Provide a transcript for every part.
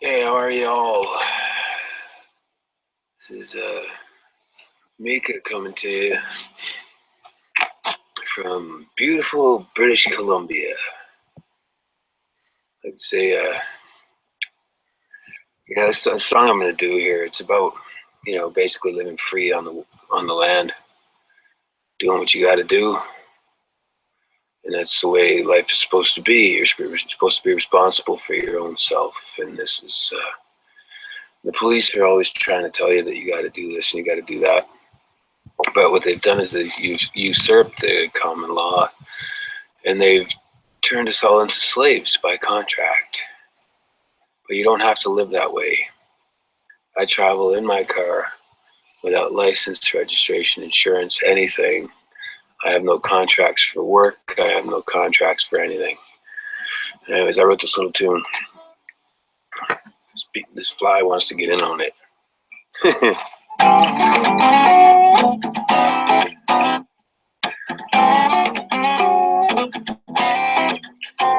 Hey, how are y'all? This is Mika coming to you from beautiful British Columbia. I'd say, this song I'm gonna do here. It's about, basically living free on the land, doing what you got to do, and that's the way life is supposed to be. You're supposed to be responsible for your own self, and this is. The police are always trying to tell you that you got to do this and you got to do that. But what they've done is they've usurped the common law, and they've turned us all into slaves by contract. But you don't have to live that way. I travel in my car without license, registration, insurance, anything. I have no contracts for work. I have no contracts for anything. Anyways, I wrote this little tune. This fly wants to get in on it.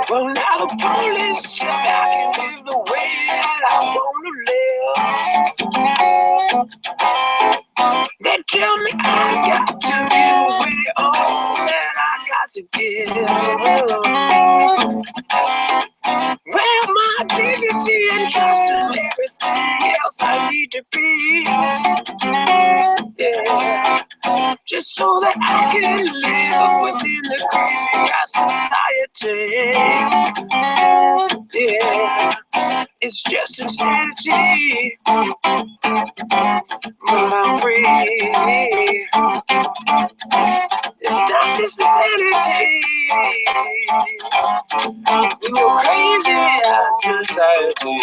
Well, now the police tell me I can live the way that I want to live. They tell me I got to give away all that I got to give. Well, my dignity and trust and everything else I need to be. Yeah. Just so that I can live within the crazy ass society. Yeah, it's just insanity, but I'm free. Stop this insanity in your crazy ass society.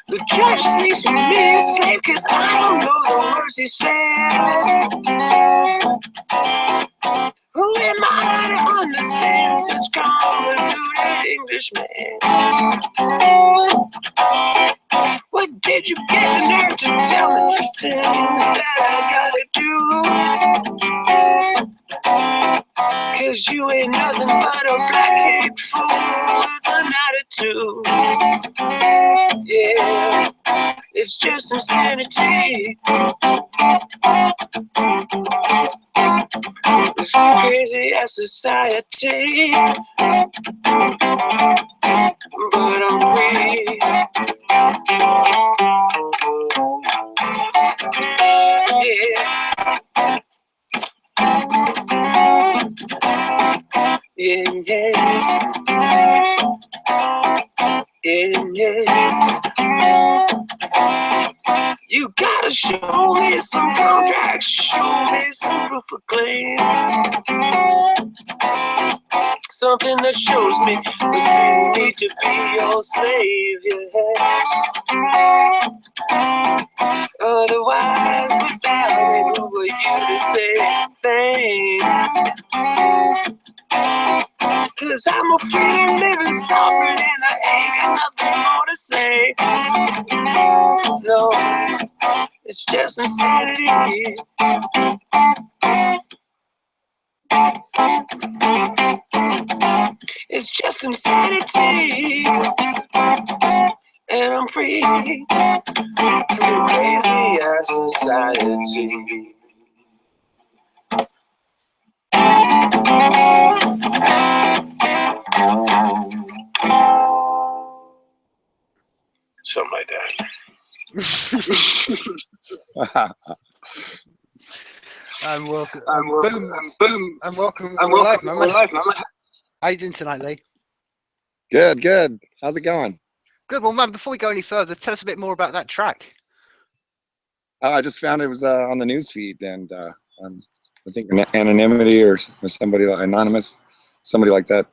The judge thinks of me a slave cause I don't know the words he says. Who am I to understand such convoluted English, man? What did you get the nerve to tell me things that I gotta do? Cause you ain't nothing but a black-haired fool with an attitude. Yeah, it's just insanity. This crazy ass society, but I'm free. Yeah, you gotta show me some contracts, show me some proof of claim. Something that shows me that you need to be your slave, yeah. Otherwise, without it, who are you to say things? Cause I'm a free living sovereign and I ain't got nothing more to say. No, it's just insanity. It's just insanity. And I'm free from the crazy ass society. Something like that. And welcome. Boom. And welcome. I'm welcome. We're live, man. How you doing tonight, Lee? Good. How's it going? Good. Well, man, before we go any further, tell us a bit more about that track. I just found it was on the news feed, and I think anonymity or somebody like anonymous, somebody like that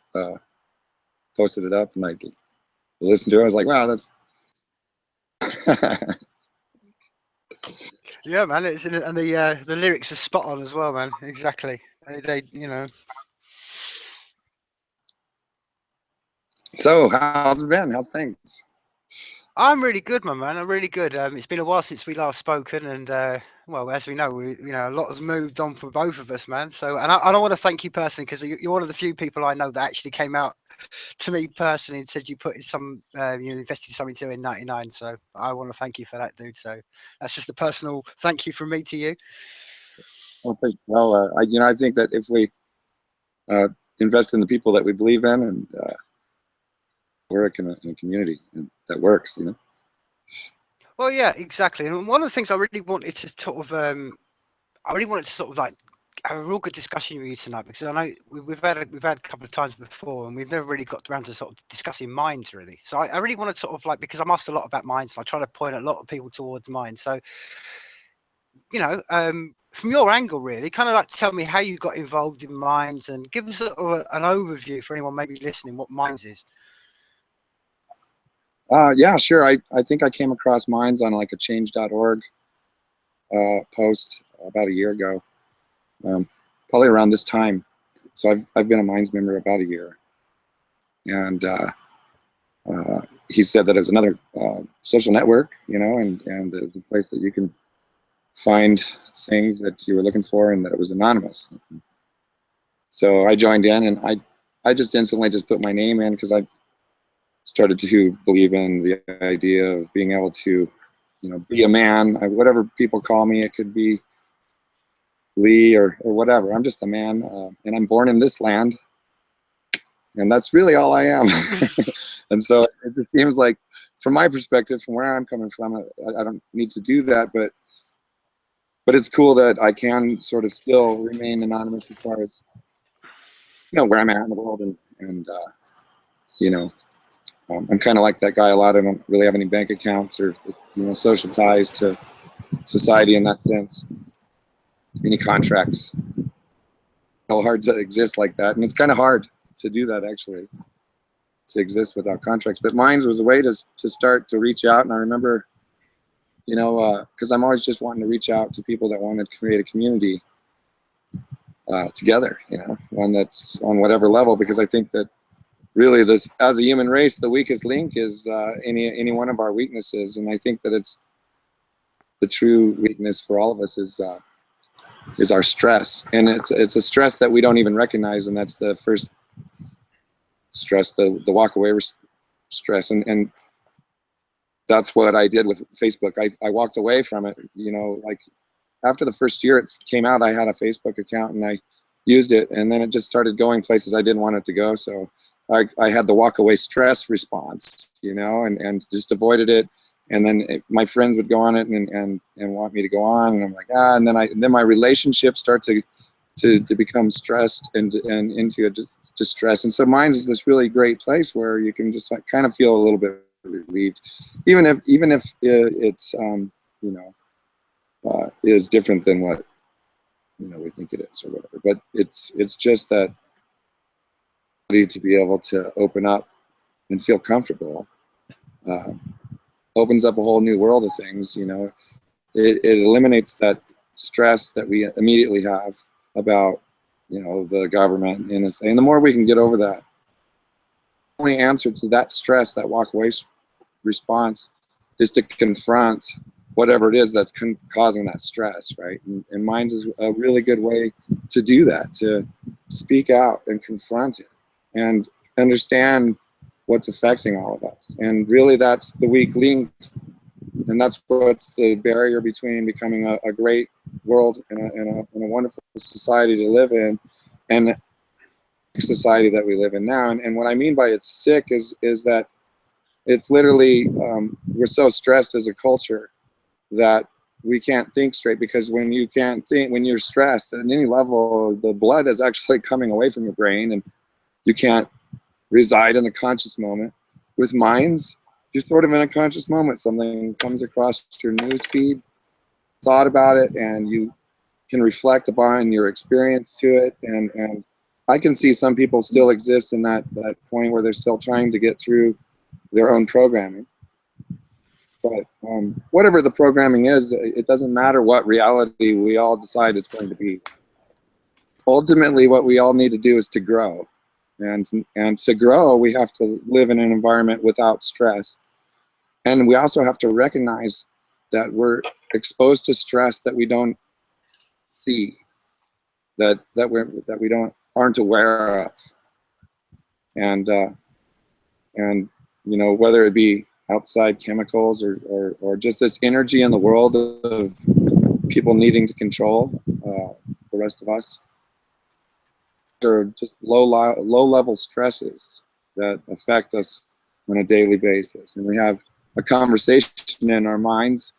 posted it up, and I listened to it. I was like, wow, that's. Yeah, man. It's and the lyrics are spot on as well, man. Exactly. They So, how's it been? How's things? I'm really good, my man. I'm really good. It's been a while since we last spoken, and Well, as we know, a lot has moved on for both of us, man. So, and I want to thank you personally because you're one of the few people I know that actually came out to me personally and said you put some, you invested something into in '99. So, I want to thank you for that, dude. So, that's just a personal thank you from me to you. Well, I think that if we invest in the people that we believe in and work in a community that works, Well, yeah, exactly. And one of the things I really wanted to sort of, I really wanted to sort of like have a real good discussion with you tonight because I know we've had a couple of times before and we've never really got around to sort of discussing minds really. So I really want to sort of like, because I'm asked a lot about minds and I try to point a lot of people towards minds. So from your angle, really, kind of like tell me how you got involved in minds and give us sort of an overview for anyone maybe listening what minds is. Yeah, sure. I think I came across Minds on like a change.org post about a year ago, probably around this time. So I've been a Minds member about a year, and he said that it's another social network, and there's a place that you can find things that you were looking for, and that it was anonymous. So I joined in, and I just instantly just put my name in because I started to believe in the idea of being able to, be a man, whatever people call me. It could be Lee or whatever. I'm just a man, and I'm born in this land, and that's really all I am. And so it just seems like, from my perspective, from where I'm coming from, I don't need to do that, but it's cool that I can sort of still remain anonymous as far as where I'm at in the world, and I'm kind of like that guy a lot. I don't really have any bank accounts or social ties to society in that sense. Any contracts. How hard to exist like that, and it's kind of hard to do that actually, to exist without contracts. But Minds was a way to start to reach out, and I remember, because I'm always just wanting to reach out to people that want to create a community together, one that's on whatever level, because I think that really, this, as a human race, the weakest link is any one of our weaknesses, and I think that it's the true weakness for all of us is our stress, and it's a stress that we don't even recognize, and that's the first stress, the walk away stress, and that's what I did with Facebook. I walked away from it, like after the first year it came out, I had a Facebook account and I used it, and then it just started going places I didn't want it to go, so I had the walk away stress response, and just avoided it. And then my friends would go on it and want me to go on, and I'm like, and then my relationships start to become stressed and into a distress. And so Minds is this really great place where you can just kind of feel a little bit relieved, even if it's is different than what we think it is or whatever. But it's just that to be able to open up and feel comfortable opens up a whole new world of things. It eliminates that stress that we immediately have about the government, and the more we can get over that, the only answer to that stress, that walk away response, is to confront whatever it is that's causing that stress, right? And Minds is a really good way to do that, to speak out and confront it and understand what's affecting all of us. And really, that's the weak link, and that's what's the barrier between becoming a great world and a wonderful society to live in, and the society that we live in now. And what I mean by it's sick is that it's literally, we're so stressed as a culture that we can't think straight, because when you can't think, when you're stressed at any level, the blood is actually coming away from your brain, and you can't reside in the conscious moment. With Minds, you're sort of in a conscious moment. Something comes across your news feed, thought about it, and you can reflect upon your experience to it. And I can see some people still exist in that point where they're still trying to get through their own programming. But whatever the programming is, it doesn't matter what reality we all decide it's going to be. Ultimately, what we all need to do is to grow. And to grow, we have to live in an environment without stress. And we also have to recognize that we're exposed to stress that we don't see, that we aren't aware of, and you know, whether it be outside chemicals or just this energy in the world of people needing to control the rest of us, or just low level stresses that affect us on a daily basis. And we have a conversation in our minds,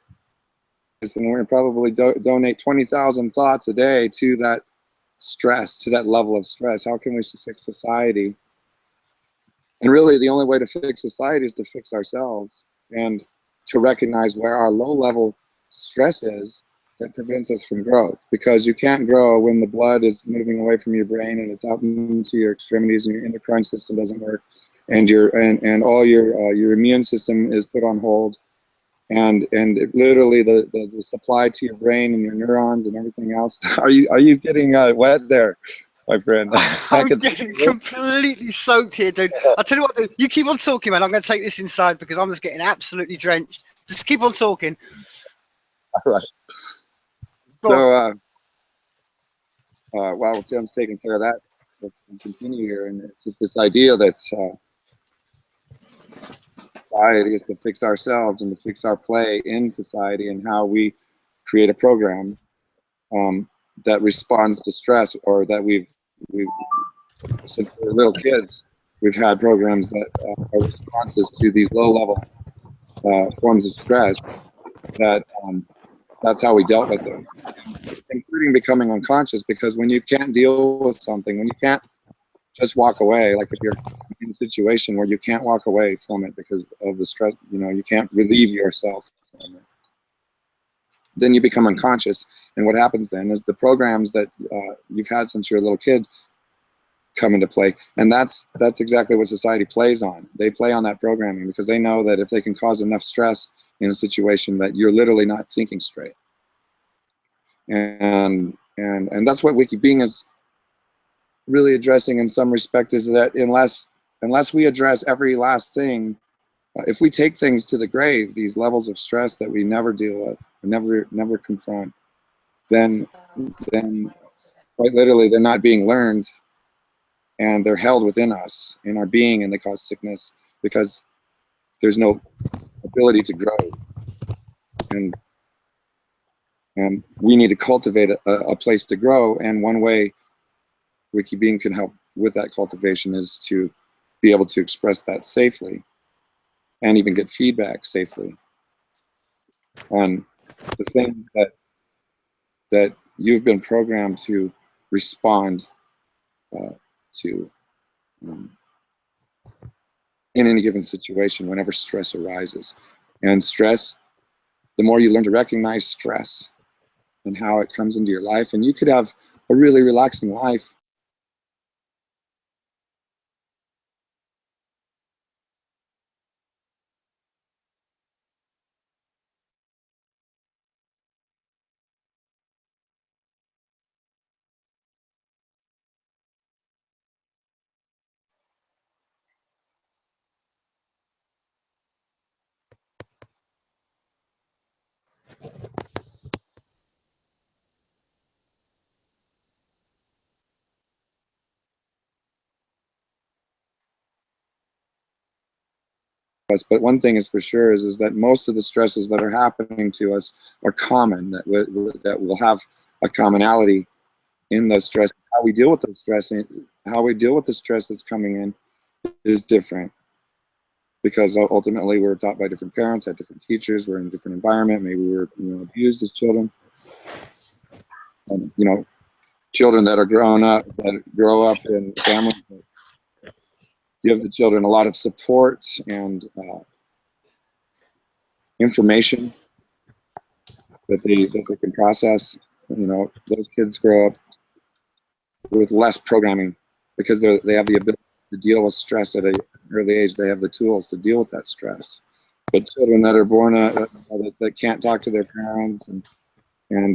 and we're going to probably donate 20,000 thoughts a day to that stress, to that level of stress. How can we fix society? And really, the only way to fix society is to fix ourselves and to recognize where our low level stress is that prevents us from growth. Because you can't grow when the blood is moving away from your brain and it's out into your extremities, and your endocrine system doesn't work, and all your immune system is put on hold, and literally the supply to your brain and your neurons and everything else. Are you getting wet there, my friend? I'm getting completely soaked here, dude. I'll tell you what, dude, you keep on talking, man. I'm going to take this inside because I'm just getting absolutely drenched. Just keep on talking. All right. So while Tim's taking care of that, we'll continue here. And it's just this idea that society is to fix ourselves and to fix our play in society, and how we create a program that responds to stress, or that we've since we were little kids, we've had programs that are responses to these low-level forms of stress. That's how we dealt with them, including becoming unconscious. Because when you can't deal with something, when you can't just walk away, like if you're in a situation where you can't walk away from it because of the stress, you know, you can't relieve yourself from it, then you become unconscious. And what happens then is the programs that you've had since you're a little kid come into play. And that's exactly what society plays on. They play on that programming because they know that if they can cause enough stress in a situation, that you're literally not thinking straight. And that's what Wiki Being is really addressing in some respect, is that unless we address every last thing, if we take things to the grave, these levels of stress that we never deal with, never confront, then quite literally they're not being learned, and they're held within us, in our being, and they cause sickness because there's no ability to grow. And we need to cultivate a place to grow. And one way Wiki Being can help with that cultivation is to be able to express that safely, and even get feedback safely on the things that you've been programmed to respond to in any given situation whenever stress arises. And stress, the more you learn to recognize stress and how it comes into your life, and you could have a really relaxing life us. But one thing is for sure is that most of the stresses that are happening to us are common, that will have a commonality in those stress. How we deal with those stress, how we deal with the stress that's coming in is different, because ultimately we were taught by different parents, had different teachers, we're in a different environment, maybe we were abused as children. And children that grow up in families that give the children a lot of support and information that they can process. Those kids grow up with less programming because they have the ability to deal with stress at an early age. They have the tools to deal with that stress. But children that are born that can't talk to their parents and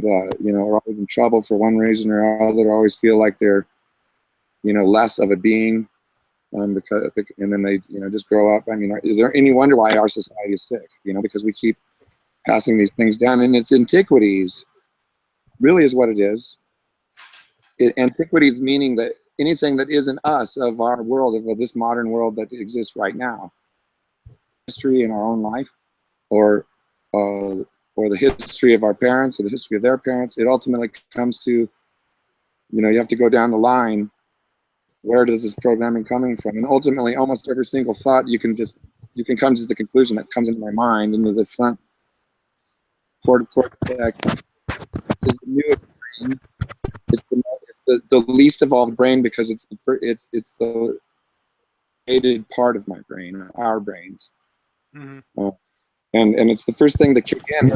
are always in trouble for one reason or other, always feel like they're less of a being, and then they just grow up. I mean, is there any wonder why our society is sick? Because we keep passing these things down. And it's antiquities, really is what it is. Antiquities meaning that anything that isn't us, of our world, of this modern world that exists right now, history in our own life, or the history of our parents, or the history of their parents, it ultimately comes to, you have to go down the line. Where does this programming coming from? And ultimately, almost every single thought you can come to the conclusion that comes into my mind, into the front cortex. This is the newest brain. It's the least evolved brain, because it's the created part of my brain, our brains. Mm-hmm. And it's the first thing to kick in.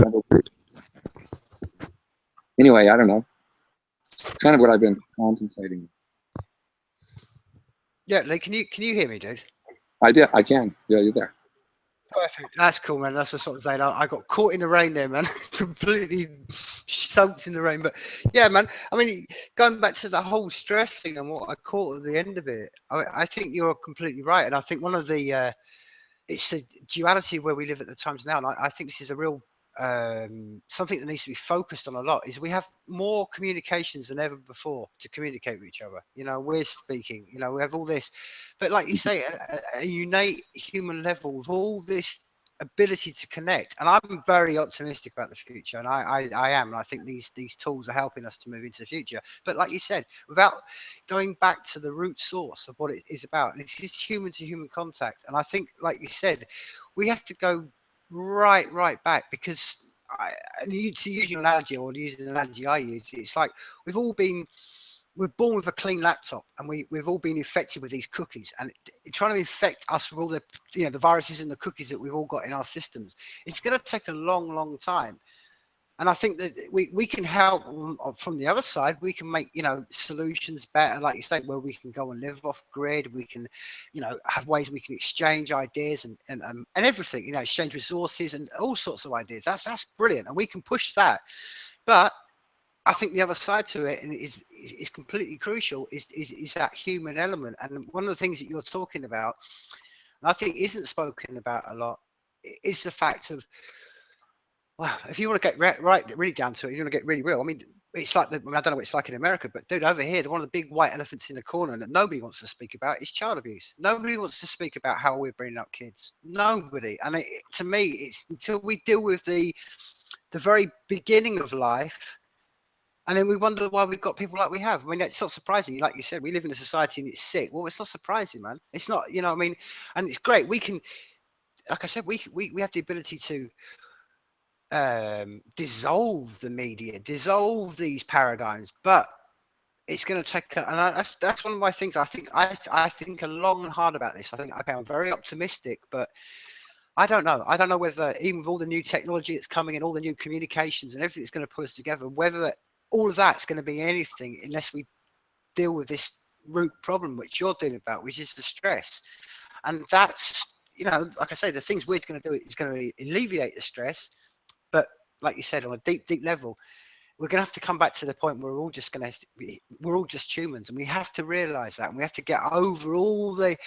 Anyway, I don't know. It's kind of what I've been contemplating. Yeah, Lee, can you hear me, dude? I can. Yeah, you're there. Perfect. That's cool, man. That's the sort of day I got caught in the rain there, man. Completely soaked in the rain. But yeah, man. I mean, going back to the whole stress thing and what I caught at the end of it, I think you're completely right. And I think one of the it's the duality where we live at the times now, and I think this is a real something that needs to be focused on a lot. Is we have more communications than ever before to communicate with each other. We're speaking. We have all this, but like you say, a innate human level with all this ability to connect. And I'm very optimistic about the future, and I am. And I think these tools are helping us to move into the future. But like you said, without going back to the root source of what it is about, and it's just human to human contact. And I think, like you said, we have to go right back, because to use your analogy, or to use the analogy I use, it's like we're born with a clean laptop, and we've all been infected with these cookies, and trying to infect us with all the viruses and the cookies that we've all got in our systems, it's going to take a long time. And I think that we can help from the other side. We can make solutions better, like you say, where we can go and live off grid. We can have ways we can exchange ideas and everything, exchange resources and all sorts of ideas. That's brilliant, and we can push that. But I think the other side to it, and is completely crucial, is that human element. And one of the things that you're talking about, and I think isn't spoken about a lot, is the fact of, well, if you want to get really down to it, you want to get really real. I mean, it's like I don't know what it's like in America, but dude, over here, one of the big white elephants in the corner that nobody wants to speak about is child abuse. Nobody wants to speak about how we're bringing up kids. Nobody. And to me, it's until we deal with the very beginning of life, and then we wonder why we've got people like we have. I mean, it's not surprising. Like you said, we live in a society and it's sick. Well, it's not surprising, man. It's not, I mean, and it's great. We can, like I said, we have the ability to dissolve the media, dissolve these paradigms, but it's going to take and that's one of my things. I think long and hard about this. I think, okay, I'm very optimistic, but I don't know whether, even with all the new technology that's coming and all the new communications and everything that's going to put us together, whether all of that's going to be anything unless we deal with this root problem which you're dealing about, which is the stress. And that's, like I say, the things we're going to do is going to alleviate the stress. But like you said, on a deep level, we're going to have to come back to the point where we're all just humans, and we have to realize that, and we have to get over all the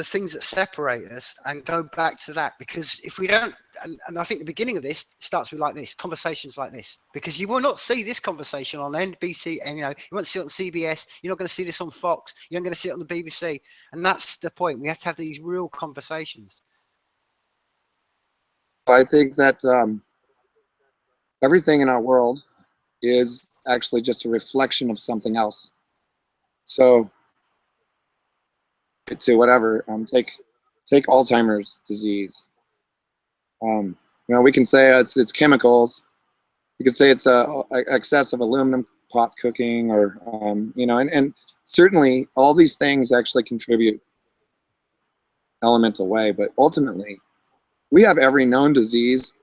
things that separate us and go back to that. Because if we don't, and I think the beginning of this starts with conversations like this, because you will not see this conversation on NBC, and you won't see it on CBS. You're not going to see this on Fox. You're not going to see it on the BBC. And that's the point. We have to have these real conversations. I think that everything in our world is actually just a reflection of something else. So, to whatever, take Alzheimer's disease. We can say it's chemicals. We could say it's excessive aluminum pot cooking, or and certainly all these things actually contribute elemental way. But ultimately, we have every known disease.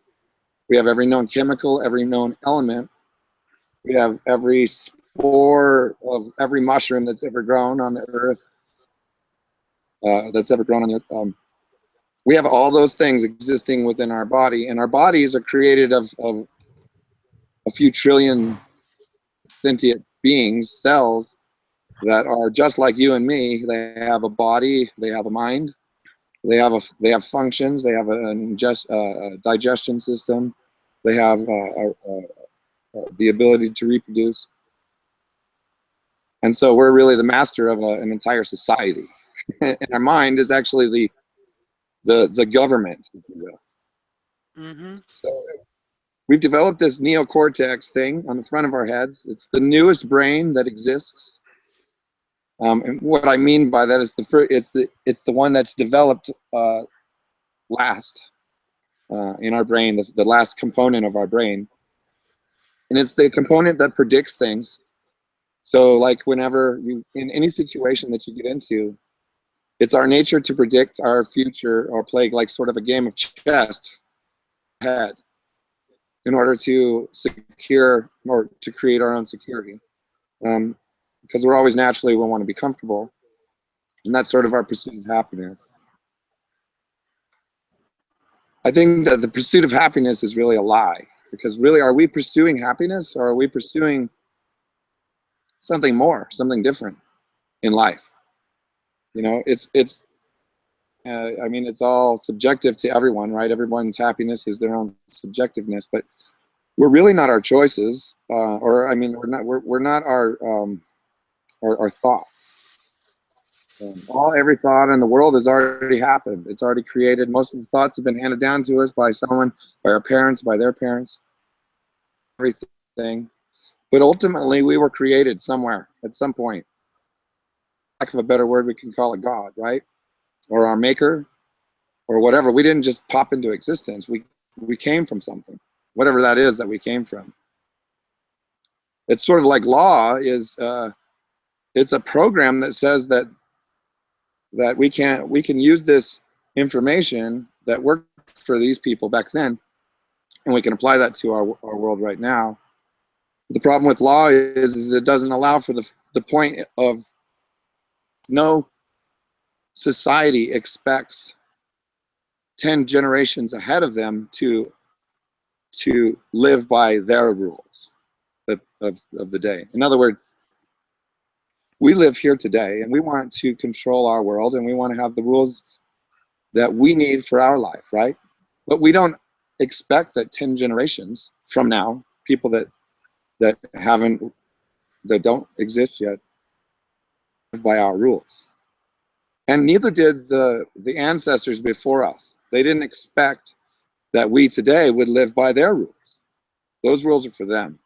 We have every known chemical, every known element. We have every spore of every mushroom that's ever grown on the earth. We have all those things existing within our body, and our bodies are created of a few trillion sentient beings, cells that are just like you and me. They have a body, they have a mind, They have functions. They have a digestion system. They have the ability to reproduce. And so we're really the master of an entire society. And our mind is actually the government, if you will. Mm-hmm. So we've developed this neocortex thing on the front of our heads. It's the newest brain that exists. And what I mean by that is it's the one that's developed last in our brain, the last component of our brain, and it's the component that predicts things. So, like whenever you in any situation that you get into, it's our nature to predict our future or play like sort of a game of chess ahead in order to secure or to create our own security. Because we're always naturally we want to be comfortable, and that's sort of our pursuit of happiness. I think that the pursuit of happiness is really a lie, because really, are we pursuing happiness, or are we pursuing something more, something different in life? You know, I mean, it's all subjective to everyone, right? Everyone's happiness is their own subjectiveness, but we're really not our choices, or I mean, we're not our thoughts. Every thought in the world has already happened. It's already created. Most of the thoughts have been handed down to us by someone, by our parents, by their parents, everything. But ultimately, we were created somewhere at some point. For lack of a better word, we can call it God, right? Or our maker, or whatever. We didn't just pop into existence. We came from something, whatever that is that we came from. It's sort of like law is. It's a program that says that we can use this information that worked for these people back then, and we can apply that to our world right now. The problem with law is it doesn't allow for the point of no society expects 10 generations ahead of them to live by their rules of the day. In other words, we live here today and we want to control our world, and we want to have the rules that we need for our life, right? But we don't expect that 10 generations from now, people that don't exist yet, live by our rules. And neither did the ancestors before us. They didn't expect that we today would live by their rules. Those rules are for them.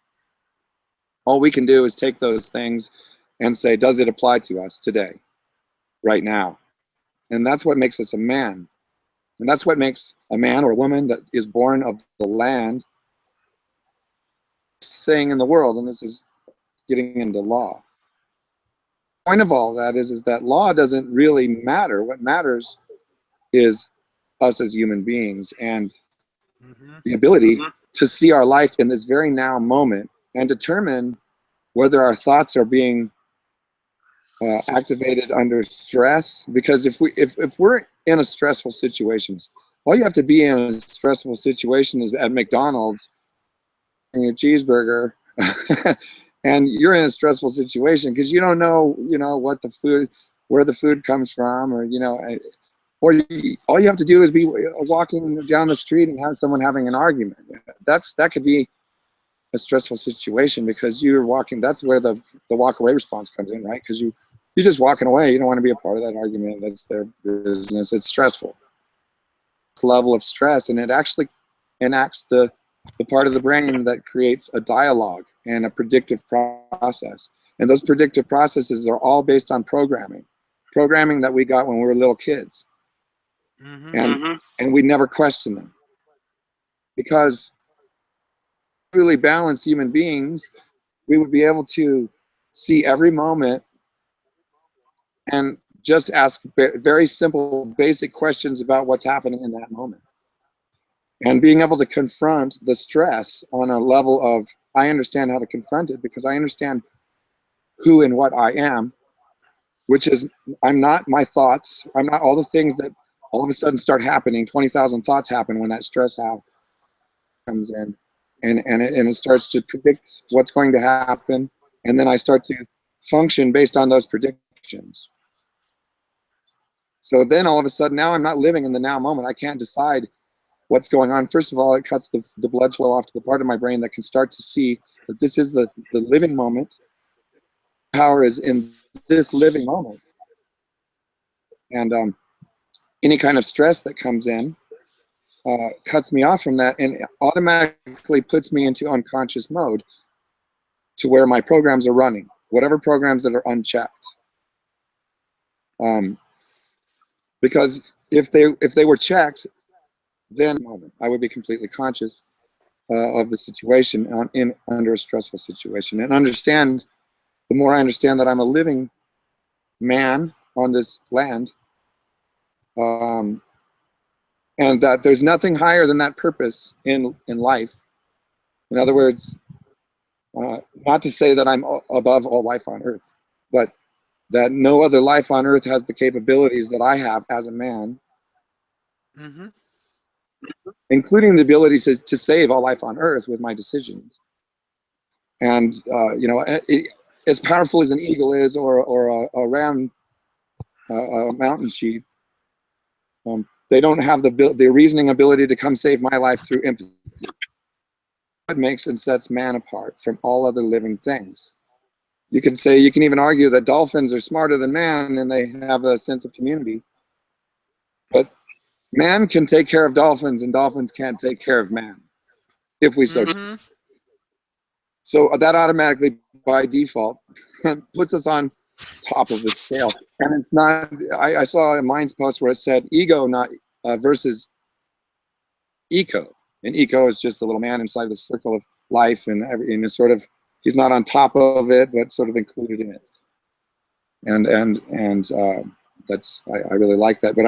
All we can do is take those things and say, does it apply to us today, right now? And that's what makes us a man. And that's what makes a man or a woman that is born of the land thing in the world. And this is getting into law. The point of all that is that law doesn't really matter. What matters is us as human beings, and the ability to see our life in this very now moment and determine whether our thoughts are being activated under stress. Because if we're in a stressful situation, all you have to be in a stressful situation is at McDonald's and your cheeseburger and you're in a stressful situation because you don't know what the food, where the food comes from, or all you have to do is be walking down the street and have someone having an argument. That could be a stressful situation because you're walking. That's where the walk away response comes in, right? Because you're just walking away. You don't want to be a part of that argument. That's their business. It's stressful. It's level of stress, and it actually enacts the part of the brain that creates a dialogue and a predictive process. And those predictive processes are all based on programming that we got when we were little kids. And we never question them, because truly balanced human beings, we would be able to see every moment and just ask very simple, basic questions about what's happening in that moment. And being able to confront the stress on a level of, I understand how to confront it because I understand who and what I am, which is, I'm not my thoughts. I'm not all the things that all of a sudden start happening. 20,000 thoughts happen when that stress comes in, and it starts to predict what's going to happen. And then I start to function based on those predictions. So then all of a sudden, now I'm not living in the now moment. I can't decide what's going on. First of all, it cuts the blood flow off to the part of my brain that can start to see that this is the living moment. Power is in this living moment. And any kind of stress that comes in cuts me off from that and automatically puts me into unconscious mode to where my programs are running, whatever programs that are unchecked. Because if they were checked, then I would be completely conscious of the situation under a stressful situation, and understand. The more I understand that I'm a living man on this land, and that there's nothing higher than that purpose in life. In other words, not to say that I'm above all life on Earth, but that no other life on Earth has the capabilities that I have as a man, including the ability to save all life on Earth with my decisions. And as powerful as an eagle is, or a ram, a mountain sheep, they don't have the reasoning ability to come save my life through empathy. What makes and sets man apart from all other living things? You can even argue that dolphins are smarter than man and they have a sense of community. But man can take care of dolphins and dolphins can't take care of man, if we so choose. So that automatically, by default, puts us on top of the scale. And it's not, I saw a Minds post where it said ego not versus eco. And eco is just a little man inside the circle of life, and he's not on top of it, but sort of included in it. And I really like that. But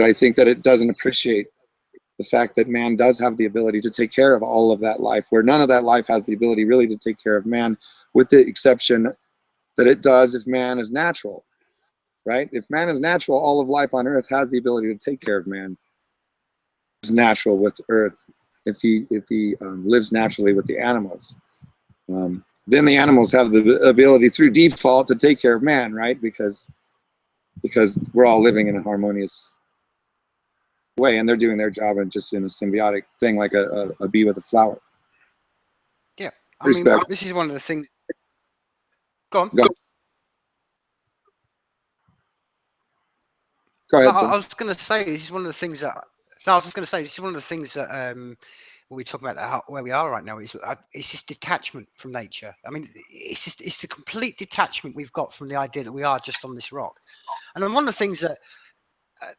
I think that it doesn't appreciate the fact that man does have the ability to take care of all of that life, where none of that life has the ability really to take care of man, with the exception that it does if man is natural, right? If man is natural, all of life on Earth has the ability to take care of man. It's natural with Earth if he lives naturally with the animals. Then the animals have the ability through default to take care of man, right? Because we're all living in a harmonious way, and they're doing their job and just in a symbiotic thing, like a bee with a flower. Yeah, I mean, this is one of the things. Go on. Go ahead. I was going to say this is one of the things that. No, I was just going to say this is one of the things that when we talk about where we are right now is it's this detachment from nature. I mean, it's the complete detachment we've got from the idea that we are just on this rock. And one of the things that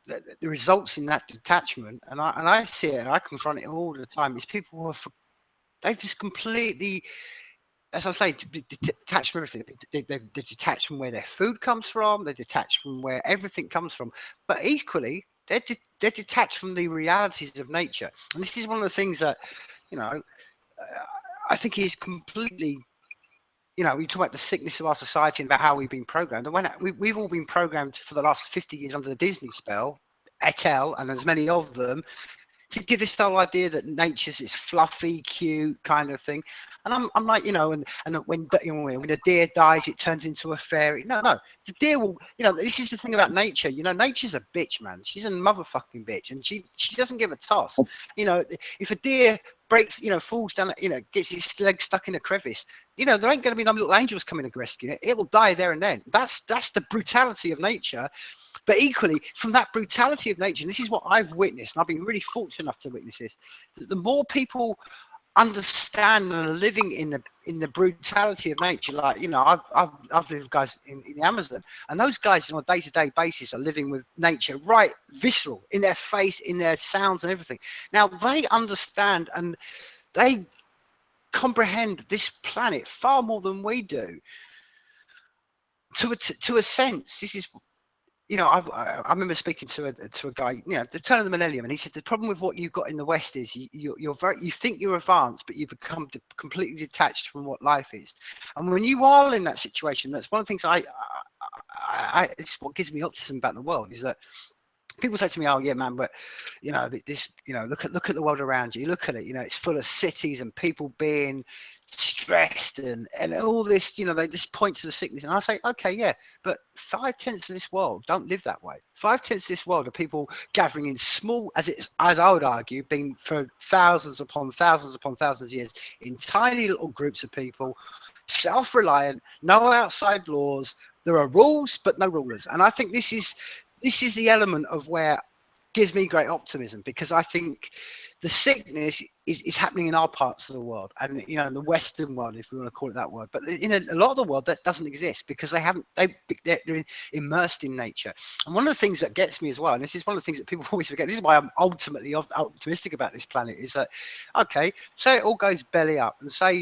the results in that detachment, and I see it, and I confront it all the time, is people who they just completely, as I say, detached from everything. They're detached from where their food comes from. They're detached from where everything comes from. But equally, they're detached from the realities of nature. And this is one of the things that, I think is completely, you talk about the sickness of our society and about how we've been programmed. And when we've all been programmed for the last 50 years under the Disney spell, et al., and there's many of them, to give this whole idea that nature's this fluffy, cute kind of thing. And I'm like, and when a deer dies, it turns into a fairy. No, the deer will, this is the thing about nature. Nature's a bitch, man. She's a motherfucking bitch, and she doesn't give a toss. If a deer breaks, falls down, gets its leg stuck in a crevice, there ain't going to be no little angels coming to rescue it. It will die there and then. That's the brutality of nature. But equally, from that brutality of nature, and this is what I've witnessed, and I've been really fortunate enough to witness this, that the more people understand and are living in the brutality of nature, like I've lived with guys in the Amazon, and those guys on a day-to-day basis are living with nature right visceral, in their face, in their sounds and everything. Now they understand and they comprehend this planet far more than we do. To a sense, this is. I remember speaking to a guy, the turn of the millennium, and he said the problem with what you've got in the West is you think you're advanced, but you become completely detached from what life is. And when you are in that situation, that's one of the things it's what gives me optimism about the world, is that people say to me, "Oh yeah, man, but this, look at the world around you. Look at it. It's full of cities and people being stressed and all this. They just point to the sickness." And I say, "Okay, yeah, but 5/10 of this world don't live that way. 5/10 of this world are people gathering in small, as I would argue, been for thousands upon thousands upon thousands of years in tiny little groups of people, self-reliant, no outside laws. There are rules, but no rulers." And I think this is the element of where gives me great optimism, because I think the sickness is happening in our parts of the world, and in the Western world, if we want to call it that word. But in a lot of the world, that doesn't exist, because they're immersed in nature. And one of the things that gets me as well, and this is one of the things that people always forget, this is why I'm ultimately optimistic about this planet, is that, okay, say it all goes belly up, and say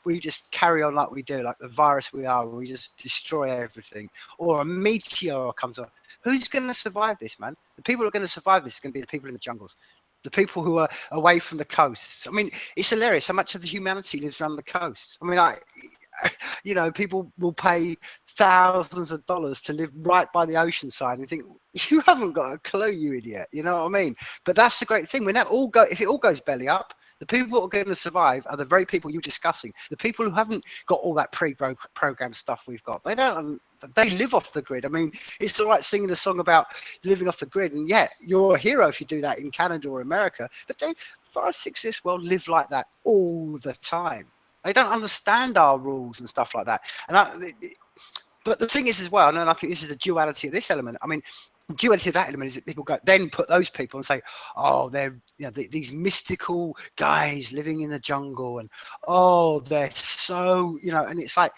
we just carry on like we do, like the virus we are, we just destroy everything, or a meteor comes up. Who's going to survive this, man? The people who are going to survive this are going to be the people in the jungles, the people who are away from the coasts. I mean, it's hilarious how much of the humanity lives around the coasts. I mean, people will pay thousands of dollars to live right by the ocean side, and think, you haven't got a clue, you idiot. You know what I mean? But that's the great thing. If it all goes belly up, the people who are going to survive are the very people you're discussing. The people who haven't got all that pre-programmed stuff we've got. They live off the grid. I mean, it's all right singing a song about living off the grid, and yeah, you're a hero if you do that in Canada or America. But 5/6 this world live like that all the time. They don't understand our rules and stuff like that. But the thing is as well, and I think this is the duality of this element. I mean, duality of that element is that people then put those people and say, "Oh, they're these mystical guys living in the jungle, and oh, they're so and it's like."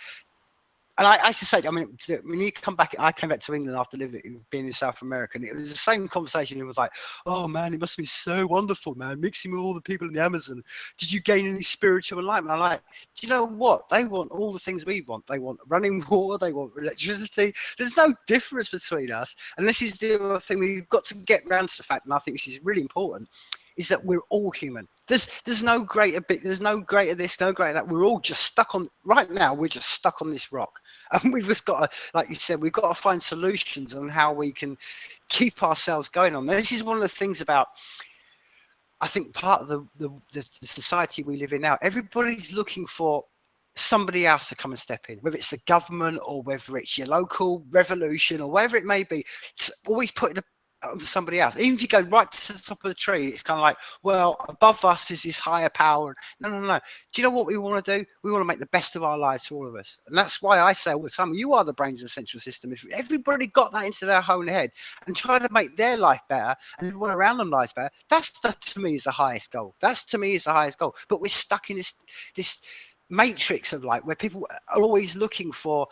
And I used to say, I mean, when you come back, I came back to England after being in South America, and it was the same conversation. It was like, "Oh man, it must be so wonderful, man, mixing with all the people in the Amazon. Did you gain any spiritual enlightenment?" I'm like, do you know what? They want all the things we want. They want running water. They want electricity. There's no difference between us. And this is the other thing we've got to get around to the fact, and I think this is really important, is that we're all human. There's no greater bit. There's no greater this, no greater that. We're all just stuck on. Right now, we're just stuck on this rock, and we've just got to, like you said, we've got to find solutions on how we can keep ourselves going on. Now, this is one of the things about, I think, part of the society we live in now. Everybody's looking for somebody else to come and step in, whether it's the government or whether it's your local revolution or whatever it may be. Always putting onto somebody else. Even if you go right to the top of the tree, it's kind of like, well, above us is this higher power. No. Do you know what we want to do? We want to make the best of our lives for all of us. And that's why I say all the time, you are the brains of the central system. If everybody got that into their own head and try to make their life better and everyone around them lives better, that's to me is the highest goal. But we're stuck in this matrix of life where people are always looking for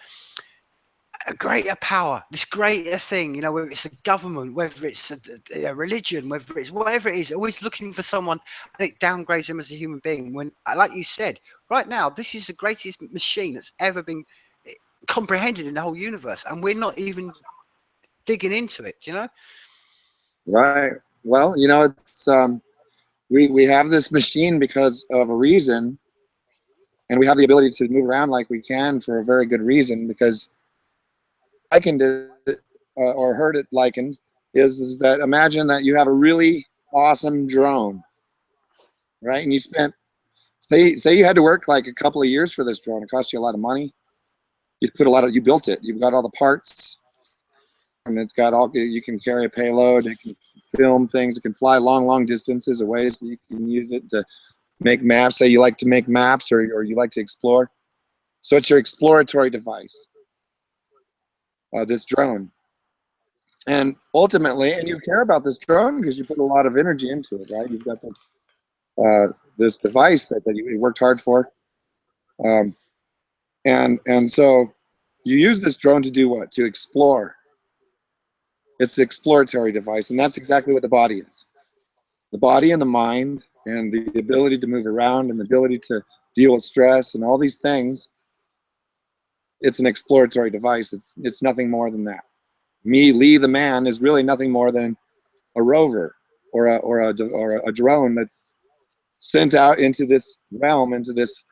a greater power, this greater thing, whether it's a government, whether it's a religion, whether it's whatever it is, always looking for someone, and it downgrades them as a human being. When, like you said, right now, this is the greatest machine that's ever been comprehended in the whole universe, and we're not even digging into it, Right. Well, it's we have this machine because of a reason, and we have the ability to move around like we can for a very good reason, because likened it, or heard it likened, is that imagine that you have a really awesome drone, right? And you spent, say you had to work like a couple of years for this drone. It cost you a lot of money. You built it. You've got all the parts, and it's got you can carry a payload. It can film things. It can fly long distances away, so you can use it to make maps. Say you like to make maps, or you like to explore. So it's your exploratory device. This drone, and ultimately, and you care about this drone because you put a lot of energy into it, right? You've got this device that you worked hard for, and so you use this drone to do what? To explore. It's an exploratory device, and that's exactly what the body is. The body and the mind, and the ability to move around, and the ability to deal with stress, and all these things. It's an exploratory device. It's nothing more than that. Me, Lee, the man, is really nothing more than a rover or a drone that's sent out into this realm, into this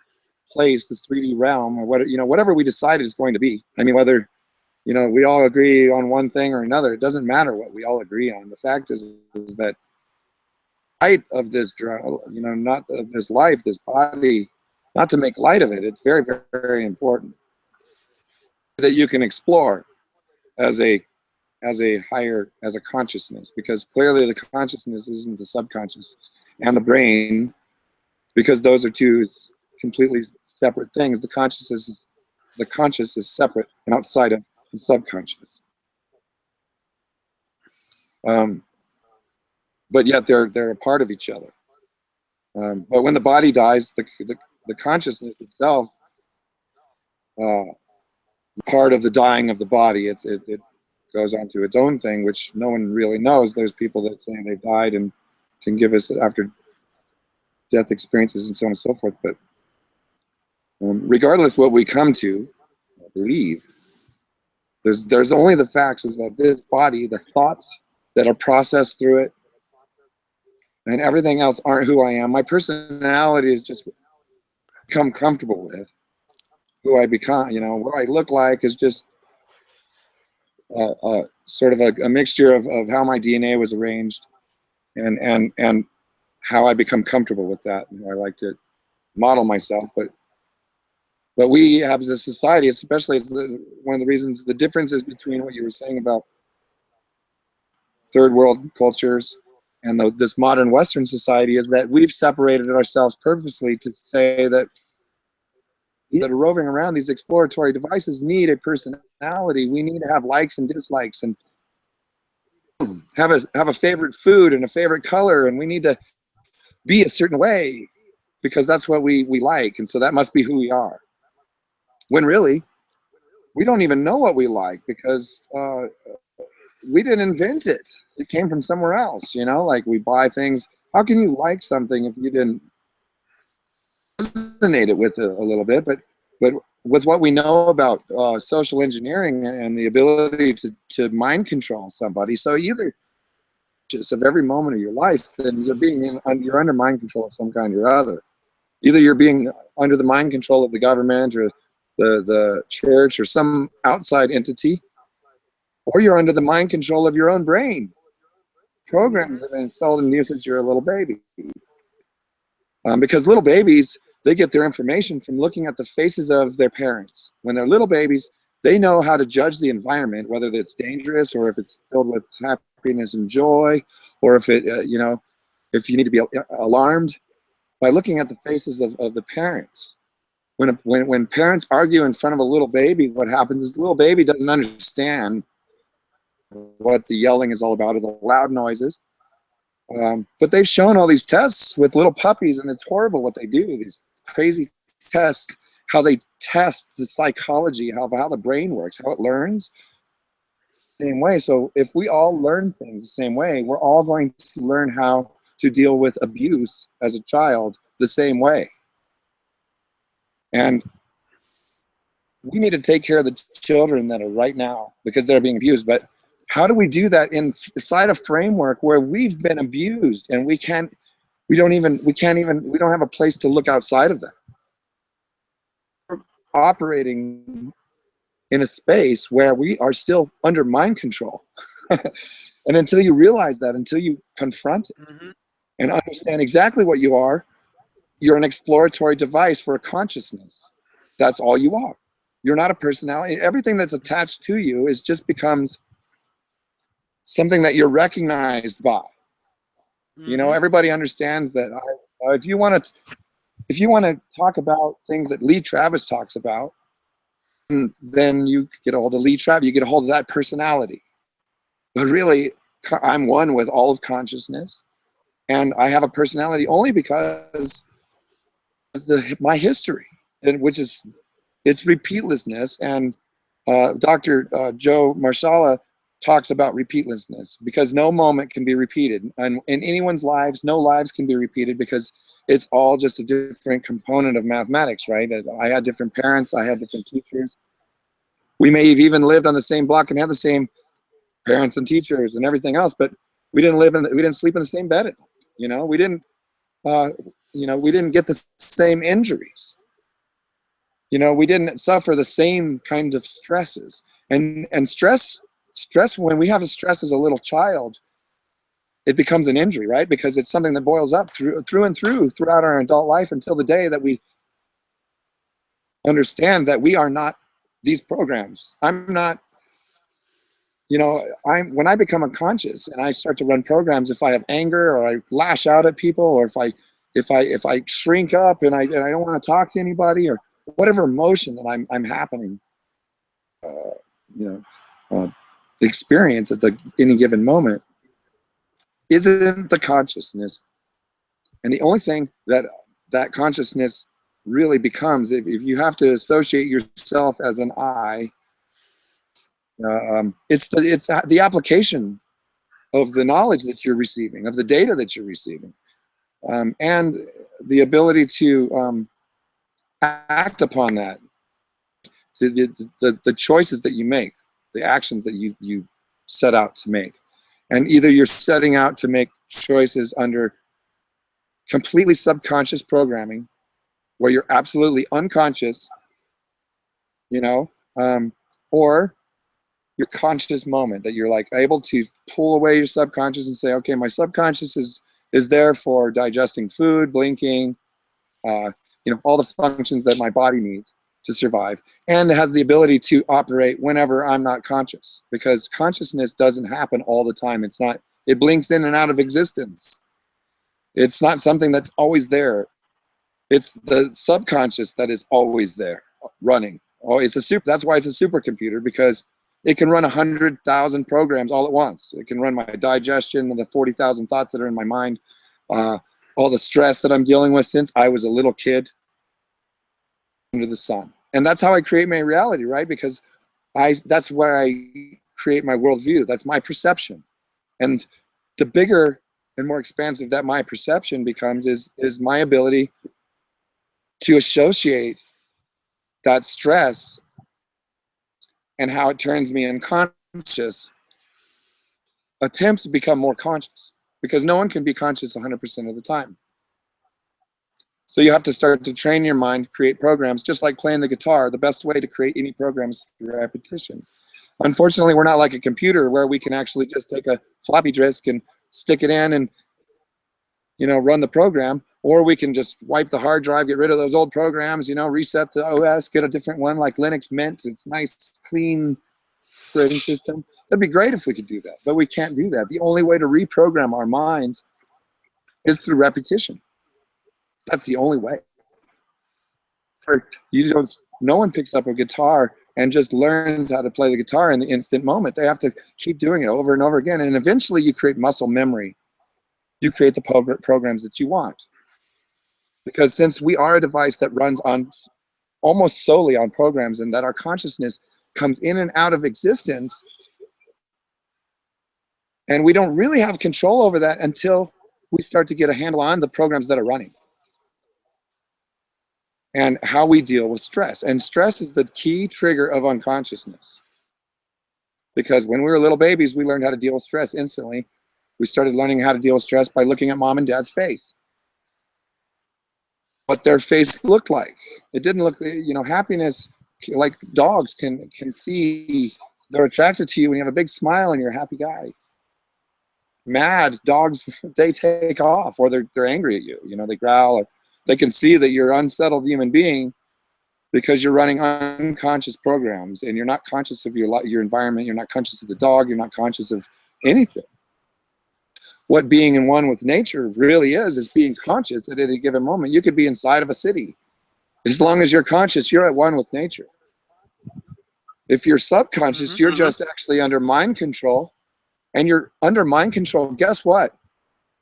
place, this 3D realm, or whatever we decided it's going to be. I mean, whether you know, we all agree on one thing or another. It doesn't matter what we all agree on. The fact is that light of this, you know, not of this life, this body, not to make light of it. It's very, very, very important that you can explore as a higher, as a consciousness, because clearly the consciousness isn't the subconscious and the brain, because those are two completely separate things. The conscious is separate and outside of the subconscious. But yet they're a part of each other. But when the body dies, the consciousness itself, part of the dying of the body, it goes on to its own thing, which no one really knows. There's people that say they've died and can give us after death experiences and so on and so forth. But regardless what we come to believe, there's only the facts, is that this body, the thoughts that are processed through it, and everything else aren't who I am. My personality is just become comfortable with who I become. You know, what I look like is just sort of a mixture of how my DNA was arranged, and how I become comfortable with that, and how I like to model myself. But we have as a society, especially as one of the reasons, the differences between what you were saying about third world cultures and this modern Western society, is that we've separated ourselves purposely to say that are roving around, these exploratory devices need a personality. We need to have likes and dislikes, and have a favorite food and a favorite color, and we need to be a certain way because that's what we like, and so that must be who we are. When really, we don't even know what we like, because we didn't invent it. It came from somewhere else, you know, like we buy things. How can you like something if you didn't resonate it with it a little bit? But with what we know about social engineering and the ability to mind control somebody, so either just of every moment of your life, then you're under mind control of some kind or other. Either you're being under the mind control of the government or the church or some outside entity, or you're under the mind control of your own brain. Programs have been installed in you since you're a little baby. Because little babies, they get their information from looking at the faces of their parents. When they're little babies, they know how to judge the environment, whether it's dangerous or if it's filled with happiness and joy, or if it, you know, if you need to be alarmed, by looking at the faces of the parents. When parents argue in front of a little baby, what happens is the little baby doesn't understand what the yelling is all about, or the loud noises. But they've shown all these tests with little puppies, and it's horrible what they do, these crazy tests, how they test the psychology, how the brain works, how it learns the same way. So if we all learn things the same way, we're all going to learn how to deal with abuse as a child the same way. And we need to take care of the children that are right now because they're being abused. But how do we do that inside a framework where we've been abused and we don't have a place to look outside of that? We're operating in a space where we are still under mind control. And until you realize that, until you confront it and understand exactly what you are, you're an exploratory device for a consciousness. That's all you are. You're not a personality. Everything that's attached to you becomes something that you're recognized by. You know, everybody understands that. If you want to talk about things that Lee Travis talks about, then you get a hold of Lee Travis. You get a hold of that personality. But really, I'm one with all of consciousness, and I have a personality only because my history, which is its repeatlessness. And Dr. Joe Marshala talks about repeatlessness, because no moment can be repeated. And in anyone's lives, no lives can be repeated, because it's all just a different component of mathematics, right? I had different parents, I had different teachers. We may have even lived on the same block and had the same parents and teachers and everything else, but we didn't sleep in the same bed at night. You know, we didn't get the same injuries. You know, we didn't suffer the same kind of stresses. And stress, when we have a stress as a little child, it becomes an injury, right? Because it's something that boils up throughout our adult life until the day that we understand that we are not these programs. I'm not, you know, when I become unconscious and I start to run programs, if I have anger or I lash out at people, or if I shrink up and I don't want to talk to anybody, or whatever emotion that I'm happening, you know, experience at any given moment, isn't the consciousness. And the only thing that consciousness really becomes, if you have to associate yourself as an I, it's the application of the knowledge that you're receiving, of the data that you're receiving, and the ability to act upon that. The choices that you make, the actions that you set out to make. And either you're setting out to make choices under completely subconscious programming, where you're absolutely unconscious, you know, or your conscious moment that you're like able to pull away your subconscious and say, okay, my subconscious is there for digesting food, blinking, you know, all the functions that my body needs to survive, and it has the ability to operate whenever I'm not conscious, because consciousness doesn't happen all the time. It blinks in and out of existence. It's not something that's always there. It's the subconscious that is always there, running. Oh, that's why it's a supercomputer, because it can run 100,000 programs all at once. It can run my digestion and the 40,000 thoughts that are in my mind, all the stress that I'm dealing with since I was a little kid under the sun. And that's how I create my reality, right? Because that's where I create my worldview. That's my perception. And the bigger and more expansive that my perception becomes is my ability to associate that stress and how it turns me unconscious, attempt to become more conscious, because no one can be conscious 100% of the time. So you have to start to train your mind, create programs, just like playing the guitar. The best way to create any program is through repetition. Unfortunately, we're not like a computer where we can actually just take a floppy disk and stick it in and, you know, run the program, or we can just wipe the hard drive, get rid of those old programs, you know, reset the OS, get a different one like Linux Mint. It's nice, clean operating system. That'd be great if we could do that, but we can't do that. The only way to reprogram our minds is through repetition. That's the only way. No one picks up a guitar and just learns how to play the guitar in the instant moment. They have to keep doing it over and over again. And eventually you create muscle memory. You create the programs that you want. Because since we are a device that runs on almost solely on programs, and that our consciousness comes in and out of existence, and we don't really have control over that until we start to get a handle on the programs that are running and how we deal with stress. And stress is the key trigger of unconsciousness. Because when we were little babies, we learned how to deal with stress instantly. We started learning how to deal with stress by looking at mom and dad's face. What their face looked like. It didn't look, you know, happiness, like dogs can see, they're attracted to you when you have a big smile and you're a happy guy. Mad dogs, they take off, or they're angry at you. You know, they growl, or they can see that you're an unsettled human being because you're running unconscious programs, and you're not conscious of your environment. You're not conscious of the dog. You're not conscious of anything. What being in one with nature really is being conscious at any given moment. You could be inside of a city. As long as you're conscious, you're at one with nature. If you're subconscious, you're just actually under mind control. And you're under mind control, guess what?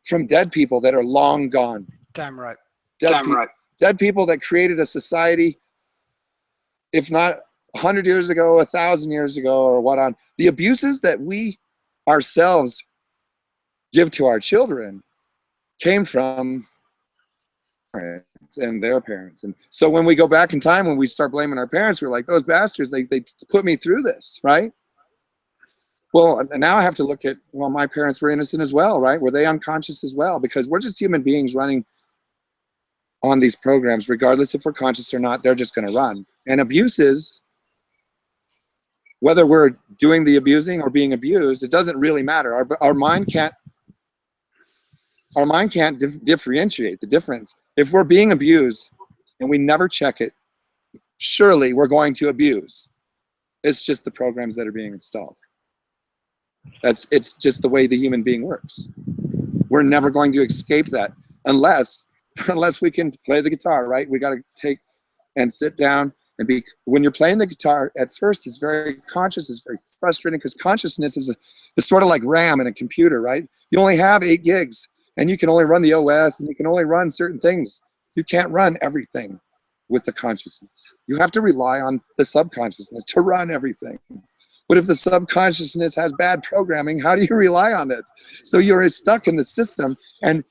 From dead people that are long gone. Damn right. Dead people that created a society, if not 100 years ago, 1,000 years ago, or what on. The abuses that we ourselves give to our children came from parents and their parents. And so when we go back in time, when we start blaming our parents, we're like, those bastards, they put me through this, right? Well, now I have to look at, well, my parents were innocent as well, right? Were they unconscious as well? Because we're just human beings running on these programs, regardless if we're conscious or not, they're just going to run. And abuses, whether we're doing the abusing or being abused, it doesn't really matter. Our mind can't differentiate the difference. If we're being abused and we never check it, surely we're going to abuse. It's just the programs that are being installed. It's just the way the human being works. We're never going to escape that unless we can play the guitar, right? We got to take and sit down and be. When you're playing the guitar, at first it's very conscious, it's very frustrating because consciousness is sort of like RAM in a computer, right? You only have 8 gigs and you can only run the OS and you can only run certain things. You can't run everything with the consciousness. You have to rely on the subconsciousness to run everything. But if the subconsciousness has bad programming, how do you rely on it? So you're stuck in the system, and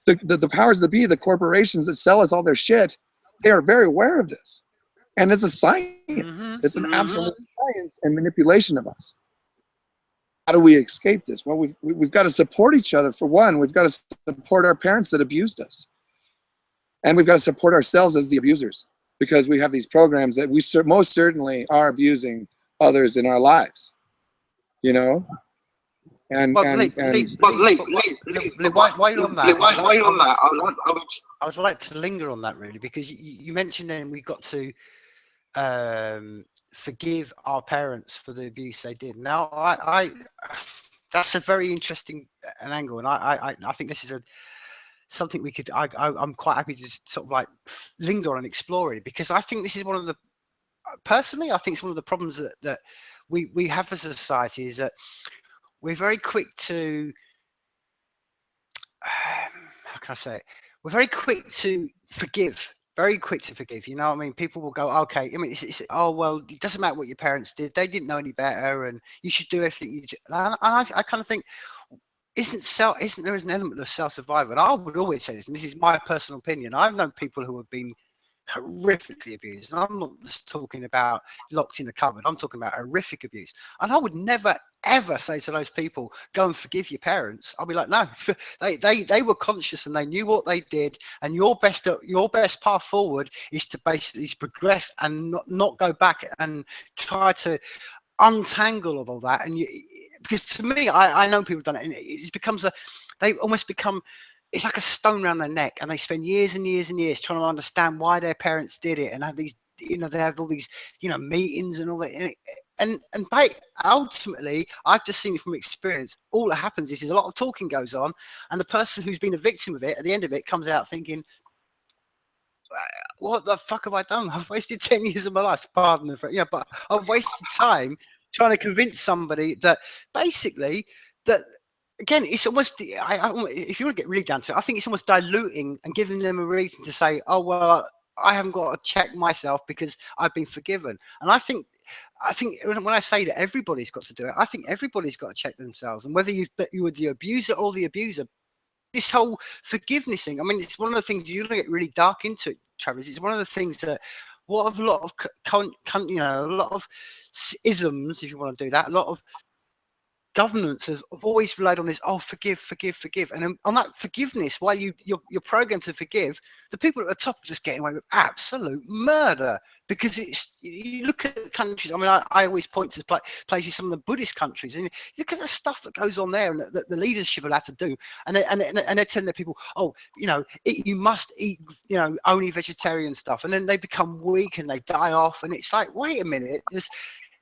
the powers that be, the corporations that sell us all their shit, they are very aware of this. And it's a science. It's an absolute science and manipulation of us. How do we escape this? Well, we've got to support each other. For one, we've got to support our parents that abused us. And we've got to support ourselves as the abusers, because we have these programs that we most certainly are abusing others in our lives, you know. And why are you on that? I would like to linger on that really, because you mentioned then we got to forgive our parents for the abuse they did. Now, I that's a very interesting an angle, and I think this is something we could. I'm quite happy to sort of like linger on and explore it, because I think this is one of the. Personally, I think it's one of the problems that we have as a society, is that we're very quick to how can I say it? We're very quick to forgive. Very quick to forgive. You know what I mean? People will go, okay. I mean, it's oh well, it doesn't matter what your parents did. They didn't know any better, and you should do everything you do. And I kind of think, isn't there an element of self-survival? And I would always say this, and this is my personal opinion. I've known people who have been horrifically abused, and I'm not just talking about locked in the cupboard. I'm talking about horrific abuse. And I would never ever say to those people, go and forgive your parents. I'll be like, no. they were conscious and they knew what they did, and your best path forward is to basically progress and not go back and try to untangle all that. And because to me, I know people have done it, and it becomes they almost become, it's like a stone around their neck, and they spend years and years and years trying to understand why their parents did it, and have these, they have all these, meetings and all that. And ultimately, I've just seen it from experience. All that happens is a lot of talking goes on, and the person who's been a victim of it, at the end of it, comes out thinking, what the fuck have I done? I've wasted 10 years of my life. Pardon the but I've wasted time trying to convince somebody that basically that. Again, it's almost, if you want to get really down to it, I think it's almost diluting and giving them a reason to say, oh, well, I haven't got to check myself because I've been forgiven. And I think when I say that everybody's got to do it, I think everybody's got to check themselves. And whether you were the abuser or the abuser, this whole forgiveness thing, I mean, it's one of the things you get really dark into it, Travis. It's one of the things that a lot of isms, if you want to do that, a lot of governments have always relied on this, forgive, and on that forgiveness, while you're programmed to forgive, the people at the top are just getting away with absolute murder. Because you look at countries, I mean, I always point to places, some of the Buddhist countries, and you look at the stuff that goes on there, and that the leadership are allowed to do, and they're telling their people, you must eat, only vegetarian stuff, and then they become weak and they die off, and it's like, wait a minute,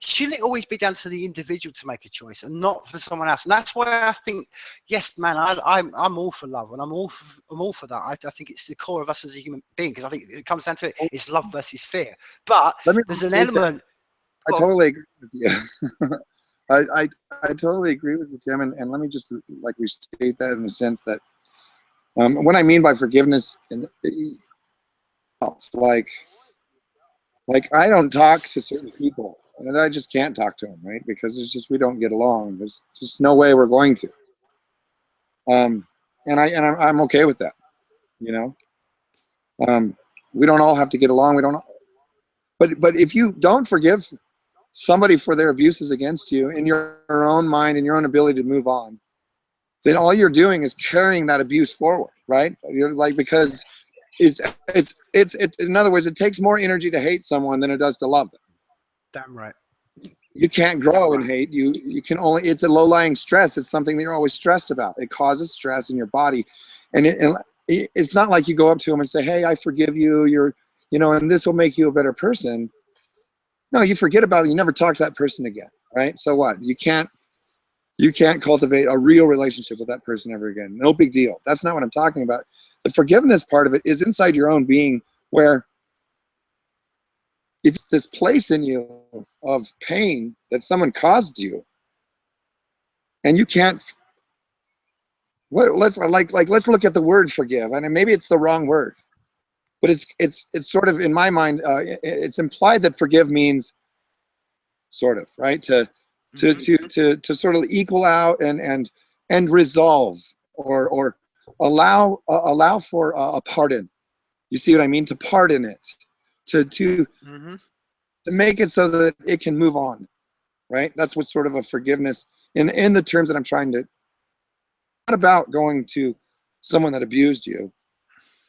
shouldn't it always be down to the individual to make a choice and not for someone else? And that's why I think, yes, man, I'm all for love, and I'm all for that. I think it's the core of us as a human being, because I think it comes down to it. It's love versus fear. But there's an element. I totally agree with you. I totally agree with you, Tim. And let me just restate that in the sense that what I mean by forgiveness, like I don't talk to certain people. And I just can't talk to them, right? Because it's just, we don't get along. There's just no way we're going to. And I'm okay with that, We don't all have to get along. We don't. But if you don't forgive somebody for their abuses against you in your own mind and your own ability to move on, then all you're doing is carrying that abuse forward, right? You're like, because it's in other words, it takes more energy to hate someone than it does to love them. Damn right. You can't grow in hate. You can only, it's a low-lying stress. It's something that you're always stressed about. It causes stress in your body. And it's not like you go up to them and say, hey, I forgive you. And this will make you a better person. No, you forget about it. You never talk to that person again, right? So what? You can't cultivate a real relationship with that person ever again. No big deal. That's not what I'm talking about. The forgiveness part of it is inside your own being, where it's this place in you of pain that someone caused you, and you can't. Let's look at the word forgive, and maybe it's the wrong word, but it's sort of, in my mind, it's implied that forgive means sort of, right, to sort of equal out and resolve or allow for a pardon. You see what I mean? To pardon it, to make it so that it can move on, right? That's what sort of a forgiveness in the terms that I'm trying to. Not about going to someone that abused you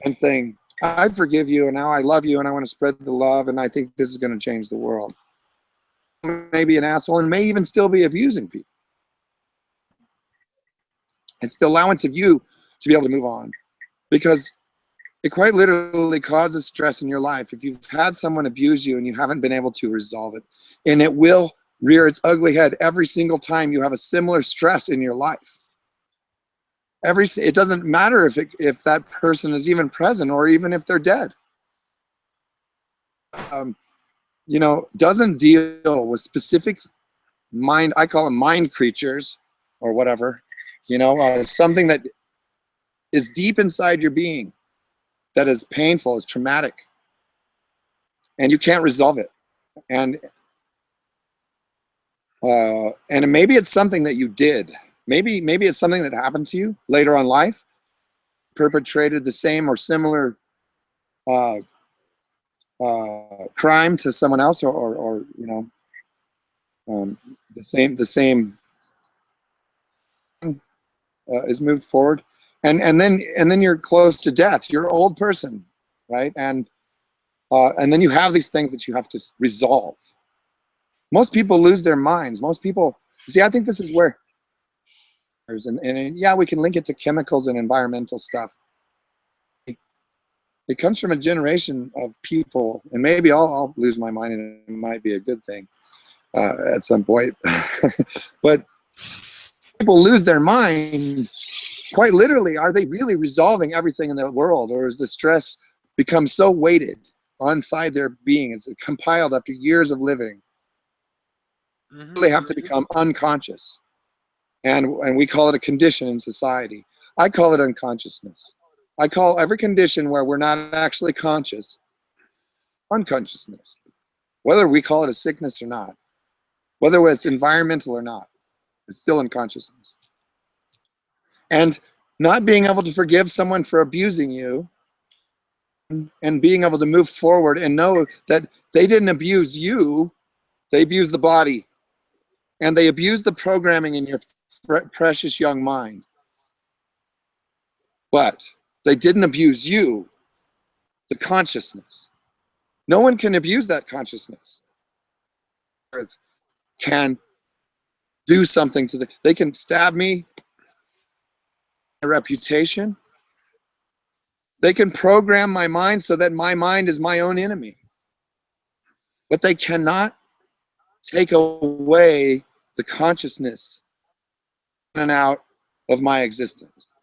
and saying, I forgive you and now I love you and I want to spread the love and I think this is going to change the world. Maybe an asshole and may even still be abusing people. It's the allowance of you to be able to move on, because it quite literally causes stress in your life if you've had someone abuse you and you haven't been able to resolve it. And it will rear its ugly head every single time you have a similar stress in your life. It doesn't matter if that person is even present or even if they're dead. Doesn't deal with specific mind. I call them mind creatures or whatever. Something that is deep inside your being, that is painful, is traumatic, and you can't resolve it. And maybe it's something that you did. Maybe it's something that happened to you later on life, perpetrated the same or similar crime to someone else, or the same is moved forward, and then you're close to death. You're an old person, right? And then you have these things that you have to resolve. Most people lose their minds. Most people, see, I think this is where. And yeah, we can link it to chemicals and environmental stuff. It comes from a generation of people, and maybe I'll lose my mind, and it might be a good thing at some point. But people lose their mind, quite literally. Are they really resolving everything in the world, or is the stress become so weighted inside their being? It's compiled after years of living. They have to become unconscious. And we call it a condition in society. I call it unconsciousness. I call every condition where we're not actually conscious unconsciousness. Whether we call it a sickness or not, whether it's environmental or not, it's still unconsciousness. And not being able to forgive someone for abusing you, and being able to move forward and know that they didn't abuse you, they abused the body. And they abused the programming in your precious young mind. But they didn't abuse you, the consciousness. No one can abuse that consciousness. Can do something to they can stab me, my reputation. They can program my mind so that my mind is my own enemy. But they cannot take away the consciousness in and out of my existence.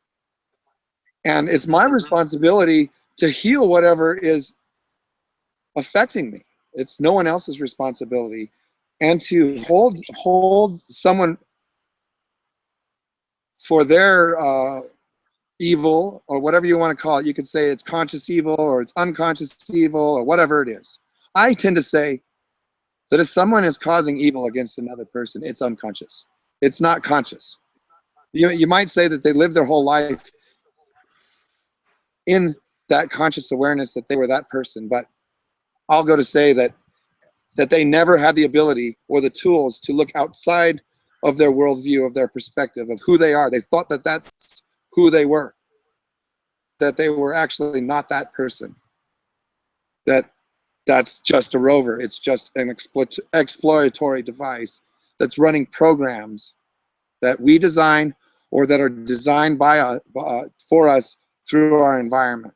And it's my responsibility to heal whatever is affecting me. It's no one else's responsibility. And to hold someone for their evil, or whatever you want to call it. You could say it's conscious evil or it's unconscious evil or whatever it is. I tend to say that if someone is causing evil against another person, it's unconscious. It's not conscious. You might say that they live their whole life in that conscious awareness that they were that person, but I'll go to say that they never had the ability or the tools to look outside of their worldview, of their perspective, of who they are. They thought that that's who they were. that they were actually not that person. That's just a rover. It's just an exploratory device that's running programs that we design or that are designed by for us through our environment.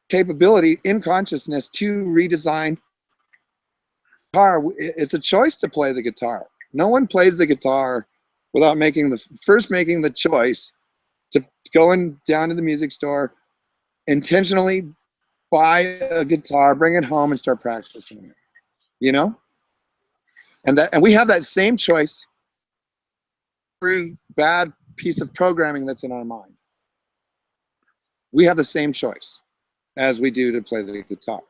Capability in consciousness to redesign guitar. It's a choice to play the guitar. No one plays the guitar without making the choice to go down to the music store, intentionally buy a guitar, bring it home, and start practicing it. You know, and we have that same choice. Every bad piece of programming that's in our mind, we have the same choice as we do to play the guitar.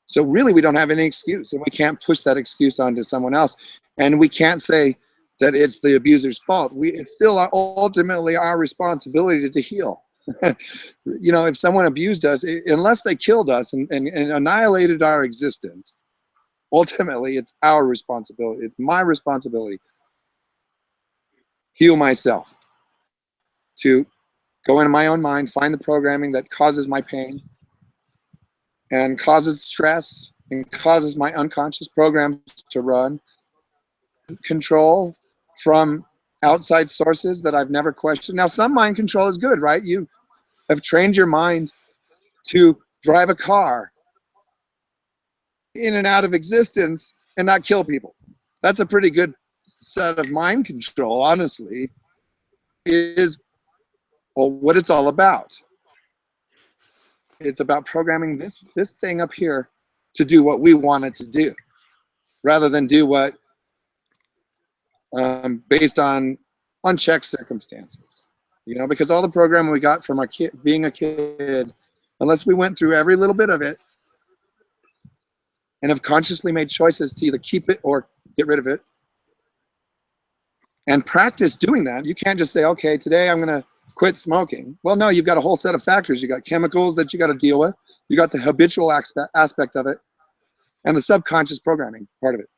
So really, we don't have any excuse, and we can't push that excuse onto someone else, and we can't say that it's the abuser's fault. It's still ultimately our responsibility to heal. You know, if someone abused us, unless they killed us and annihilated our existence, ultimately it's our responsibility. It's my responsibility. Heal myself, to go into my own mind, find the programming that causes my pain and causes stress and causes my unconscious programs to run, control from outside sources that I've never questioned. Now, some mind control is good, right? You have trained your mind to drive a car in and out of existence and not kill people. That's a pretty good set of mind control, honestly, is what it's all about. It's about programming this thing up here to do what we want it to do, rather than do what based on unchecked circumstances. You know, because all the programming we got from our being a kid, unless we went through every little bit of it and have consciously made choices to either keep it or get rid of it, and practice doing that. You can't just say, okay, today I'm going to quit smoking. Well, no, you've got a whole set of factors. You got chemicals that you got to deal with. You got the habitual aspect of it and the subconscious programming part of it.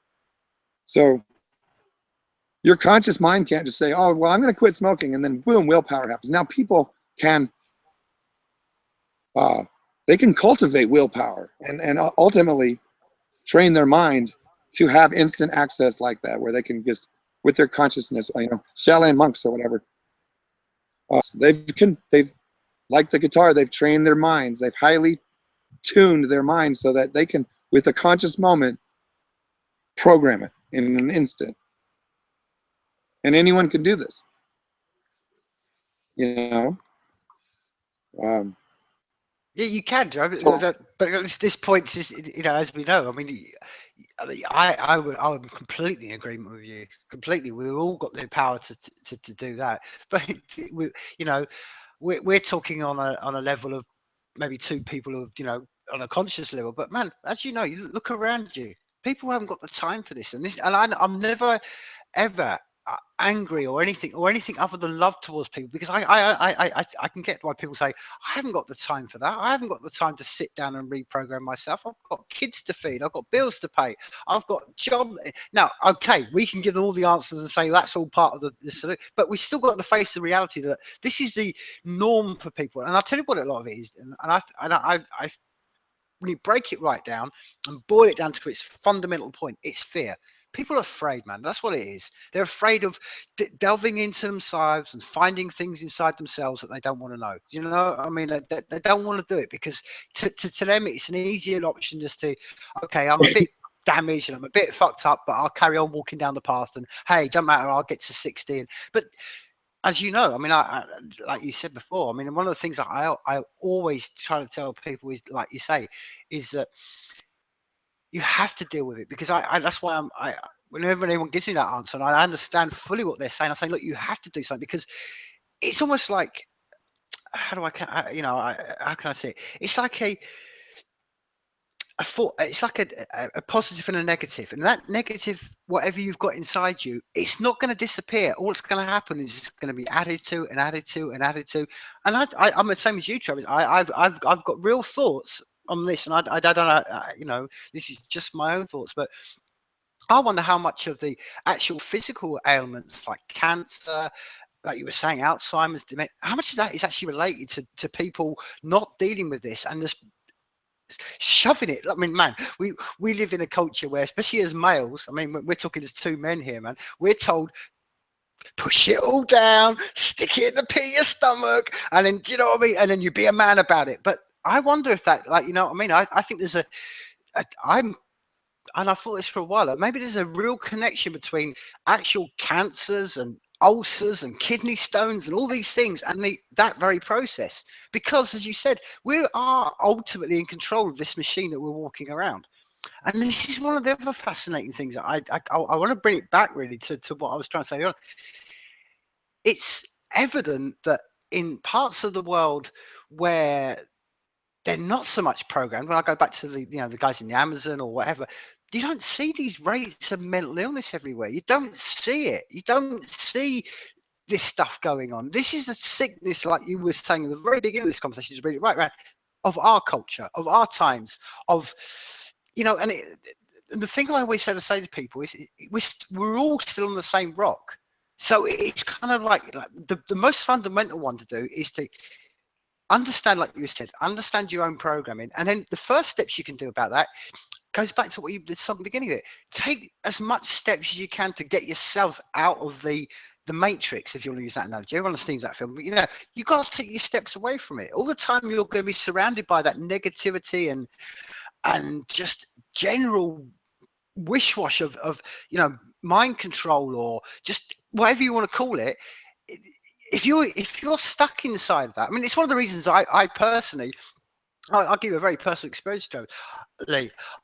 So your conscious mind can't just say, oh, well, I'm going to quit smoking, and then boom, willpower happens. Now people can, they can cultivate willpower and ultimately train their mind to have instant access like that, where they can just, with their consciousness, you know, Shaolin monks or whatever, they've like the guitar, they've trained their minds, they've highly tuned their minds so that they can, with a conscious moment, program it in an instant. And anyone can do this, you know. Yeah, you can, Joe. So, But at this point, is, you know, as we know, I mean, I would completely in agreement with you. Completely, we've all got the power to do that. But we, you know, we're talking on a level of maybe two people who, you know, on a conscious level. But man, as you know, you look around you, people haven't got the time for this, and I'm never ever angry or anything other than love towards people, because I can get why people say I haven't got the time for that. I haven't got the time to sit down and reprogram myself. I've got kids to feed. I've got bills to pay. I've got job. Now, okay, we can give them all the answers and say that's all part of the solution, but we still got to face the reality that this is the norm for people. And I'll tell you what a lot of it is, and I when you break it right down and boil it down to its fundamental point, it's fear. People are afraid, man. That's what it is. They're afraid of delving into themselves and finding things inside themselves that they don't want to know. You know, I mean, they don't want to do it because to them, it's an easier option just to, okay, I'm a bit damaged and I'm a bit fucked up, but I'll carry on walking down the path. And hey, don't matter, I'll get to 60. But as you know, I mean, I like you said before, I mean, one of the things that I always try to tell people is, like you say, is that you have to deal with it, because I that's why whenever anyone gives me that answer and I understand fully what they're saying, I say, look, you have to do something, because it's almost like, how can I say it? It's like it's like a positive and a negative, and that negative, whatever you've got inside you, it's not going to disappear. All that's going to happen is it's going to be added to and added to and added to. And I'm the same as you, Travis. I've got real thoughts on this, and I don't know, you know, this is just my own thoughts, but I wonder how much of the actual physical ailments like cancer, like you were saying, Alzheimer's, dementia, how much of that is actually related to people not dealing with this and just shoving it? I mean, man, we live in a culture where, especially as males, I mean, we're talking as two men here, man, we're told, push it all down, stick it in the pit of your stomach, and then, do you know what I mean? And then you be a man about it. But I wonder if that, like, you know what I mean? I think there's and I thought this for a while, like maybe there's a real connection between actual cancers and ulcers and kidney stones and all these things and that very process. Because, as you said, we are ultimately in control of this machine that we're walking around. And this is one of the other fascinating things that I want to bring it back really to what I was trying to say earlier. It's evident that in parts of the world where they're not so much programmed, when I go back to the guys in the Amazon or whatever, you don't see these rates of mental illness everywhere. You don't see it. You don't see this stuff going on. This is the sickness, like you were saying at the very beginning of this conversation, is really right, of our culture, of our times, of, and the thing I always say to people is we're all still on the same rock. So it's kind of like the most fundamental one to do is to understand, like you said, understand your own programming. And then the first steps you can do about that goes back to what you did at the beginning of it. Take as much steps as you can to get yourselves out of the matrix, if you want to use that analogy. Everyone understands that film, but you've got to take your steps away from it. All the time you're going to be surrounded by that negativity and just general wish-wash of mind control, or just whatever you want to call it. If you're stuck inside that, I mean, it's one of the reasons I personally, I'll give you a very personal experience, Joe.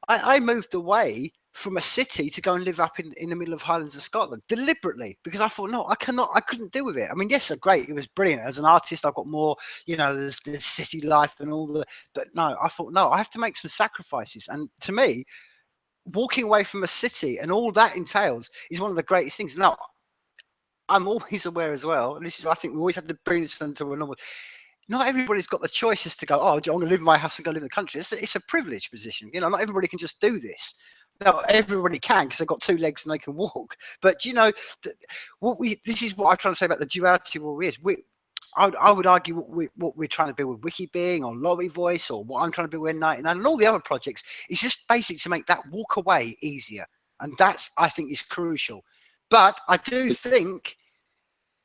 I moved away from a city to go and live up in the middle of Highlands of Scotland deliberately, because I thought, no, I couldn't deal with it. I mean, yes, great, it was brilliant. As an artist, I've got more, there's city life and all but no, I thought, no, I have to make some sacrifices. And to me, walking away from a city and all that entails is one of the greatest things. Now, I'm always aware as well, and this is, I think we always have to bring this into a normal. Not everybody's got the choices to go, I'm going to live in my house and go live in the country. It's a privileged position. Not everybody can just do this. Now, everybody can, because they've got two legs and they can walk. But, this is what I'm trying to say about the duality of what we is. I would argue what we're trying to build with Wiki Being or Lobby Voice, or what I'm trying to build with 99 and all the other projects, is just basically to make that walk away easier. And that's, I think, is crucial. But I do think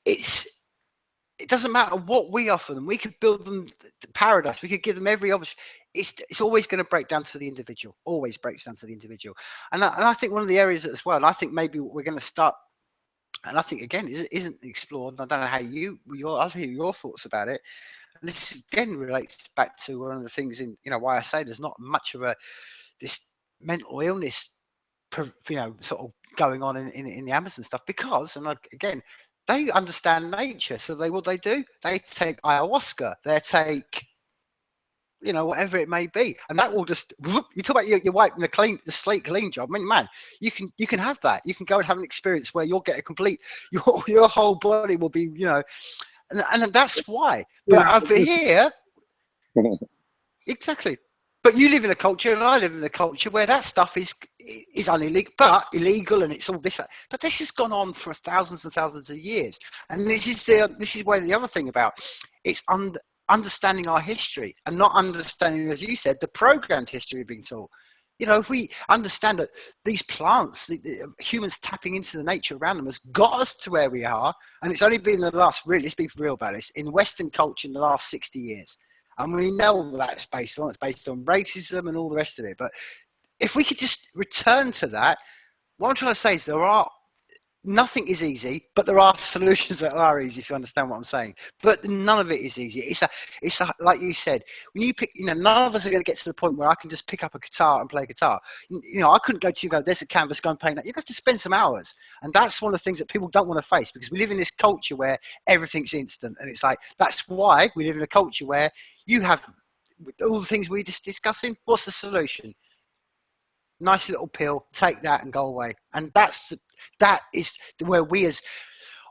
it doesn't matter what we offer them. We could build them the paradise. We could give them every option. It's always going to break down to the individual. Always breaks down to the individual. And I think one of the areas as well, and I think maybe we're going to start, and I think again isn't explored. And I don't know how I'll hear your thoughts about it. And this again relates back to one of the things in why I say there's not much of this mental illness, sort of going on in the Amazon stuff, because, and again, they understand nature. So what they do, they take ayahuasca, they take, whatever it may be. And that will just, you talk about you're wiping the slate clean job. I mean, man, you can have that. You can go and have an experience where you'll get a complete, your whole body will be, and that's why. But over here, exactly. But you live in a culture, and I live in a culture where that stuff is illegal, and it's all this. But this has gone on for thousands and thousands of years, and this is where the other thing about it's understanding our history and not understanding, as you said, the programmed history we've been taught. If we understand that these plants, the humans tapping into the nature around them, has got us to where we are, and it's only been let's be real about this, in Western culture in the last 60 years. And we know that's based on racism and all the rest of it. But if we could just return to that, what I'm trying to say is nothing is easy, but there are solutions that are easy, if you understand what I'm saying. But none of it is easy. It's like you said, when you pick, none of us are going to get to the point where I can just pick up a guitar and play guitar. I couldn't go to you and go, there's a canvas, go and paint that. You have to spend some hours. And that's one of the things that people don't want to face, because we live in this culture where everything's instant. And it's like, that's why we live in a culture where you have all the things we're just discussing. What's the solution? Nice little pill, take that and go away. And that is where we as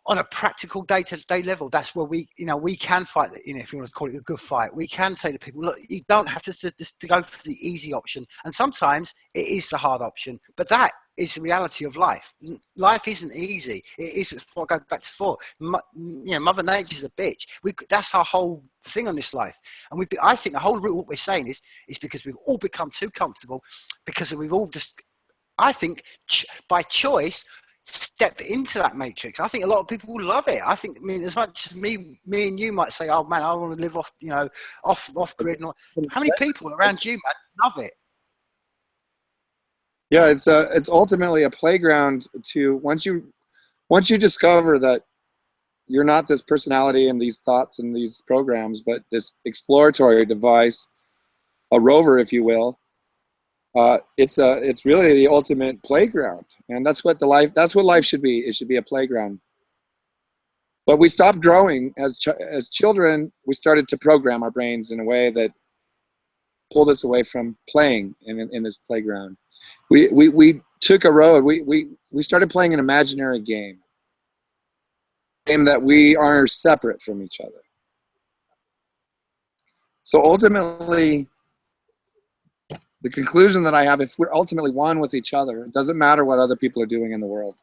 on a practical day-to-day level, that's where we can fight, if you want to call it a good fight. We can say to people, look, you don't have to go for the easy option. And sometimes it is the hard option, but that is the reality of life. Life isn't easy. It is, it's what I go back to before. Mother Nature's a bitch. That's our whole thing on this life. And I think the whole root of what we're saying is because we've all become too comfortable, because we've all just, I think, by choice, step into that matrix. I think a lot of people will love it. I think, as much as me and you might say, oh man, I want to live off grid. How many people around you, man, love it? Yeah, it's ultimately a playground to once you discover that you're not this personality and these thoughts and these programs, but this exploratory device, a rover, if you will. It's really the ultimate playground, and that's what life should be. It should be a playground. But we stopped growing as children. We started to program our brains in a way that pulled us away from playing in this playground. We took a road. We started playing an imaginary game that we are separate from each other. So ultimately, the conclusion that I have, if we're ultimately one with each other, it doesn't matter what other people are doing in the world.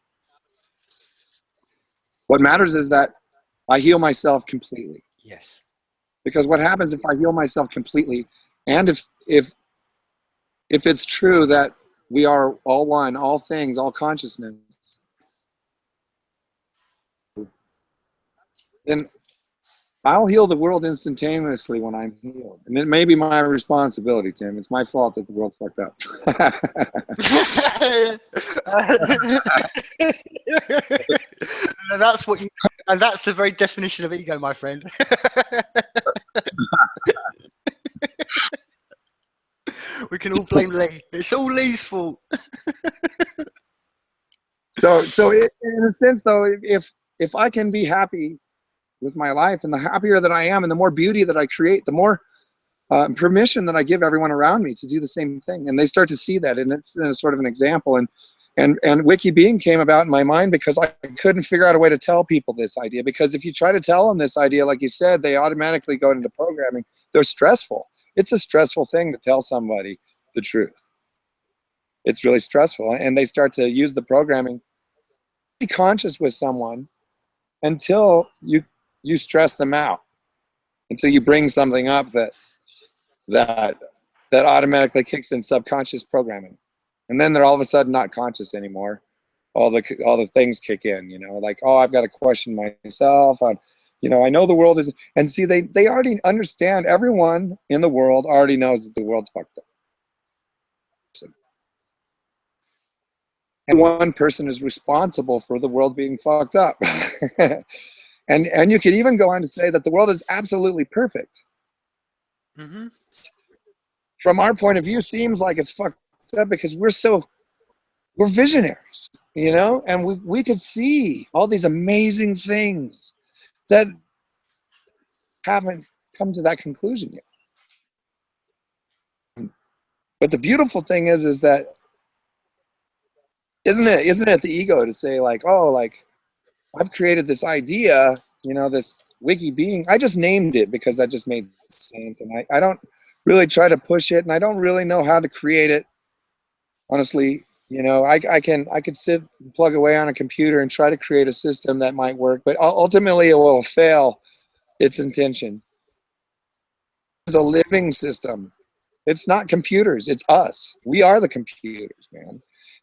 What matters is that I heal myself completely. Yes. Because what happens if I heal myself completely, and if it's true that we are all one, all things, all consciousness, then I'll heal the world instantaneously when I'm healed. And it may be my responsibility, Tim. It's my fault that the world's fucked up. And that's the very definition of ego, my friend. We can all blame Lee. It's all Lee's fault. So in a sense, though, if I can be happy with my life, and the happier that I am, and the more beauty that I create, the more permission that I give everyone around me to do the same thing, and they start to see that, and it's sort of an example. And Wiki Being came about in my mind because I couldn't figure out a way to tell people this idea. Because if you try to tell them this idea, like you said, they automatically go into programming. They're stressful. It's a stressful thing to tell somebody the truth. It's really stressful, and they start to use the programming. Be conscious with someone until you stress them out, until you bring something up that automatically kicks in subconscious programming, and then they're all of a sudden not conscious anymore. All the things kick in, like, oh, I've got to question myself. I know the world is, and see, they already understand. Everyone in the world already knows that the world's fucked up, and one person is responsible for the world being fucked up. And you could even go on to say that the world is absolutely perfect. Mm-hmm. From our point of view, seems like it's fucked up because we're visionaries, and we could see all these amazing things that haven't come to that conclusion yet. But the beautiful thing is that isn't it the ego to say, like, oh, like, I've created this idea, this Wiki Being. I just named it because that just made sense, and I don't really try to push it, and I don't really know how to create it. Honestly, I could sit and plug away on a computer and try to create a system that might work, but ultimately it will fail its intention. It's a living system. It's not computers. It's us. We are the computers, man.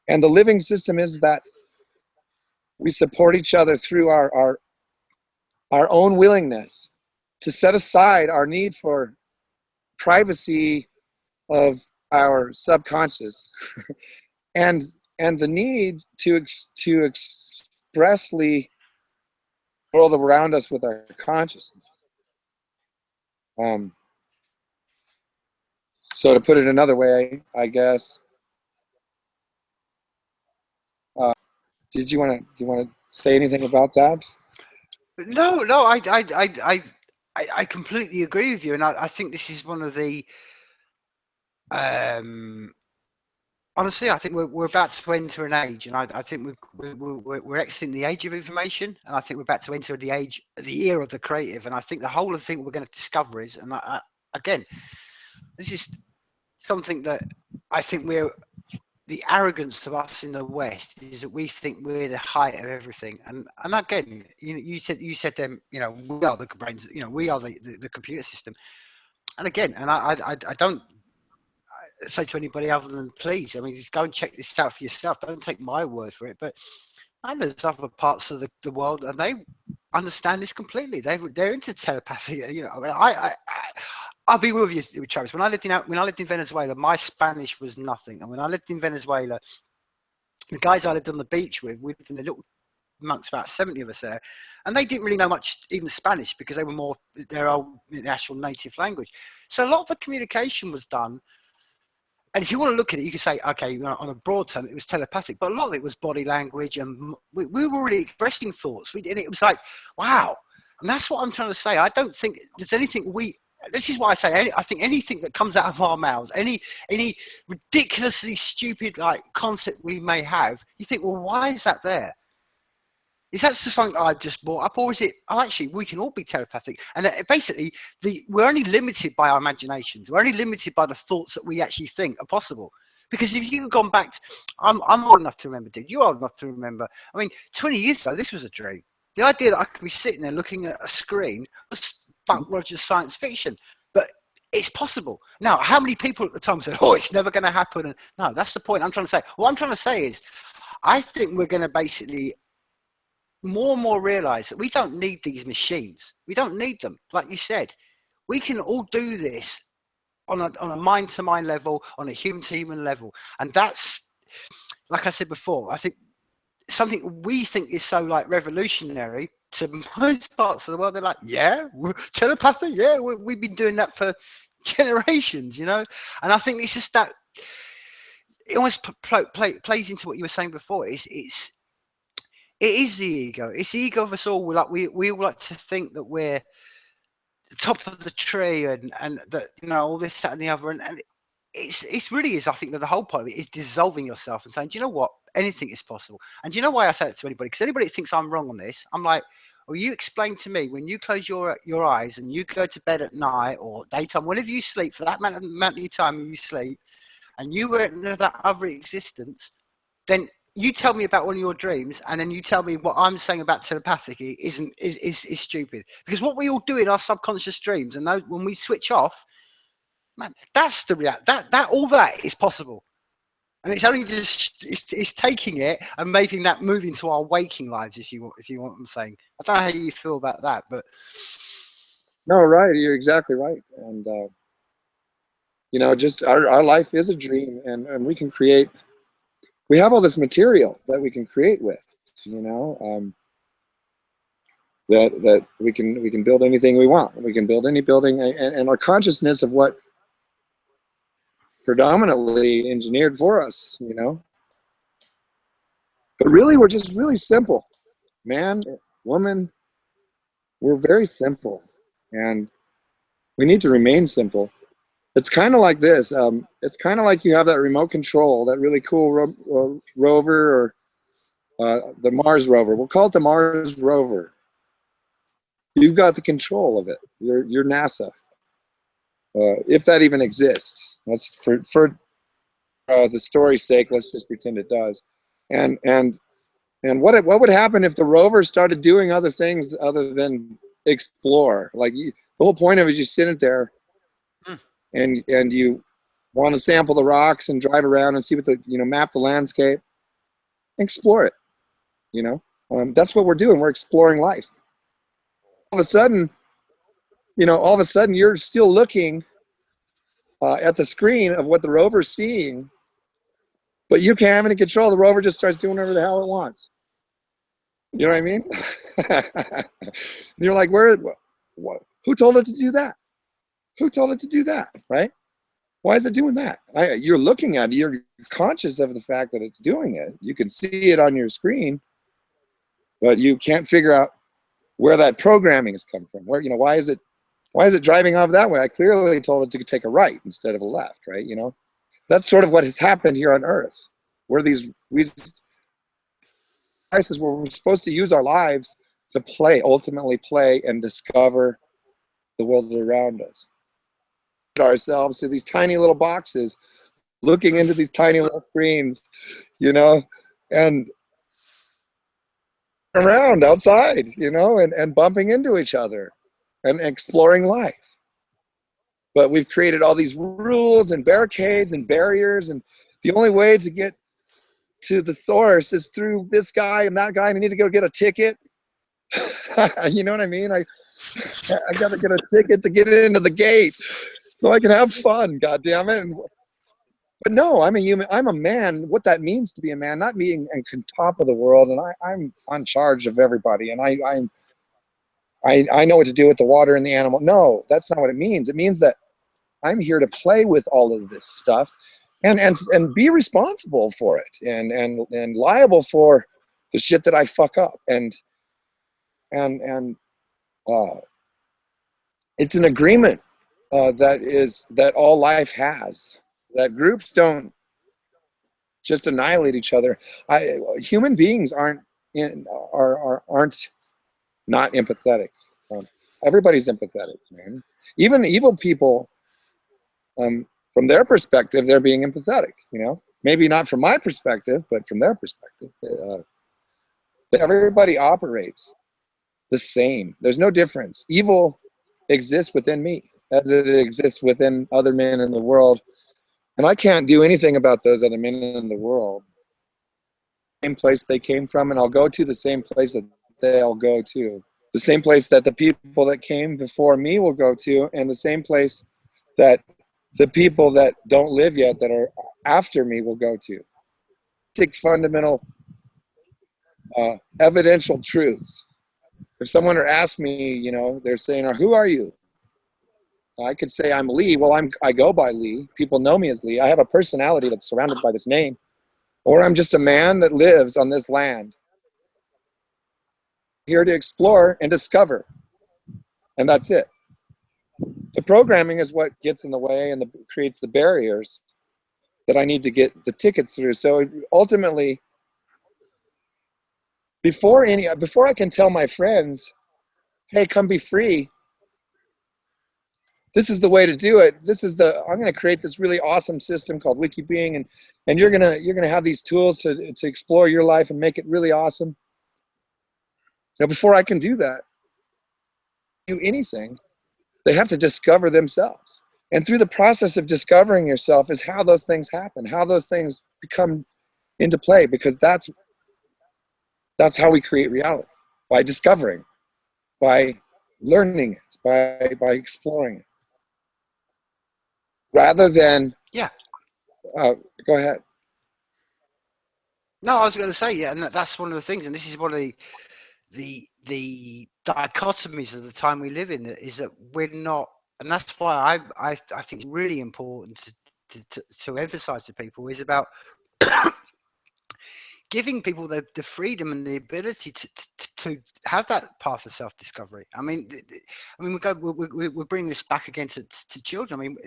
And the living system is that we support each other through our own willingness to set aside our need for privacy of our subconscious and the need to expressly the world around us with our consciousness. So to put it another way, I guess. Do you want to say anything about that? No, I completely agree with you, and I think this is one of the honestly, I think we're about to enter an age, and I think we're exiting the age of information, and I think we're about to enter the era of the creative, and I think the whole of the thing we're going to discover is, and again, this is something that I think the arrogance of us in the West is that we think we're the height of everything, and again, you said them, we are the brains, we are the computer system, and again, and I don't say to anybody other than please, I mean, just go and check this out for yourself. Don't take my word for it. But and there's other parts of the world, and they understand this completely. They're into telepathy. I'll be with you, Travis. When I lived in Venezuela, my Spanish was nothing, and when I lived in Venezuela, the guys I lived on the beach with, we lived in a little amongst about 70 of us there, and they didn't really know much even Spanish because they were more their own national native language. So a lot of the communication was done. And if you want to look at it, you can say, okay, on a broad term, it was telepathic, but a lot of it was body language, and we were really expressing thoughts. And it was like, wow. And that's what I'm trying to say. I don't think there's anything this is why I say, I think anything that comes out of our mouths, any ridiculously stupid concept we may have, you think, well, why is that there? Is that just something I just brought up, or is it? Oh, actually, we can all be telepathic, and basically, we're only limited by our imaginations. We're only limited by the thoughts that we actually think are possible. Because if you've gone back, I'm old enough to remember, dude. You're old enough to remember. I mean, 20 years ago, this was a dream. The idea that I could be sitting there looking at a screen was Buck Rogers science fiction, but it's possible. Now, how many people at the time said, "Oh, it's never going to happen"? And no, that's the point I'm trying to say. What I'm trying to say is, I think we're going to basically more and more realize that we don't need these machines. We don't need them. Like you said, we can all do this on a mind-to-mind level, on a human-to-human level. And that's, like I said before, I think something we think is so revolutionary to most parts of the world. They're like, yeah, telepathy, yeah, we've been doing that for generations, And I think it's just that it almost plays into what you were saying before. It is the ego. It's the ego of us all. We all like to think that we're the top of the tree and that all this, that, and the other. And it's really is. I think that the whole point of it is dissolving yourself and saying, do you know what? Anything is possible. And do you know why I say it to anybody? Because anybody that thinks I'm wrong on this, I'm like, well, you explain to me when you close your eyes and you go to bed at night or daytime, whenever you sleep, for that amount of time you sleep, and you were in that other existence, then you tell me about one of your dreams, and then you tell me what I'm saying about telepathic is stupid. Because what we all do in our subconscious dreams, and when we switch off, man, that's the reality. That all that is possible, and it's only just it's taking it and making that move into our waking lives. If you want what I'm saying, I don't know how you feel about that, but no, right, you're exactly right, and just our life is a dream, and we can create. We have all this material that we can create with, that we can build anything we want. We can build any building, and our consciousness of what predominantly engineered for us, But really, we're just really simple. Man, woman, we're very simple, and we need to remain simple. It's kind of like this. It's kind of like you have that remote control, that really cool rover, or the Mars rover. We'll call it the Mars rover. You've got the control of it. You're NASA, if that even exists. Let's for the story's sake, let's just pretend it does. And what would happen if the rover started doing other things other than explore? The whole point of it is you sit it there. And you want to sample the rocks and drive around and see what map the landscape, explore it. That's what we're doing. We're exploring life. All of a sudden, you're still looking at the screen of what the rover's seeing, but you can't have any control. The rover just starts doing whatever the hell it wants. You know what I mean? And you're like, who told it to do that? Who told it to do that, right? Why is it doing that? You're looking at it. You're conscious of the fact that it's doing it. You can see it on your screen, but you can't figure out where that programming has come from. Why is it driving off that way? I clearly told it to take a right instead of a left, right? That's sort of what has happened here on Earth. We're these places where we're supposed to use our lives to play, ultimately play and discover the world around us. Ourselves to these tiny little boxes, looking into these tiny little screens, you know, and around outside, you know, and bumping into each other and exploring life. But we've created all these rules and barricades and barriers, and the only way to get to the source is through this guy and that guy, and I need to go get a ticket. You know what I mean? I got to get a ticket to get into the gate so I can have fun, God damn it. But no, I'm a human. I'm a man. What that means to be a man, not being on top of the world, and I'm on charge of everybody, and I know what to do with the water and the animal. No, that's not what it means. It means that I'm here to play with all of this stuff, and be responsible for it, and liable for the shit that I fuck up, and uh, it's an agreement that all life has. That groups don't just annihilate each other. Human beings aren't not empathetic. Everybody's empathetic, man. Even evil people, from their perspective, they're being empathetic. You know, maybe not from my perspective, but from their perspective, everybody operates the same. There's no difference. Evil exists within me as it exists within other men in the world, and I can't do anything about those other men in the world. Same place they came from, and I'll go to the same place that they'll go to. The same place that the people that came before me will go to, and the same place that the people that don't live yet, that are after me, will go to. Basic fundamental evidential truths. If someone were to ask me, you know, they're saying, who are you? I could say I'm Lee. Well, I go by Lee. People know me as Lee. I have a personality that's surrounded by this name. Or I'm just a man that lives on this land, here to explore and discover. And that's it. The programming is what gets in the way and creates the barriers that I need to get the tickets through. So ultimately, before I can tell my friends, hey, come be free, this is the way to do it. I'm going to create this really awesome system called WikiBeing, and you're going to have these tools to explore your life and make it really awesome. You know, before I can do that, do anything, they have to discover themselves. And through the process of discovering yourself is how those things happen, how those things become into play, because that's how we create reality, by discovering, by learning it, by exploring it. Rather than go ahead. No, I was going to say, yeah, and that's one of the things, and this is one of the dichotomies of the time we live in, is that we're not, and that's why I think it's really important to emphasize to people, is about giving people the freedom and the ability to have that path of self-discovery. I mean, we bring this back again to children. I mean,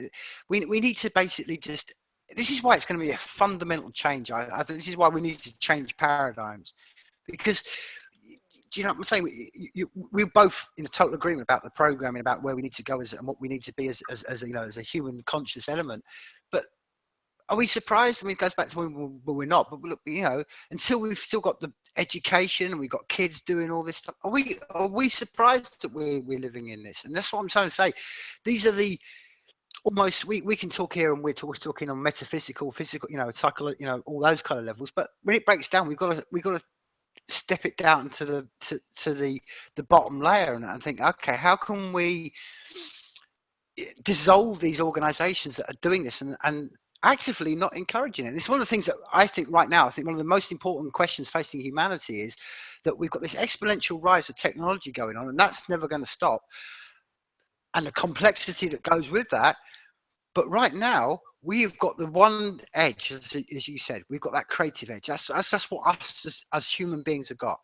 we need to basically just. This is why it's going to be a fundamental change. I think this is why we need to change paradigms, because. Do you know what I'm saying? We're both in a total agreement about the programming, about where we need to go and what we need to be as a human conscious element. But are we surprised? I mean, it goes back to when we're not. But look, you know, until we've still got the education and we've got kids doing all this stuff, are we surprised that we're living in this? And that's what I'm trying to say. These are the almost we can talk here, and we're talking on metaphysical, physical, you know, psychological, you know, all those kind of levels. But when it breaks down, we've got to step it down to the bottom layer and think, okay, how can we dissolve these organizations that are doing this and actively not encouraging it? It's one of the things that I think right now, I think one of the most important questions facing humanity is that we've got this exponential rise of technology going on, and that's never going to stop, and the complexity that goes with that. But right now, we've got the one edge, as you said, we've got that creative edge. That's what us as human beings have got.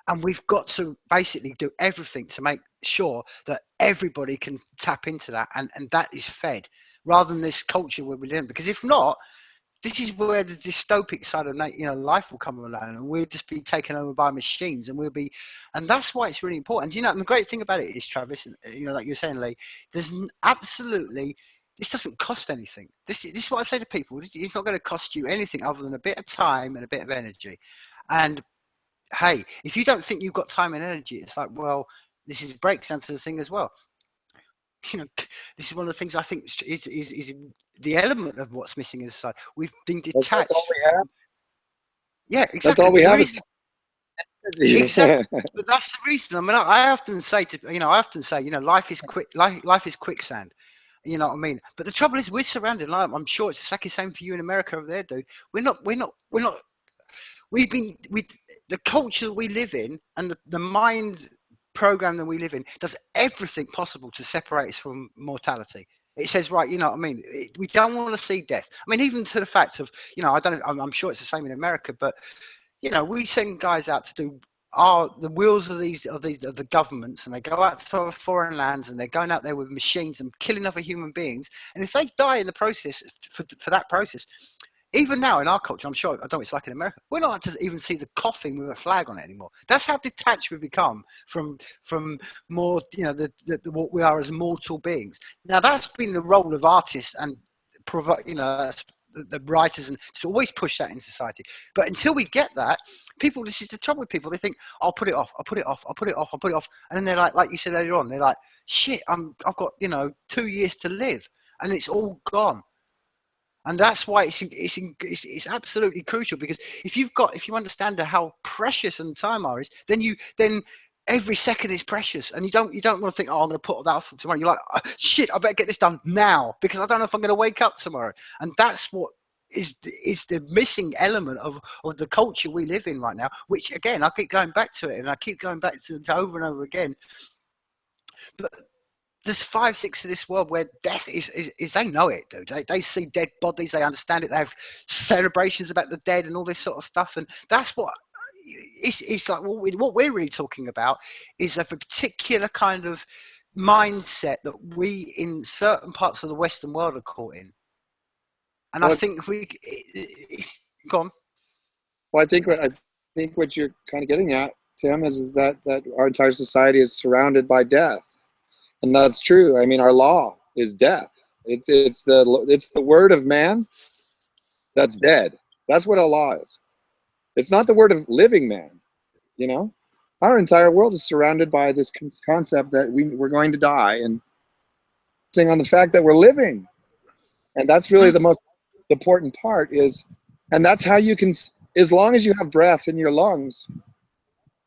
And we've got to basically do everything to make sure that everybody can tap into that. And that is fed rather than this culture where we live in. Because if not, this is where the dystopic side of life will come along, and we'll just be taken over by machines, and that's why it's really important. And the great thing about it is, Travis, like you're saying, Lee, there's absolutely, this doesn't cost anything. This is what I say to people. It's not going to cost you anything other than a bit of time and a bit of energy. And hey, if you don't think you've got time and energy, it's like, well, this breaks down to the thing as well. This is one of the things I think is the element of what's missing in society. We've been detached. That's all we have. Yeah, exactly. That's all we have is exactly. But that's the reason. I mean, I often say life is life is quicksand. You know what I mean? But the trouble is, we're surrounded. I'm sure it's exactly the same for you in America over there, dude. We're not. The culture we live in and the mind program that we live in does everything possible to separate us from mortality. It says, right, you know what I mean? We don't want to see death. I mean, even to the fact of, I'm sure it's the same in America, but, we send guys out to do the wills of the governments, and they go out to foreign lands, and they're going out there with machines and killing other human beings. And if they die in the process for that process, even now in our culture, I'm sure, I don't know what it's like in America, we're not allowed to even see the coffin with a flag on it anymore. That's how detached we've become from more, what we are as mortal beings. Now, that's been the role of artists and, the writers, and to always push that in society. But until we get that, this is the trouble with people. They think, I'll put it off. And then they're like you said earlier on, they're like, shit, I've got, 2 years to live, and it's all gone. And that's why it's absolutely crucial, because if you understand how precious and time is, then every second is precious, and you don't want to think, oh, I'm going to put that off tomorrow. You're like, oh, shit, I better get this done now, because I don't know if I'm going to wake up tomorrow. And that's what is the missing element of the culture we live in right now, which again, I keep going back to it, and I keep going back to over and over again. But there's 5-6 of this world where death is they know it, dude. They see dead bodies, they understand it, they have celebrations about the dead and all this sort of stuff. And that's what it's like. What we're really talking about is a particular kind of mindset that we in certain parts of the Western world are caught in. And I think it's gone. Well, I think what you're kind of getting at, Tim, is that our entire society is surrounded by death. And that's true. I mean, our law is death. It's the word of man that's dead. That's what our law is. It's not the word of living man. Our entire world is surrounded by this concept that we're going to die, and on the fact that we're living. And that's really the most important part and that's how you can, as long as you have breath in your lungs,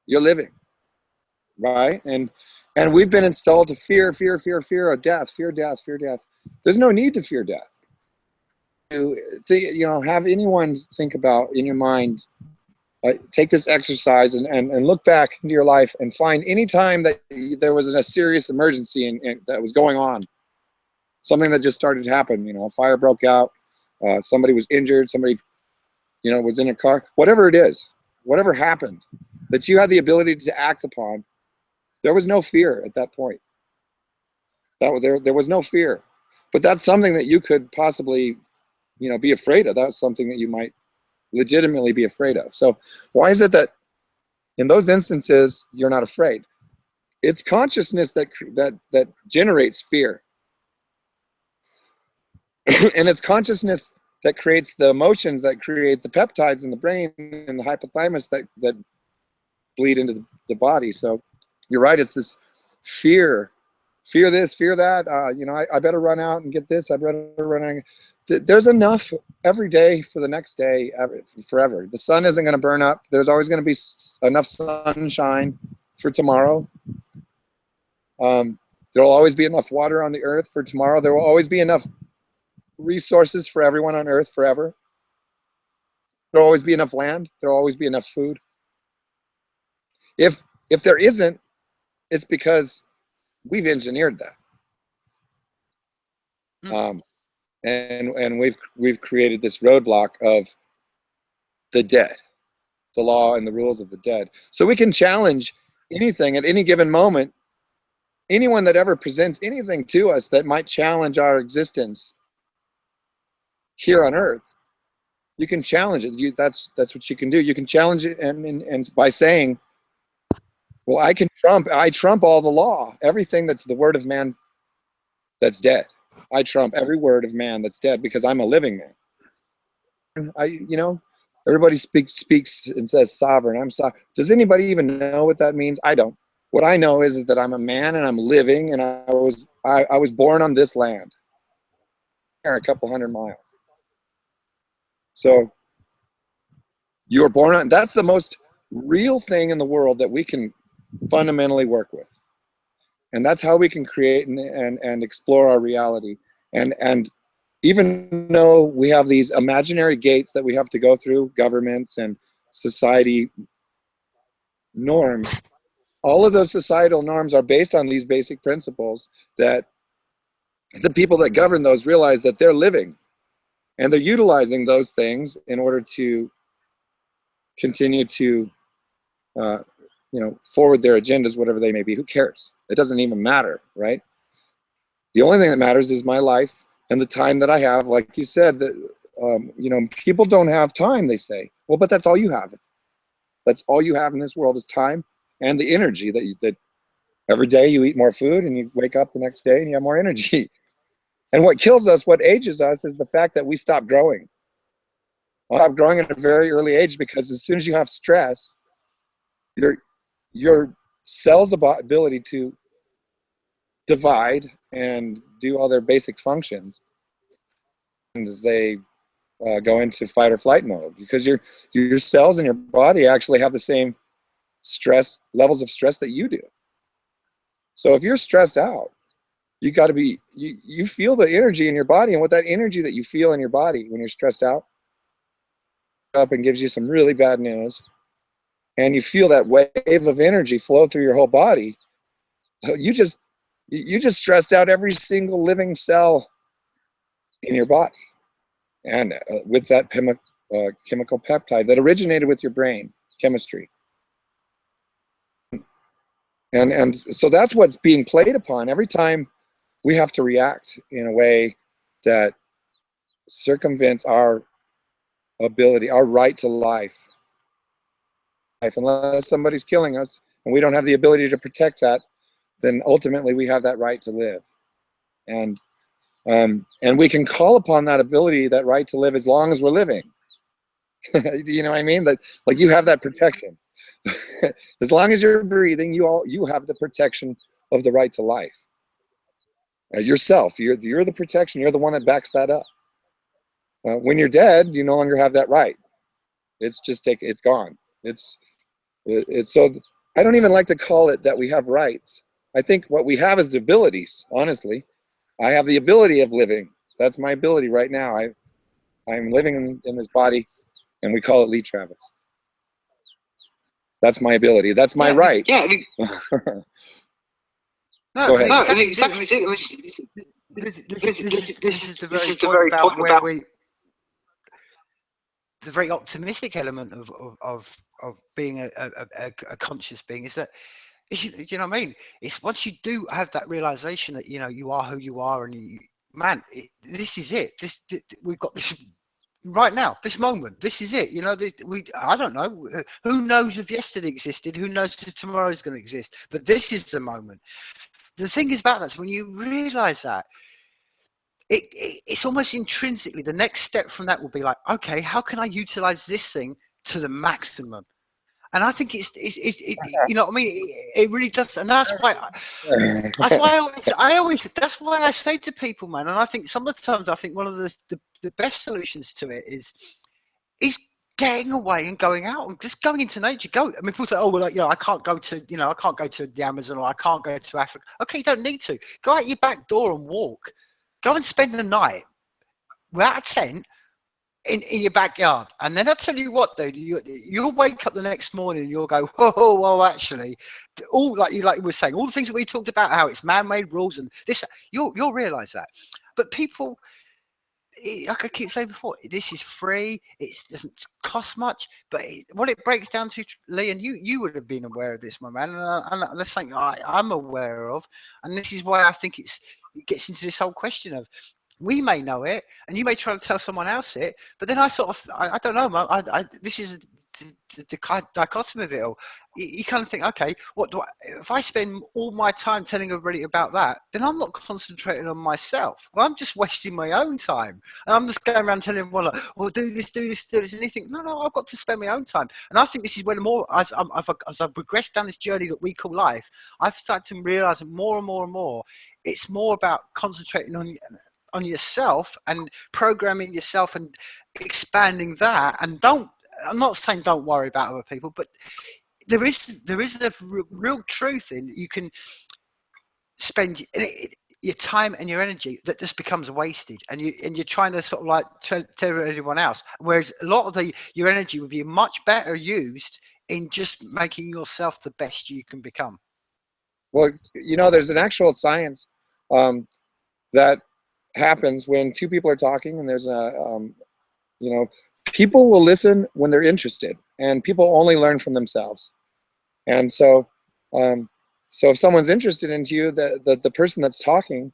you're living, right? And we've been installed to fear of death, fear death. There's no need to fear death. Have anyone think about in your mind, take this exercise and look back into your life and find any time that there was a serious emergency and that was going on, something that just started to happen. A fire broke out, somebody was injured, somebody, was in a car, whatever it is, whatever happened that you had the ability to act upon. There was no fear at that point. There was no fear. But that's something that you could possibly, be afraid of. That's something that you might legitimately be afraid of. So why is it that in those instances you're not afraid? It's consciousness that generates fear. And it's consciousness that creates the emotions, that create the peptides in the brain and the hypothalamus that bleed into the body. So you're right. It's this fear this, fear that. I better run out and get this. I better run out. There's enough every day for the next day, forever. The sun isn't going to burn up. There's always going to be enough sunshine for tomorrow. There will always be enough water on the earth for tomorrow. There will always be enough resources for everyone on earth forever. There will always be enough land. There will always be enough food. If there isn't, it's because we've engineered that. And we've created this roadblock of the dead, the law and the rules of the dead. So we can challenge anything at any given moment. Anyone that ever presents anything to us that might challenge our existence here on Earth, you can challenge it. That's what you can do. You can challenge it, and by saying, well, I trump all the law, everything that's the word of man that's dead. I trump every word of man that's dead because I'm a living man. Everybody speaks and says sovereign. I'm sovereign. Does anybody even know what that means? I don't. What I know is that I'm a man and I'm living, and I was born on this land, a couple hundred miles. So you were born on. That's the most real thing in the world that we can fundamentally work with, and that's how we can create and explore our reality. And even though we have these imaginary gates that we have to go through, governments and society norms, all of those societal norms are based on these basic principles that the people that govern those realize that they're living, and they're utilizing those things in order to continue to forward their agendas, whatever they may be. Who cares? It doesn't even matter, right? The only thing that matters is my life and the time that I have. Like you said, that people don't have time, they say. Well, but that's all you have. That's all you have in this world is time and the energy that every day you eat more food and you wake up the next day and you have more energy. And what kills us, what ages us, is the fact that we stop growing. I stop growing at a very early age because as soon as you have stress, your cells' ability to divide and do all their basic functions, and they go into fight or flight mode because your cells in your body actually have the same stress levels of stress that you do. So if you're stressed out, you got to be you feel the energy in your body, and with that energy that you feel in your body when you're stressed out up and gives you some really bad news, and you feel that wave of energy flow through your whole body, you just stressed out every single living cell in your body. And with that chemical peptide that originated with your brain chemistry. And so that's what's being played upon. Every time we have to react in a way that circumvents our ability, our right to life. Unless somebody's killing us and we don't have the ability to protect that, then ultimately we have that right to live. And we can call upon that ability, that right to live, as long as we're living. You know what I mean? That, like, you have that protection. As long as you're breathing, you have the protection of the right to life. Yourself, you're the protection. You're the one that backs that up. When you're dead, you no longer have that right. It's gone. It's so. I don't even like to call it that we have rights. I think what we have is the abilities. Honestly, I have the ability of living. That's my ability right now. I'm living in this body, and we call it Lee Travis. That's my ability. That's my right. Yeah. No, go ahead. Exactly. This is the very point about where the very optimistic element of being a conscious being is that, you know what I mean? It's once you do have that realization that you are who you are, and this is it. We've got this right now, this moment. This is it. I don't know. Who knows if yesterday existed? Who knows if tomorrow is going to exist? But this is the moment. The thing is about that, when you realize that, it's almost intrinsically the next step from that will be like, okay, how can I utilize this thing to the maximum? And I think it's you know what I mean? It really does, and that's why that's why I say to people, man. And I think some of the times, I think one of the best solutions to it is getting away and going out and just going into nature. I mean, people say, oh, well, I can't go to the Amazon, or I can't go to Africa. Okay, you don't need to. Go out your back door and walk. Go and spend the night without a tent in your backyard. And then I tell you what, dude, you'll wake up the next morning and you'll go, oh, well, actually, all like you were saying, all the things that we talked about, how it's man-made rules and this, you'll realize that. But people, like I keep saying before, this is free. It doesn't cost much. But what it breaks down to, Lee, and you would have been aware of this, my man, and that's something I'm aware of. And this is why I think it gets into this whole question of, We may know it, and you may try to tell someone else it, but then I don't know. This is the dichotomy of it all. You kind of think, okay, if I spend all my time telling everybody about that, then I'm not concentrating on myself. Well, I'm just wasting my own time, and I'm just going around telling everyone, like, well, do this, and you think, no, I've got to spend my own time. And I think this is where the more as I've progressed down this journey that we call life, I've started to realize more and more and more, it's more about concentrating on yourself and programming yourself and expanding that. And I'm not saying don't worry about other people, but there is a real truth in you can spend your time and your energy that just becomes wasted, and you're trying to sort of like tell everyone else, whereas a lot of your energy would be much better used in just making yourself the best you can become. Well, there's an actual science that happens when two people are talking, and there's people will listen when they're interested, and people only learn from themselves. And so if someone's interested into you, the person that's talking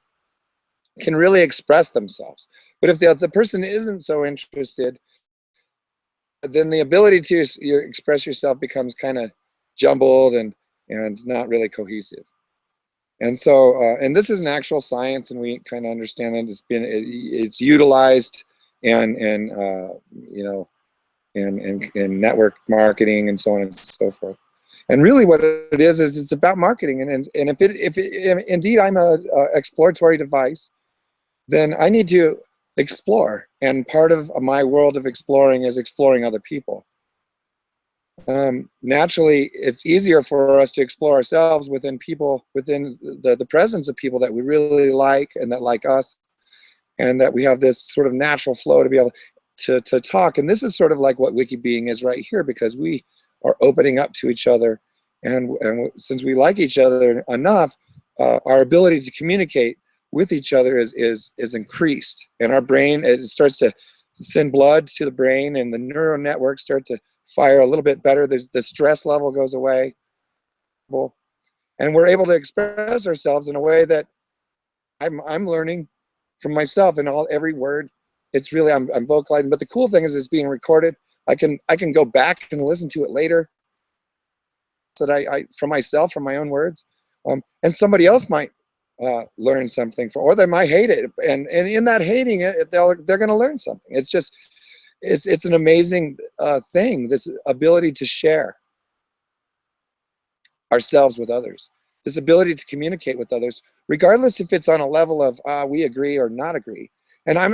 can really express themselves. But if the person isn't so interested, then the ability to express yourself becomes kind of jumbled and not really cohesive. And so, and this is an actual science, and we kind of understand that it's utilized in network marketing and so on and so forth. And really, what it is it's about marketing. And if indeed I'm a exploratory device, then I need to explore. And part of my world of exploring is exploring other people. Naturally, it's easier for us to explore ourselves within the presence of people that we really like and that like us, and that we have this sort of natural flow to be able to talk. And this is sort of like what wiki being is right here, because we are opening up to each other, and since we like each other enough, our ability to communicate with each other is increased, and our brain, it starts to send blood to the brain, and the neural networks start to fire a little bit better. The stress level goes away, and we're able to express ourselves in a way that I'm learning from myself. And every word, it's really I'm vocalizing. But the cool thing is it's being recorded. I can go back and listen to it later, so that I from myself, from my own words, and somebody else might learn something or they might hate it, and in that hating it, they're going to learn something. It's just it's an amazing thing, this ability to share ourselves with others, this ability to communicate with others, regardless if it's on a level of we agree or not agree. And I'm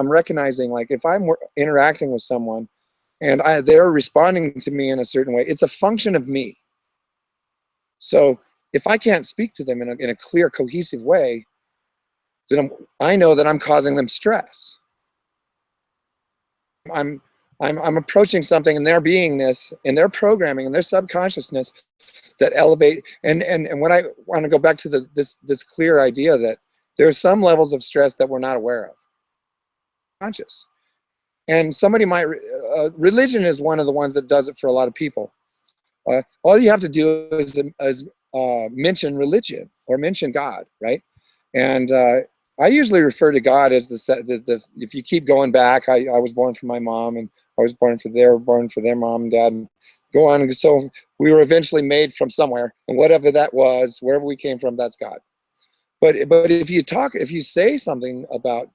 recognizing, like, if I'm interacting with someone and they're responding to me in a certain way, it's a function of me. So if I can't speak to them in a clear, cohesive way, then I know that I'm causing them stress. I'm approaching something in their beingness, in their programming, in their subconsciousness that elevate. And when I want to go back to this clear idea that there are some levels of stress that we're not aware of, conscious. And somebody might, religion is one of the ones that does it for a lot of people. All you have to do is mention religion or mention God, right? And I usually refer to God as if you keep going back, I was born from my mom, and I was born for their mom and dad, and go on. And so we were eventually made from somewhere, and whatever that was, wherever we came from, that's God. But if you say something about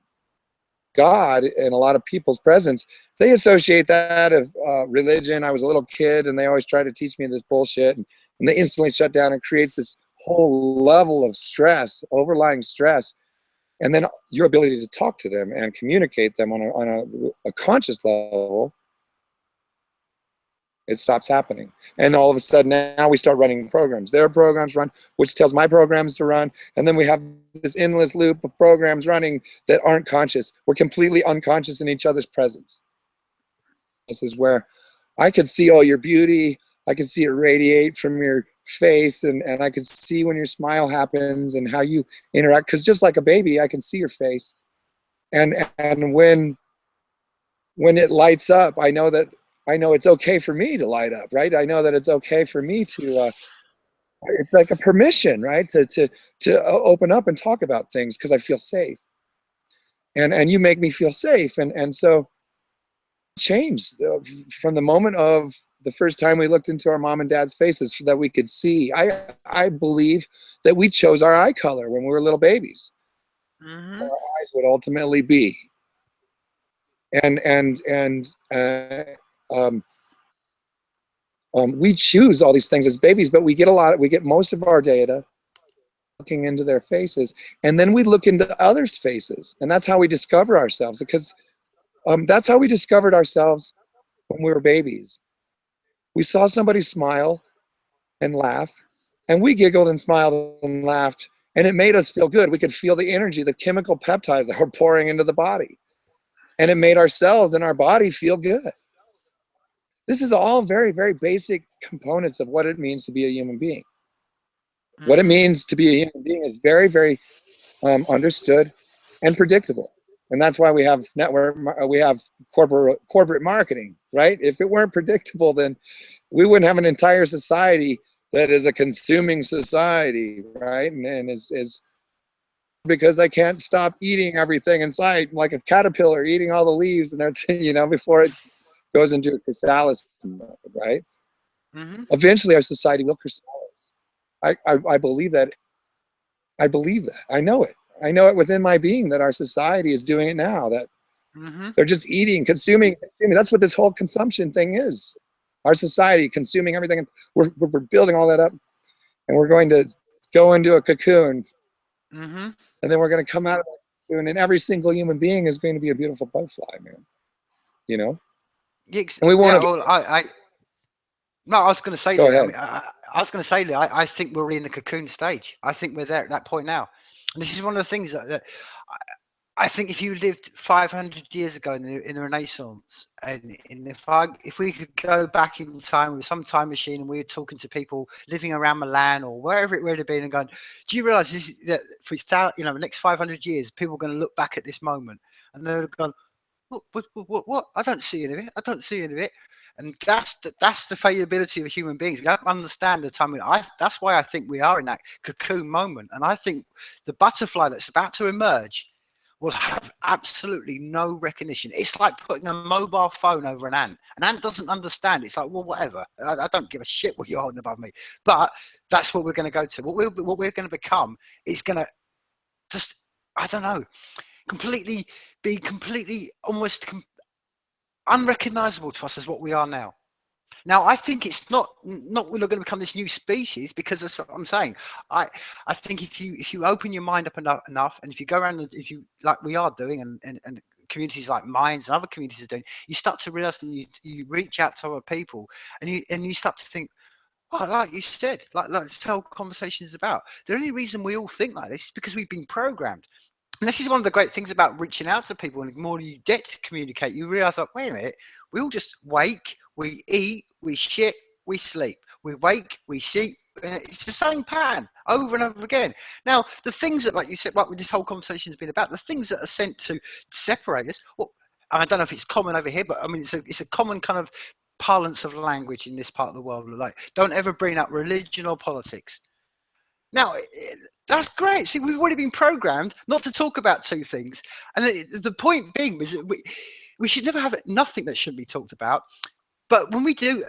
God in a lot of people's presence, they associate that of religion. I was a little kid, and they always try to teach me this bullshit, and they instantly shut down, and creates this whole level of stress, overlying stress. And then your ability to talk to them and communicate them on a conscious level, it stops happening. And all of a sudden now we start running programs. Their programs run, which tells my programs to run. And then we have this endless loop of programs running that aren't conscious. We're completely unconscious in each other's presence. This is where I could see all your beauty. I could see it radiate from your face, and I could see when your smile happens and how you interact. Because just like a baby, I can see your face. And when it lights up, I know it's okay for me to light up, right? I know that it's okay for me to, it's like a permission, right? To open up and talk about things, because I feel safe. and you make me feel safe. And so changed from the moment of the first time we looked into our mom and dad's faces so that we could see. I believe that we chose our eye color when we were little babies. Mm-hmm. Our eyes would ultimately be. And we choose all these things as babies, but we get most of our data looking into their faces, and then we look into others' faces, and that's how we discover ourselves. Because that's how we discovered ourselves when we were babies. We saw somebody smile and laugh, and we giggled and smiled and laughed, and it made us feel good. We could feel the energy, the chemical peptides that were pouring into the body, and it made our cells and our body feel good. This is all very, very basic components of what it means to be a human being. Mm-hmm. What it means to be a human being is very, very understood and predictable. And that's why we have corporate marketing, right? If it weren't predictable, then we wouldn't have an entire society that is a consuming society, right? And is because they can't stop eating everything in sight, like a caterpillar eating all the leaves, and that's, before it goes into a chrysalis, right? Mm-hmm. Eventually, our society will chrysalis. I believe that. I believe that. I know it. I know it within my being that our society is doing it now. That mm-hmm. They're just eating, consuming. That's what this whole consumption thing is. Our society consuming everything. We're building all that up, and we're going to go into a cocoon, mm-hmm. and then we're going to come out of that cocoon, and every single human being is going to be a beautiful butterfly, man. And we want to. Well, no, I was going to say. Go ahead. I was going to say, Lee, I think we're in the cocoon stage. I think we're there at that point now. And this is one of the things that I think if you lived 500 years ago in the Renaissance, and if we could go back in time with some time machine and we were talking to people living around Milan or wherever it would have been and going, do you realize that for the next 500 years, people are going to look back at this moment and they're going, what? I don't see any of it. I don't see any of it. And that's the fallibility of human beings. We don't understand the time. That's why I think we are in that cocoon moment. And I think the butterfly that's about to emerge will have absolutely no recognition. It's like putting a mobile phone over an ant. An ant doesn't understand. It's like, well, whatever. I don't give a shit what you're holding above me. But that's what we're going to go to. What we're going to become is going to just, I don't know, completely almost unrecognizable to us as what we are now. Now, I think it's not we're not going to become this new species, because that's what I'm saying. I think if you open your mind up enough, and if you go around and if you, like we are doing, and communities like Minds and other communities are doing, you start to realize that you reach out to other people, and you start to think, oh, like you said, like this whole conversation is about. The only reason we all think like this is because we've been programmed. And this is one of the great things about reaching out to people. And the more you get to communicate, you realize, like, wait a minute, we all just wake, we eat, we shit, we sleep. We wake, we shit. It's the same pattern over and over again. Now, the things that, like you said, what this whole conversation has been about, the things that are sent to separate us, well, I don't know if it's common over here, but I mean, it's a common kind of parlance of language in this part of the world. Like, don't ever bring up religion or politics. Now, that's great. See, we've already been programmed not to talk about two things. And the point being is that we should never have nothing that shouldn't be talked about. But when we do,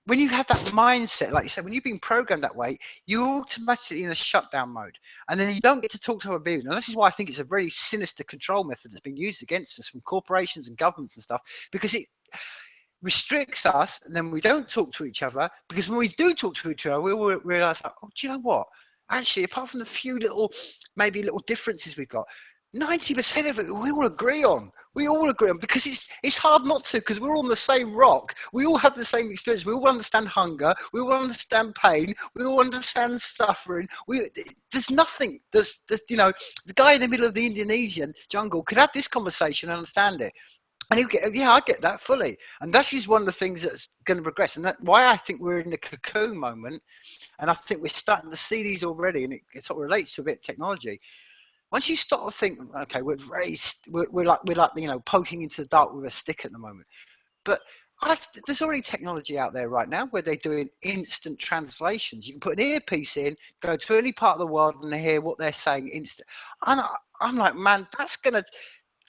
when you have that mindset, like you said, when you've been programmed that way, you're automatically in a shutdown mode. And then you don't get to talk to other people. And this is why I think it's a very sinister control method that's been used against us from corporations and governments and stuff, because it restricts us, and then we don't talk to each other. Because when we do talk to each other, we will realize, oh, do you know what? Actually, apart from the few little differences we've got, 90% of it we all agree on. We all agree on, because it's hard not to, because we're all on the same rock. We all have the same experience. We all understand hunger. We all understand pain. We all understand suffering. There's nothing. There's the guy in the middle of the Indonesian jungle could have this conversation and understand it. And I get that fully. And this is one of the things that's going to progress. And that's why I think we're in the cocoon moment. And I think we're starting to see these already. And it sort of relates to a bit of technology. Once you start to think, okay, we're like poking into the dark with a stick at the moment. But there's already technology out there right now where they're doing instant translations. You can put an earpiece in, go to any part of the world and hear what they're saying instant. And I'm like, man, that's going to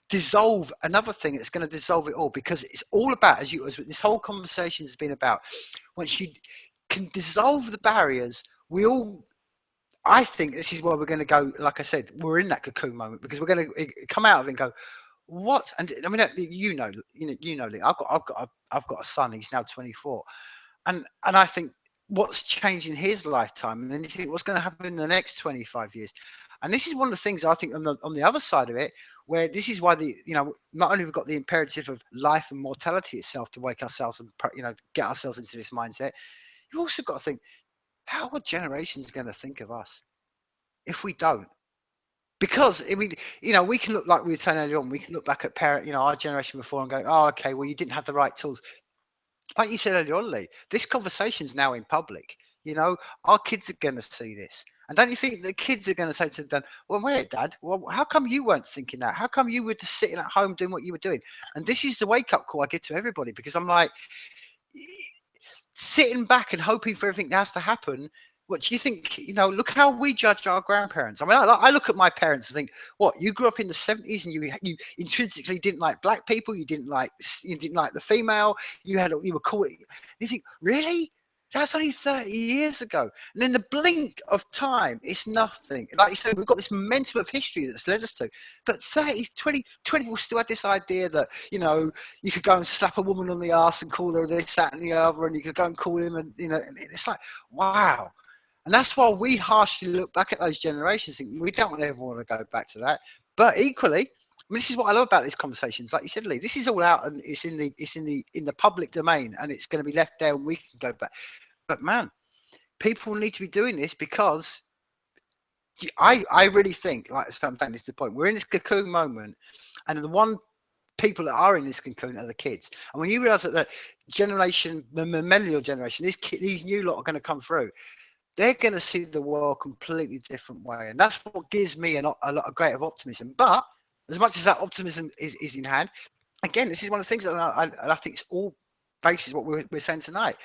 dissolve another thing that's going to dissolve it all, because it's all about, as this whole conversation has been about, once you can dissolve the barriers, I think this is where we're going to go. Like I said, we're in that cocoon moment, because we're going to come out of it and go, what? And I mean, you know, Lee, I've got a son. He's now 24, and I think what's changed in his lifetime, and then you think what's going to happen in the next 25 years. And this is one of the things I think on the other side of it, where this is why not only we've got the imperative of life and mortality itself to wake ourselves and get ourselves into this mindset. You've also got to think, how are generations going to think of us if we don't? Because I mean, we can look, like we were saying earlier on, we can look back at our generation before and go, oh, okay, well, you didn't have the right tools. Like you said earlier on, Lee, this conversation's now in public. Our kids are going to see this. And don't you think the kids are going to say to them, well, wait, Dad, well, how come you weren't thinking that? How come you were just sitting at home doing what you were doing? And this is the wake-up call I give to everybody, because I'm like, sitting back and hoping for everything else to happen. What do you think? Look how we judge our grandparents. I mean, I look at my parents and think, what, you grew up in the 70s and you intrinsically didn't like black people, you didn't like the female, you were cool. You think, really? That's only 30 years ago. And in the blink of time, it's nothing. Like you said, we've got this momentum of history that's led us to. But 20 people still had this idea that, you could go and slap a woman on the arse and call her this, that, and the other, and you could go and call him, and, and it's like, wow. And that's why we harshly look back at those generations and think we don't ever want to go back to that. But equally, I mean, this is what I love about these conversations. Like you said, Lee, this is all out and it's in the public domain, and it's going to be left there and we can go back. But man, people need to be doing this, because I really think, like I'm saying, this is the point. We're in this cocoon moment, and the one people that are in this cocoon are the kids. And when you realize that the millennial generation, these new lot are going to come through, they're going to see the world completely different way. And that's what gives me a lot of great of optimism. But as much as that optimism is in hand, again, this is one of the things that I think it's all basis what we're saying tonight.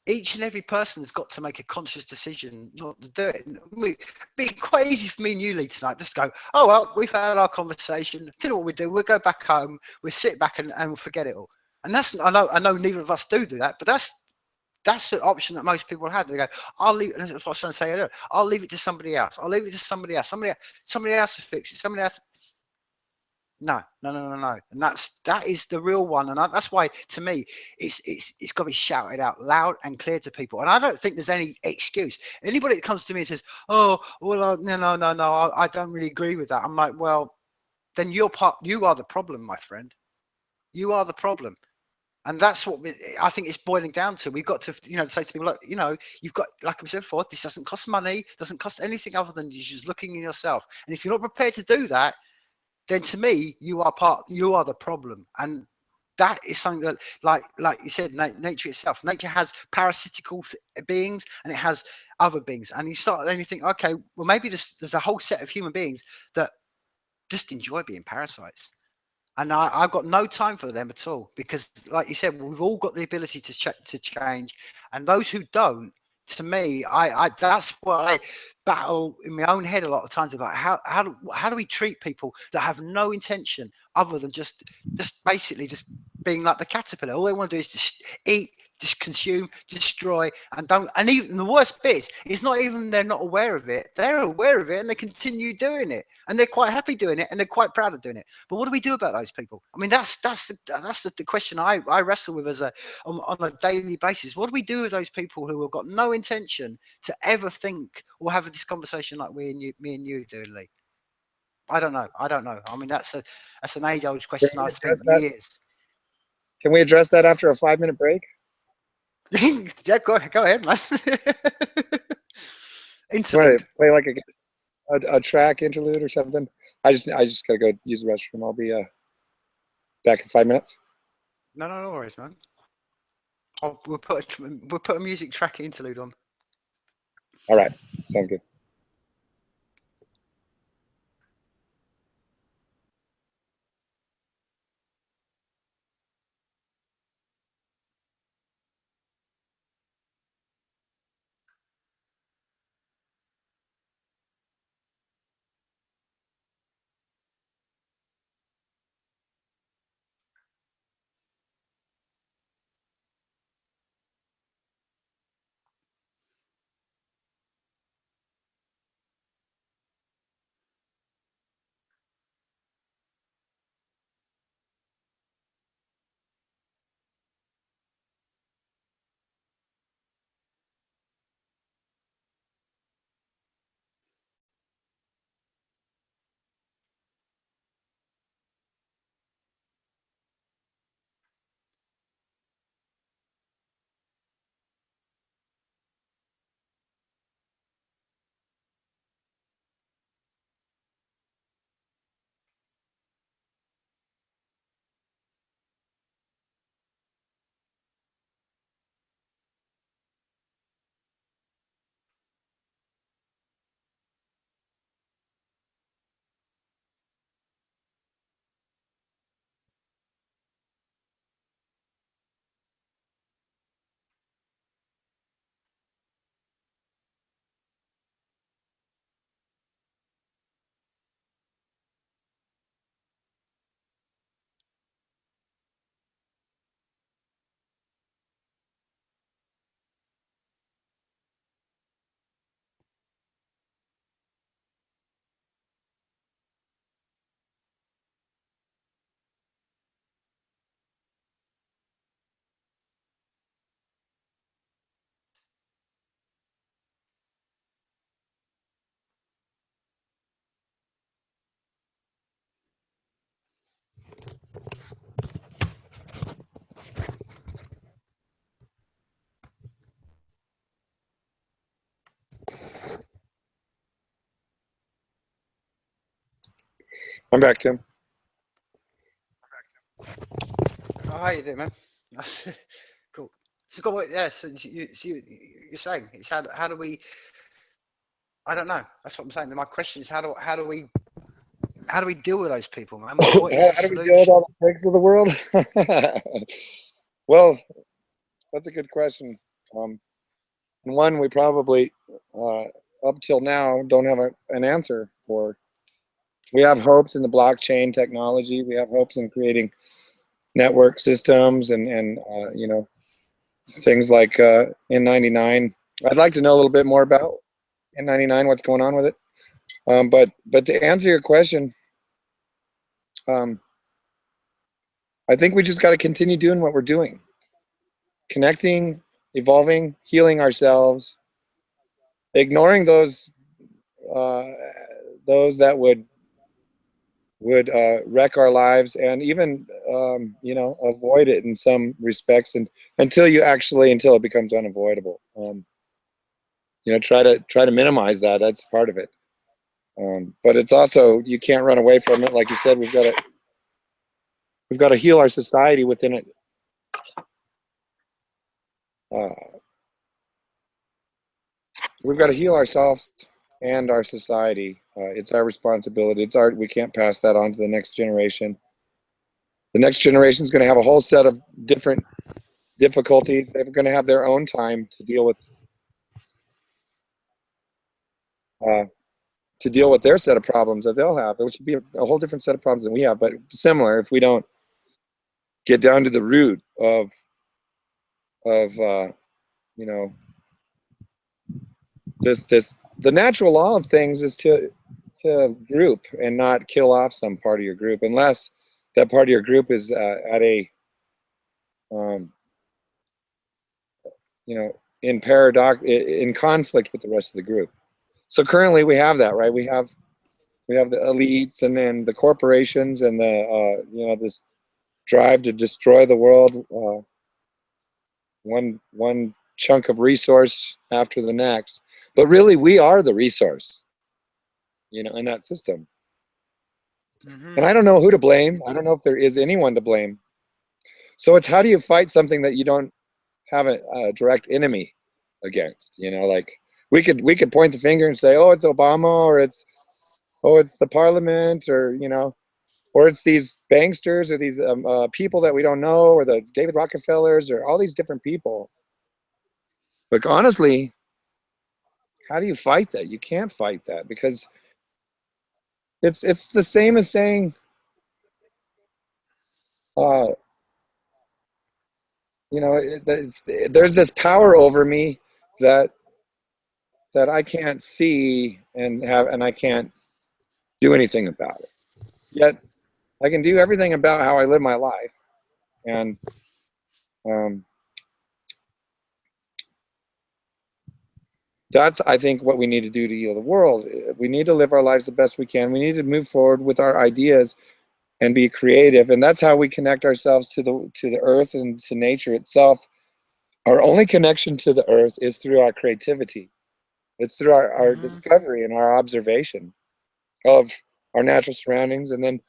Each and every person has got to make a conscious decision not to do it. It'd be quite easy for me and you, Lee, tonight, just go, oh, well, we've had our conversation. Tell you what we do. We'll go back home. We'll sit back and we'll forget it all. And I know neither of us do that, but that's the option that most people have. They go, I'll leave. That's what I was trying to say earlier. I'll leave it to somebody else. I'll leave it to somebody else. Somebody else to fix it. Somebody else. No. And that is the real one. And that's why, to me, it's got to be shouted out loud and clear to people. And I don't think there's any excuse. Anybody that comes to me and says, oh, well, no, I don't really agree with that. I'm like, well, then you are the problem, my friend. You are the problem. And that's what I think it's boiling down to. We've got to, say to people, look, you've got, like I said before, this doesn't cost money, doesn't cost anything other than just looking in yourself. And if you're not prepared to do that, then to me, you are the problem. And that is something that, like you said, nature itself. Nature has parasitical beings and it has other beings. And you think, okay, well, maybe there's a whole set of human beings that just enjoy being parasites. And I've got no time for them at all, because, like you said, we've all got the ability to change, and those who don't, to me, that's why I battle in my own head a lot of times about how do we treat people that have no intention other than just basically just being like the caterpillar. All they want to do is just eat, just consume, destroy, and even the worst bit is it's not even they're not aware of it. They're aware of it and they continue doing it, and they're quite happy doing it, and they're quite proud of doing it. But what do we do about those people? I mean, that's the question I wrestle with on a daily basis. What do we do with those people who have got no intention to ever think or have this conversation like me and you do, Lee? I don't know. I mean, that's an age-old question I've spent years. Can we address that after a 5-minute break? Yeah, go ahead, man. Interlude. Play like a track interlude or something. I just gotta go use the restroom. I'll be back in 5 minutes. No worries, man. We'll put a music track interlude on. All right, sounds good. I'm back, Tim. Oh, how you doing, man? Cool. So, got what? Yeah. So, you're saying it's how do we? I don't know. That's what I'm saying. My question is how do we deal with those people, man? What is the How do we deal with solution? all the plagues of the world? Well, that's a good question. And one we probably, up till now, don't have an answer for. We have hopes in the blockchain technology. We have hopes in creating network systems and things like N99. I'd like to know a little bit more about N99, what's going on with it. But to answer your question, um, I think we just got to continue doing what we're doing, connecting, evolving, healing ourselves, ignoring uh, those that would wreck our lives, and even avoid it in some respects, and until it becomes unavoidable. Try to minimize that. That's part of it. But it's also, you can't run away from it. Like you said, we've got to heal our society within it. We've got to heal ourselves and our society. It's our responsibility. We can't pass that on to the next generation. The next generation is going to have a whole set of different difficulties. They're going to have their own time to deal with their set of problems that they'll have, which would be a whole different set of problems than we have, but similar if we don't get down to the root of the natural law of things is to group and not kill off some part of your group, unless that part of your group is at a in conflict with the rest of the group. So currently we have that, right? We have the elites, and then the corporations, and the this drive to destroy the world, one chunk of resource after the next. But really, we are the resource, in that system. Mm-hmm. And I don't know who to blame. I don't know if there is anyone to blame. So it's, how do you fight something that you don't have a direct enemy against? Like, we could point the finger and say, oh, it's Obama, or it's the parliament, or it's these banksters, or these people that we don't know, or the David Rockefellers, or all these different people. But honestly, how do you fight that? You can't fight that, because it's the same as saying, there's this power over me that I can't see and I can't do anything about it. Yet I can do everything about how I live my life, and that's, I think, what we need to do to heal the world. We need to live our lives the best we can. We need to move forward with our ideas and be creative, and that's how we connect ourselves to the earth and to nature itself. Our only connection to the earth is through our creativity. It's through our discovery and our observation of our natural surroundings, and then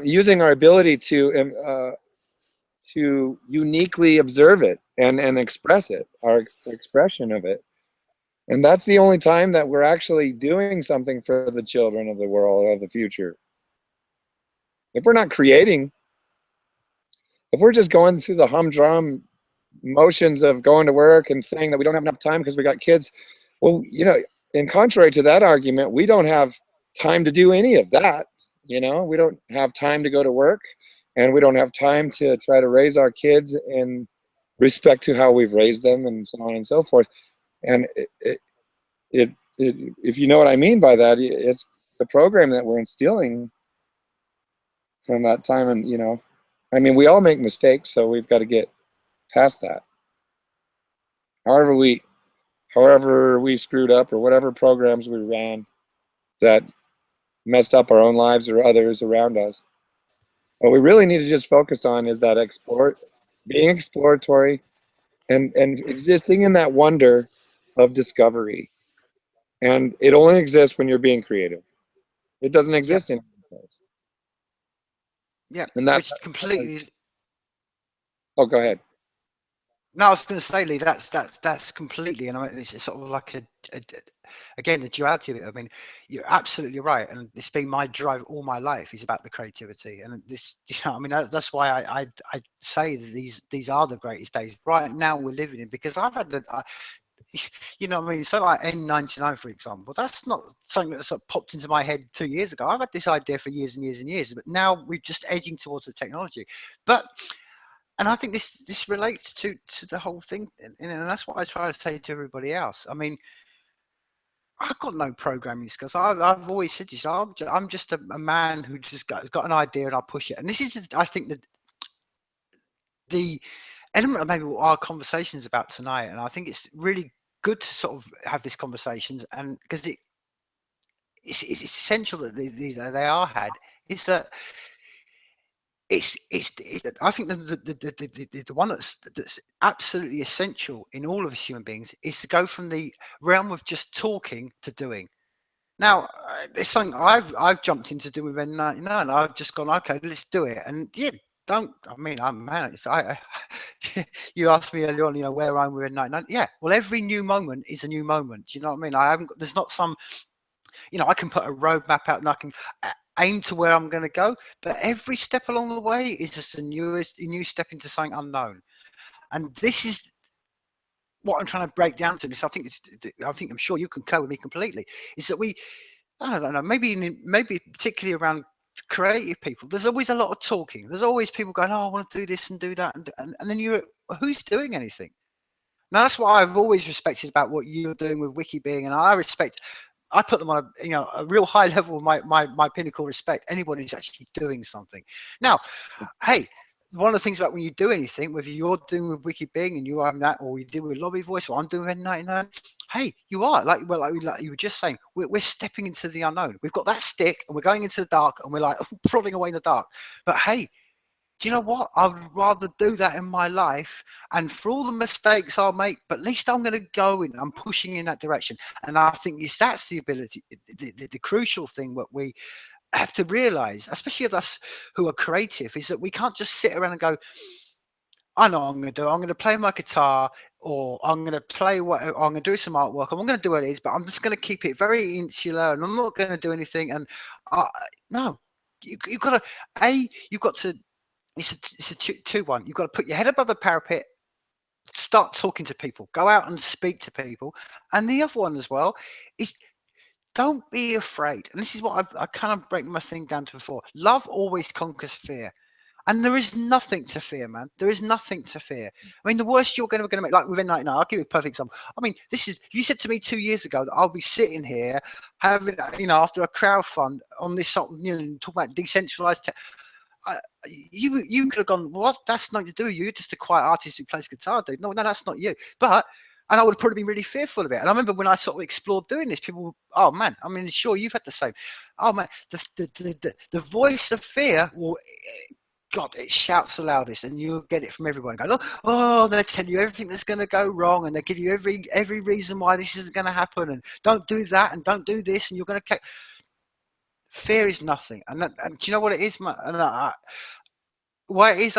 using our ability to uniquely observe it and express it, our expression of it. And that's the only time that we're actually doing something for the children of the world, of the future. If we're not creating, if we're just going through the humdrum motions of going to work and saying that we don't have enough time because we got kids, well, in contrary to that argument, we don't have time to do any of that. We don't have time to go to work, and we don't have time to try to raise our kids in respect to how we've raised them, and so on and so forth. And if you know what I mean by that, it's the program that we're instilling from that time. And I mean, we all make mistakes, so we've got to get past that. However we screwed up, or whatever programs we ran that messed up our own lives or others around us, what we really need to just focus on is that being exploratory, and existing in that wonder of discovery. And it only exists when you're being creative. It doesn't exist in place. Yeah, And that. which completely. Oh, go ahead. No, I was going to say, Lee, that's completely, and I mean, it's sort of like again, the duality of it. I mean, you're absolutely right, and it's been my drive all my life is about the creativity, and this, I mean, that's why I say that these are the greatest days right now we're living in, because I've had you know what I mean? So like N99, for example, that's not something that sort of popped into my head 2 years ago. I've had this idea for years and years and years, but now we're just edging towards the technology. And I think this relates to the whole thing, and that's what I try to say to everybody else. I mean, I've got no programming skills. I've always said this. I'm just a man who just has got an idea and I push it. And this is, I think, that the element of maybe what our conversations about tonight. And I think it's really good to sort of have these conversations, and because it's essential that they are had. Is that it's I think the one that's absolutely essential in all of us human beings is to go from the realm of just talking to doing. Now, it's something I've jumped into doing with N99. I've just gone, okay, let's do it. And yeah, I'm man. You asked me earlier on, you know, where I'm with N99. Yeah, well, every new moment is a new moment. Do you know what I mean? I haven't. There's not some, you know, I can put a roadmap out and I can aim to where I'm going to go, but every step along the way is just a new step into something unknown. And this is what I'm trying to break down to this. I think I'm sure you concur with me completely. Is that I don't know, maybe particularly around creative people, there's always a lot of talking. There's always people going, oh, I want to do this and do that, and then who's doing anything? Now that's what I've always respected about what you're doing with WikiBeing, and I put them on a real high level of my pinnacle respect. Anyone who's actually doing something. Now, hey, one of the things about when you do anything, whether you're doing with WikiBeing and you are that, or you do with Lobby Voice, or I'm doing with N99, hey, you are like you were just saying, we're stepping into the unknown. We've got that stick and we're going into the dark and we're like prodding away in the dark. But hey, do you know what? I would rather do that in my life, and for all the mistakes I'll make, but at least I'm going to go in. I'm pushing in that direction, and I think that's the ability, the crucial thing that we have to realize, especially of us who are creative, is that we can't just sit around and go, I know what I'm going to do. I'm going to play my guitar, or I'm going to I'm going to do some artwork. I'm going to do what it is, but I'm just going to keep it very insular, and I'm not going to do anything. And no, you've got to. It's a 2-1. You've got to put your head above the parapet, start talking to people, go out and speak to people. And the other one as well is don't be afraid. And this is what I kind of break my thing down to before. Love always conquers fear. And there is nothing to fear, man. There is nothing to fear. I mean, the worst you're going to make, like within 99, I'll give you a perfect example. I mean, you said to me 2 years ago that I'll be sitting here having, you know, after a crowdfund on this sort of, you know, talk about decentralized you could have gone, what? That's nothing to do with you. You're just a quiet artist who plays guitar, dude. No, that's not you. And I would have probably been really fearful of it. And I remember when I sort of explored doing this, people, oh man, I mean, sure, you've had the same. Oh man, the voice of fear will, God, it shouts the loudest, and you'll get it from everyone. Go, oh, they tell you everything that's going to go wrong, and they give you every reason why this isn't going to happen, and don't do that, and don't do this, and you're going to. Fear is nothing, and do you know what it is? Well, it is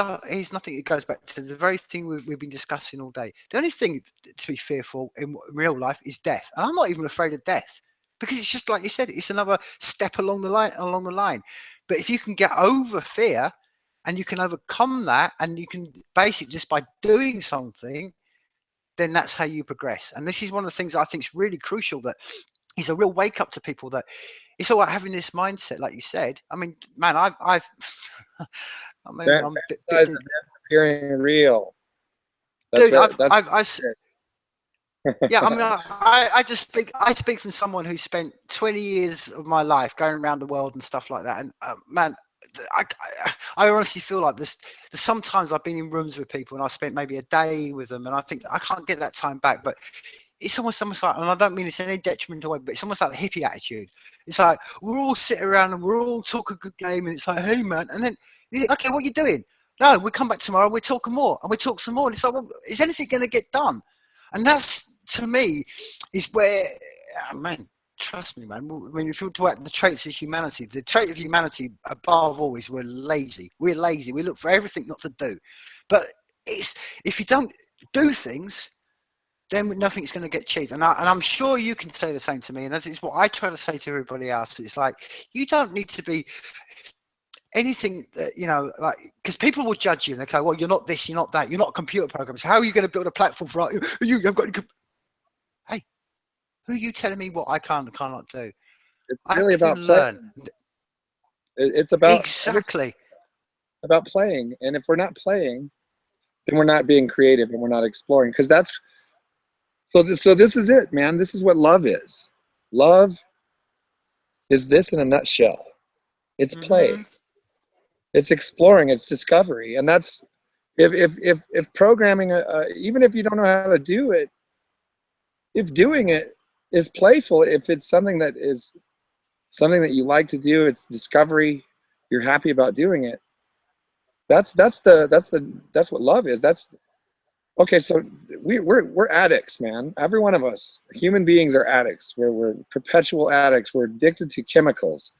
nothing. It goes back to the very thing we've been discussing all day. The only thing to be fearful in real life is death, and I'm not even afraid of death, because it's just like you said, it's another step along the line. But if you can get over fear, and you can overcome that, and you can basically just by doing something, then that's how you progress. And this is one of the things I think is really crucial, that is a real wake up to people, that it's all right having this mindset, like you said. I mean, man, I've I mean, I'm events appearing real. Dude, yeah, I mean, I speak from someone who spent 20 years of my life going around the world and stuff like that. And man, I honestly feel like this. Sometimes I've been in rooms with people and I spent maybe a day with them, and I think I can't get that time back. But it's almost like, and I don't mean it's in any detrimental way, but it's almost like the hippie attitude. It's like we're all sitting around and we're all talking a good game, and it's like, hey man, and then okay, what are you doing? No, we come back tomorrow and we're talking more, and we talk some more, and it's like, well, is anything going to get done? And that's, to me, is where, man, trust me, man. When you talk about the traits of humanity, the trait of humanity above all is we're lazy. We're lazy. We look for everything not to do. But it's if you don't do things, then nothing's going to get achieved. And I'm sure you can say the same to me. And that's what I try to say to everybody else. It's like, you don't need to be anything that, like, because people will judge you and they go, well, you're not this, you're not that, you're not a computer programmer. So how are you going to build a platform for you? I've got. Hey, who are you telling me what I cannot do? It's really about learn. It's about exactly about playing. And if we're not playing, then we're not being creative and we're not exploring. Because that's so this is it, man. This is what love is. Love is this in a nutshell. It's play. It's exploring. It's discovery. And that's if programming, even if you don't know how to do it, if doing it is playful, if it's something that you like to do, it's discovery, you're happy about doing it. That's what love is. That's okay. So we're addicts, man. Every one of us, human beings, are addicts. We're perpetual addicts. We're addicted to chemicals.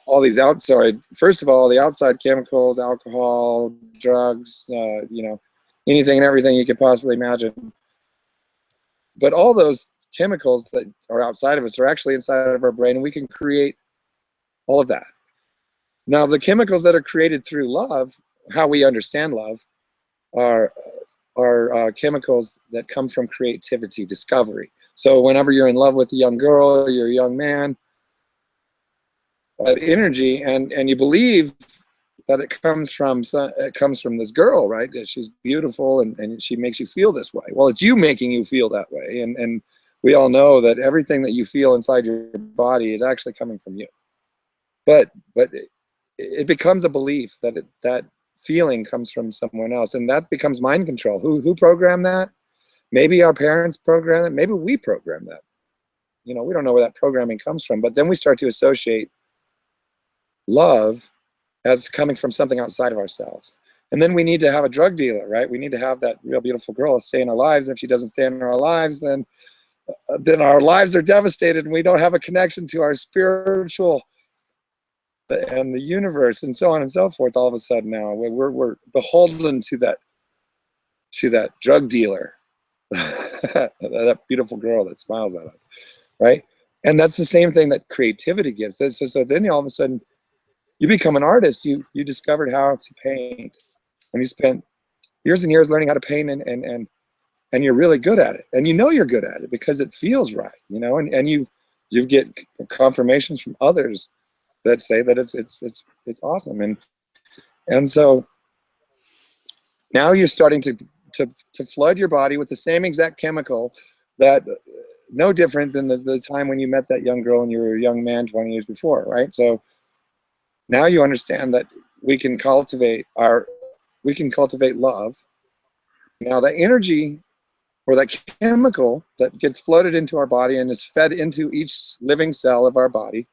All these outside, first of all, the outside chemicals, alcohol, drugs, anything and everything you could possibly imagine. But all those chemicals that are outside of us are actually inside of our brain, and we can create all of that. Now, the chemicals that are created through love, how we understand love, are chemicals that come from creativity, discovery. So whenever you're in love with a young girl, you're a young man, that energy, and you believe that it comes from this girl, right? That she's beautiful and she makes you feel this way. Well, it's you making you feel that way, and we all know that everything that you feel inside your body is actually coming from you. But it becomes a belief that that feeling comes from someone else, and that becomes mind control. Who programmed that? Maybe our parents programmed it. Maybe we programmed that. We don't know where that programming comes from. But then we start to associate love as coming from something outside of ourselves. And then we need to have a drug dealer, right? We need to have that real beautiful girl stay in our lives. And if she doesn't stay in our lives, then our lives are devastated and we don't have a connection to our spiritual and the universe and so on and so forth. All of a sudden now we're beholden to that drug dealer, that beautiful girl that smiles at us, right? And that's the same thing that creativity gives. So then all of a sudden you become an artist. You discovered how to paint, and you spent years and years learning how to paint, and you're really good at it, and you're good at it because it feels right, and you get confirmations from others that say that it's awesome, and so now you're starting to flood your body with the same exact chemical that no different than the time when you met that young girl and you were a young man 20 years before, right? So now you understand that we can cultivate love. Now the energy or that chemical that gets floated into our body and is fed into each living cell of our body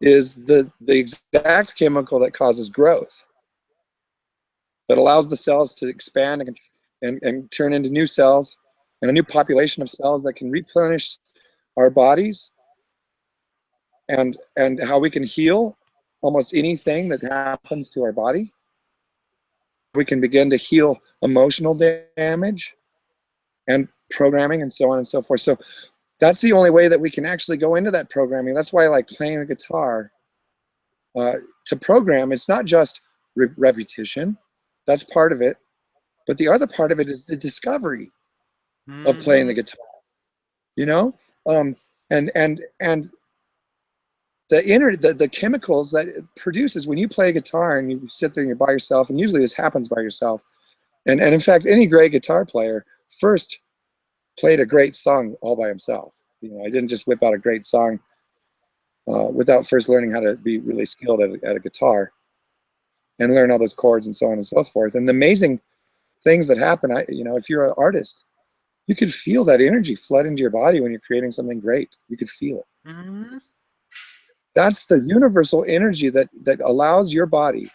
is the exact chemical that causes growth, that allows the cells to expand and turn into new cells and a new population of cells that can replenish our bodies, and how we can heal almost anything that happens to our body. We can begin to heal emotional damage and programming and so on and so forth. So that's the only way that we can actually go into that programming. That's why I like playing the guitar. To program, it's not just repetition. That's part of it. But the other part of it is the discovery of playing the guitar. And the chemicals that it produces when you play guitar and you sit there and you're by yourself, and usually this happens by yourself. And in fact, any great guitar player first played a great song all by himself. I didn't just whip out a great song without first learning how to be really skilled at a guitar and learn all those chords and so on and so forth. And the amazing things that happen, if you're an artist, you could feel that energy flood into your body when you're creating something great. You could feel it. Mm-hmm. That's the universal energy that allows your body,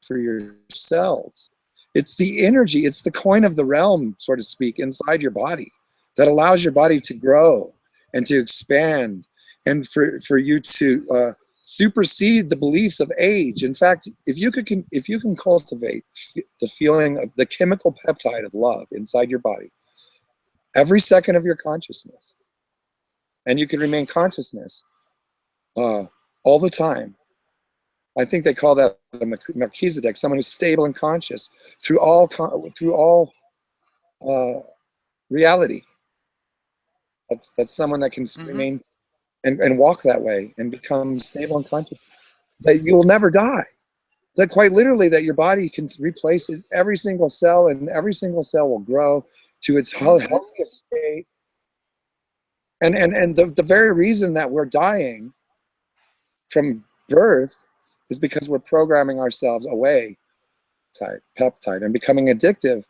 for your cells. It's the energy, it's the coin of the realm, so to speak, inside your body that allows your body to grow and to expand, and for you to supersede the beliefs of age. In fact, if you can cultivate the feeling of the chemical peptide of love inside your body every second of your consciousness, and you can remain consciousness all the time. I think they call that a Melchizedek, someone who's stable and conscious through all reality. That's someone that can remain and walk that way and become stable and conscious. That you will never die. That quite literally, that your body can replace every single cell, and every single cell will grow to its healthiest state. And the very reason that we're dying from birth is because we're programming ourselves away peptide and becoming addicted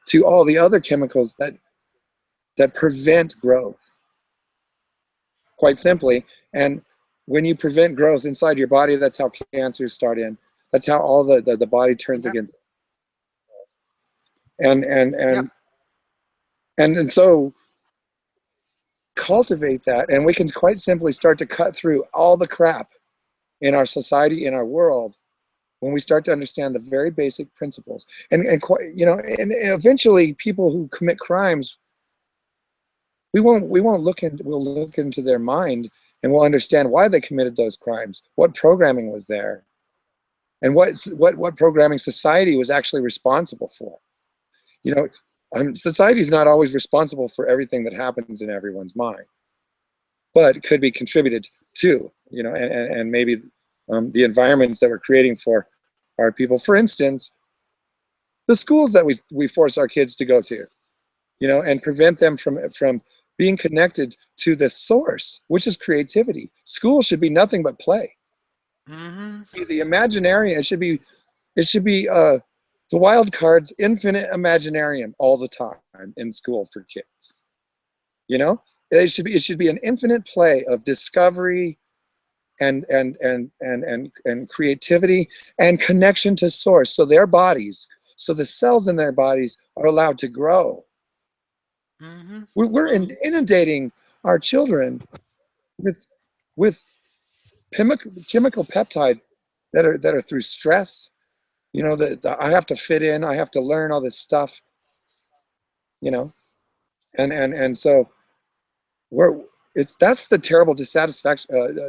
to all the other chemicals that prevent growth, quite simply. And when you prevent growth inside your body, that's how cancers start in. That's how all the body turns against it. And so cultivate that, and we can quite simply start to cut through all the crap in our society, in our world, when we start to understand the very basic principles. And eventually people who commit crimes, we'll look into their mind, and we'll understand why they committed those crimes, what programming was there, and what programming society was actually responsible for. Society is not always responsible for everything that happens in everyone's mind, but it could be contributed to, and maybe the environments that we're creating for our people. For instance, the schools that we force our kids to go to, and prevent them from being connected to the source, which is creativity. School should be nothing but play. The Imaginarium, it should be the wild cards infinite Imaginarium all the time in school for kids. It should be an infinite play of discovery and creativity and connection to source, so the cells in their bodies are allowed to grow. We're inundating our children with chemical peptides that are through stress. I have to fit in, I have to learn all this stuff, and so that's the terrible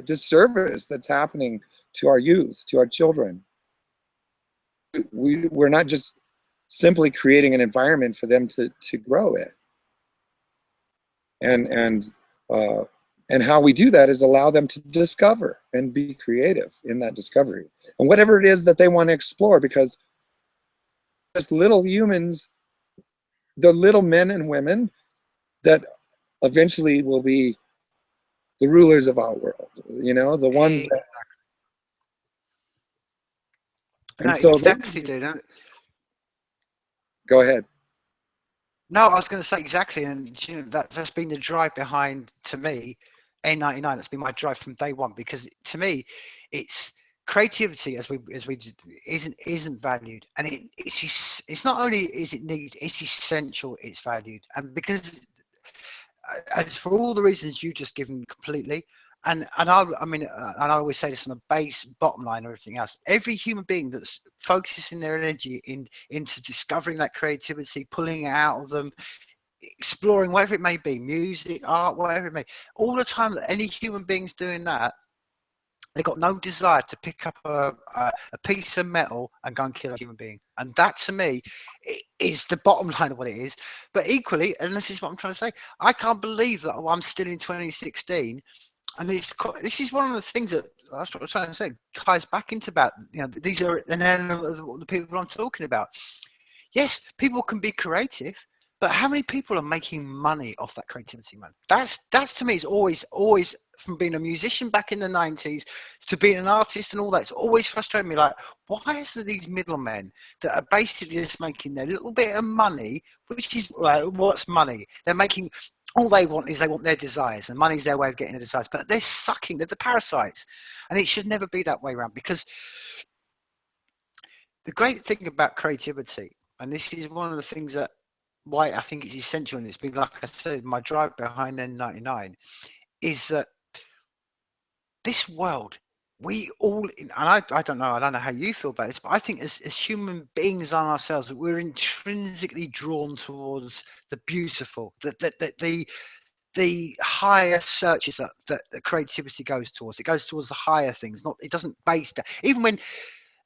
disservice that's happening to our youth, to our children. We're not just simply creating an environment for them to grow in. And how we do that is allow them to discover and be creative in that discovery, and whatever it is that they want to explore, because as little humans, the little men and women that eventually will be the rulers of our world, the ones that. And so exactly, dude. Go ahead. No, I was going to say exactly, and that's been the drive behind, to me, A99. That's been my drive from day one, because to me, it's creativity as we isn't valued, and it's not only is it needed, it's essential, it's valued, and because as for all the reasons you just given completely. And I always say this on a base bottom line of everything else. Every human being that's focusing their energy into discovering that creativity, pulling it out of them, exploring whatever it may be, music, art, whatever it may, all the time that any human being's doing that, they've got no desire to pick up a piece of metal and go and kill a human being. And that, to me, is the bottom line of what it is. But equally, and this is what I'm trying to say, I can't believe that I'm still in 2016. And this is one of the things that's what I'm trying to say, ties back into about, these are an element of the people I'm talking about. Yes, people can be creative, but how many people are making money off that creativity, man? That's to me is always, from being a musician back in the 90s to being an artist and all that, it's always frustrated me. Like, why is there these middlemen that are basically just making their little bit of money, which is, what's money? They're making, all they want their desires, and money's their way of getting their desires, but they're the parasites. And it should never be that way around, because the great thing about creativity, and this is one of the things that why I think it's essential, and it's been, like I said, my drive behind N99 is that this world, we all, and I don't know how you feel about this, but I think as human beings on ourselves, we're intrinsically drawn towards the beautiful, the higher searches that creativity goes towards. It goes towards the higher things. Not, it doesn't base that. Even when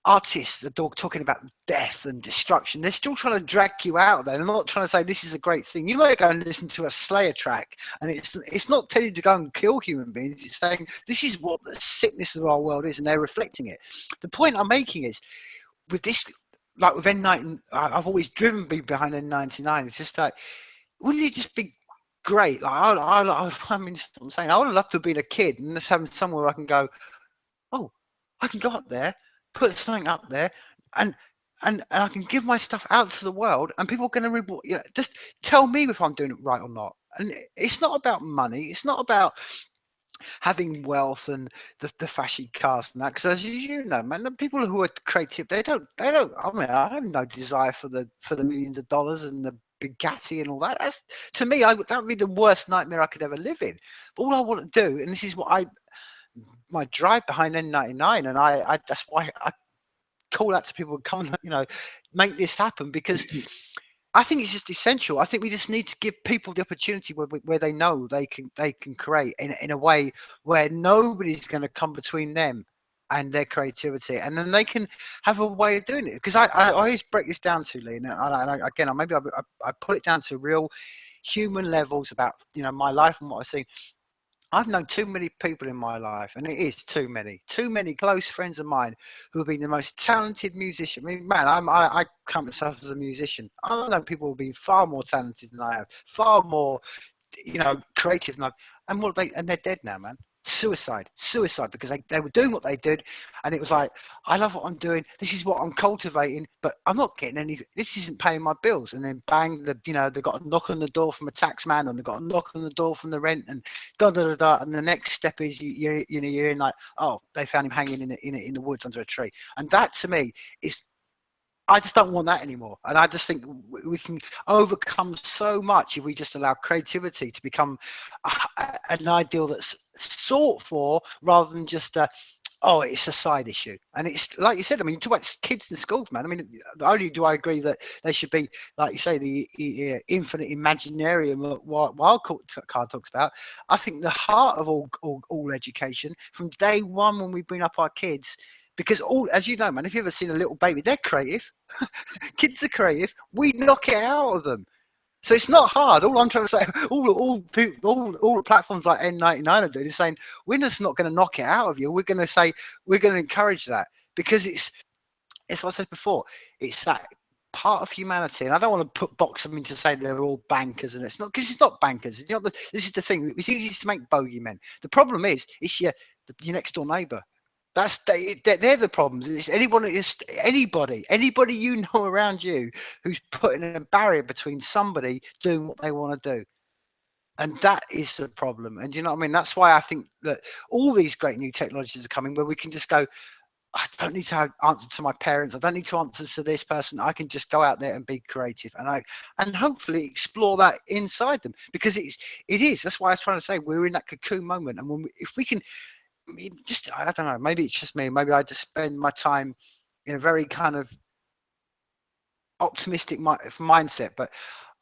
artists are talking about death and destruction, they're still trying to drag you out there. They're not trying to say this is a great thing. You might go and listen to a Slayer track, and it's not telling you to go and kill human beings. It's saying this is what the sickness of our world is, and they're reflecting it. The point I'm making is, with this, like with N99, I've always driven behind N99. It's just like, wouldn't it just be great? Like I mean, I'm saying I would love to have been a kid and just having somewhere I can go, oh, I can go up there, put something up there, and I can give my stuff out to the world, and people are going to reward. You know, just tell me if I'm doing it right or not. And it's not about money. It's not about having wealth and the flashy cars and that. Because as you know, man, the people who are creative, they don't. I mean, I have no desire for the millions of dollars and the Bugatti and all that. That's, to me, that would be the worst nightmare I could ever live in. But all I want to do, and this is what my drive behind N99, and I that's why I call out to people to come, you know, make this happen, because I think it's just essential. I think we just need to give people the opportunity where they know they can create in a way where nobody's going to come between them and their creativity, and then they can have a way of doing it. Because I always break this down to, Lee, and again, maybe I put it down to real human levels about, you know, my life and what I've seen. I've known too many people in my life, and it is too many close friends of mine who have been the most talented musician. I mean, man, I count myself as a musician. I know people who have been far more talented than I have, far more, you know, creative than I've, and they're dead now, man. Suicide, because they were doing what they did, and it was like, I love what I'm doing. This is what I'm cultivating, but I'm not getting any. This isn't paying my bills. And then bang, they got a knock on the door from a tax man, and they got a knock on the door from the rent, and da da da da. And the next step is you're in like, oh, they found him hanging in the woods under a tree, and that to me is, I just don't want that anymore. And I just think we can overcome so much if we just allow creativity to become an ideal that's sought for, rather than just oh, it's a side issue. And it's like you said, I mean, you talk about kids in schools, man. I mean, not only do I agree that they should be, like you say, the infinite imaginarium what Wildcard talks about. I think the heart of all education, from day one when we bring up our kids, because all, as you know, man, if you've ever seen a little baby, they're creative. Kids are creative. We knock it out of them. So it's not hard. All I'm trying to say, all the platforms like N99 are doing is saying, we're just not going to knock it out of you. We're going to say, we're going to encourage that, because it's what I said before. It's that part of humanity, and I don't want to box them into saying they're all bankers, and it's not, because it's not bankers. You know, this is the thing. It's easy to make bogeymen. The problem is, it's your next door neighbour. They're the problems. It's anybody you know around you who's putting a barrier between somebody doing what they want to do, and that is the problem. And you know what I mean? That's why I think that all these great new technologies are coming, where we can just go, I don't need to have answer to my parents. I don't need to answer to this person. I can just go out there and be creative, and hopefully explore that inside them, because it is. That's why I was trying to say, we're in that cocoon moment, and if we can. Just, I don't know, maybe it's just me. Maybe I just spend my time in a very kind of optimistic mindset, but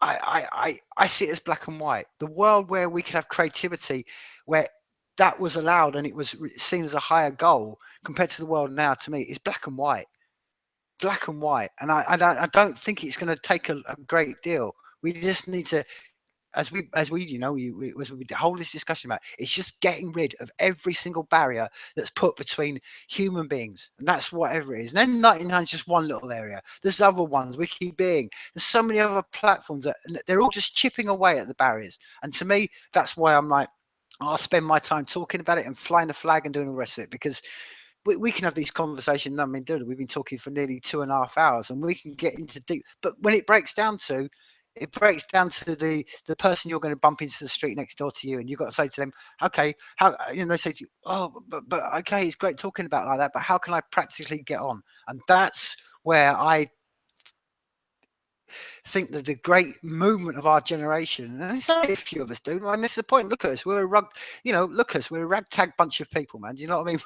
I see it as black and white. The world where we could have creativity, where that was allowed and it was seen as a higher goal compared to the world now, to me, is black and white. Black and white. And I don't think it's going to take a great deal. We just need to, as we hold this discussion about, it's just getting rid of every single barrier that's put between human beings, and that's whatever it is. And then 99 is just one little area. There's other ones, Wiki Being. There's so many other platforms that they're all just chipping away at the barriers. And to me, that's why I'm like, I'll spend my time talking about it and flying the flag and doing the rest of it, because we can have these conversations. I mean, dude, we've been talking for nearly 2.5 hours, and we can get into deep. But when it breaks down to the person you're going to bump into the street next door to you, and you've got to say to them, okay, how, they say to you, oh, but okay, it's great talking about like that, but how can I practically get on? And that's where think that the great movement of our generation, and it's only a few of us do, and this is the point. Look at us, we're a ragtag bunch of people, man. Do you know what I mean?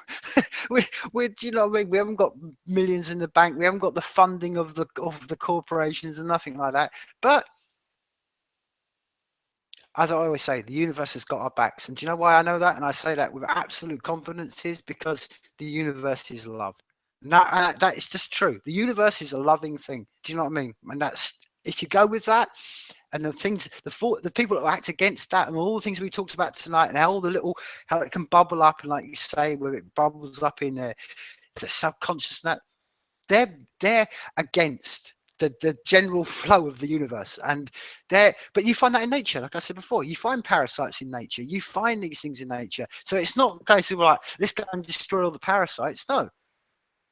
Do you know what I mean? We haven't got millions in the bank, we haven't got the funding of the corporations and nothing like that. But as I always say, the universe has got our backs. And do you know why I know that? And I say that with absolute confidence, is because the universe is love. And that is just true. The universe is a loving thing. Do you know what I mean? And that's, if you go with that, and the things, the people that act against that, and all the things we talked about tonight, and how it can bubble up, and like you say, where it bubbles up in the subconscious, and that they're against the general flow of the universe. And but you find that in nature. Like I said before, you find parasites in nature, you find these things in nature. So it's not a case of like, let's go and destroy all the parasites. No,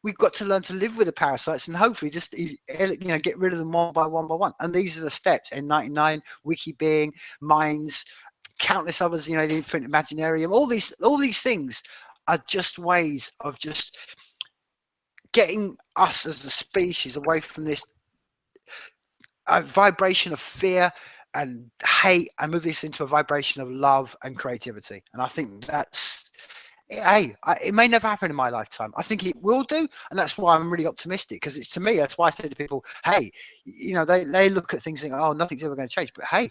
we've got to learn to live with the parasites, and hopefully just get rid of them one by one. And these are the steps: N99, wiki being, minds, countless others, the infinite imaginarium. All these things are just ways of just getting us as a species away from this vibration of fear and hate, and move this into a vibration of love and creativity. And I think that's, it may never happen in my lifetime. I think it will do, and that's why I'm really optimistic, because it's, to me, that's why I say to people, hey, they look at things and think, oh, nothing's ever going to change. But hey,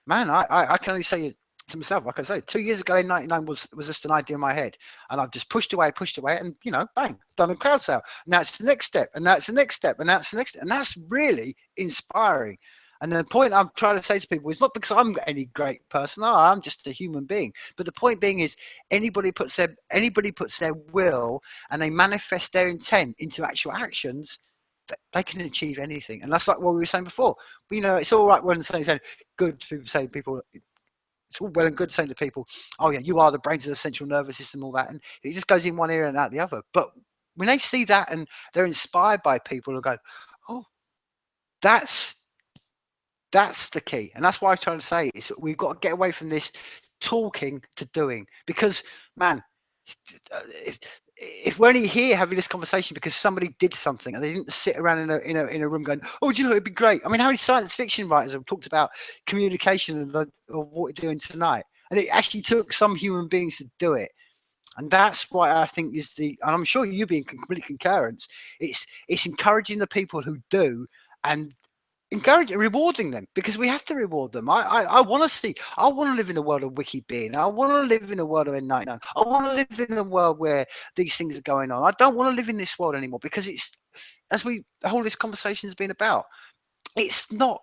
man, I can only say to myself, like I say, 2 years ago in '99 was just an idea in my head, and I've just pushed away, and bang, done a crowd sale. And that's the next step, and that's the next step, and that's the next, and that's really inspiring. And the point I'm trying to say to people is not because I'm any great person. No, I'm just a human being. But the point being is, anybody puts their will and they manifest their intent into actual actions, they can achieve anything. And that's like what we were saying before. But, it's all right when saying good people say people. It's all well and good saying to people, oh yeah, you are the brains of the central nervous system, all that, and it just goes in one ear and out the other. But when they see that and they're inspired by people who go, oh, that's the key. And that's why I'm trying to say is we've got to get away from this talking to doing, because man, if we're only here having this conversation because somebody did something and they didn't sit around in a room going, oh, do you know, it'd be great. I mean, how many science fiction writers have talked about communication of what we're doing tonight? And it actually took some human beings to do it. And that's what I think is and I'm sure you be in complete concurrence, it's encouraging the people who do, and rewarding them, because we have to reward them. I want to live in a world of wiki being. I want to live in a world of N99. I want to live in a world where these things are going on. I don't want to live in this world anymore, because it's, the whole this conversation has been about, it's not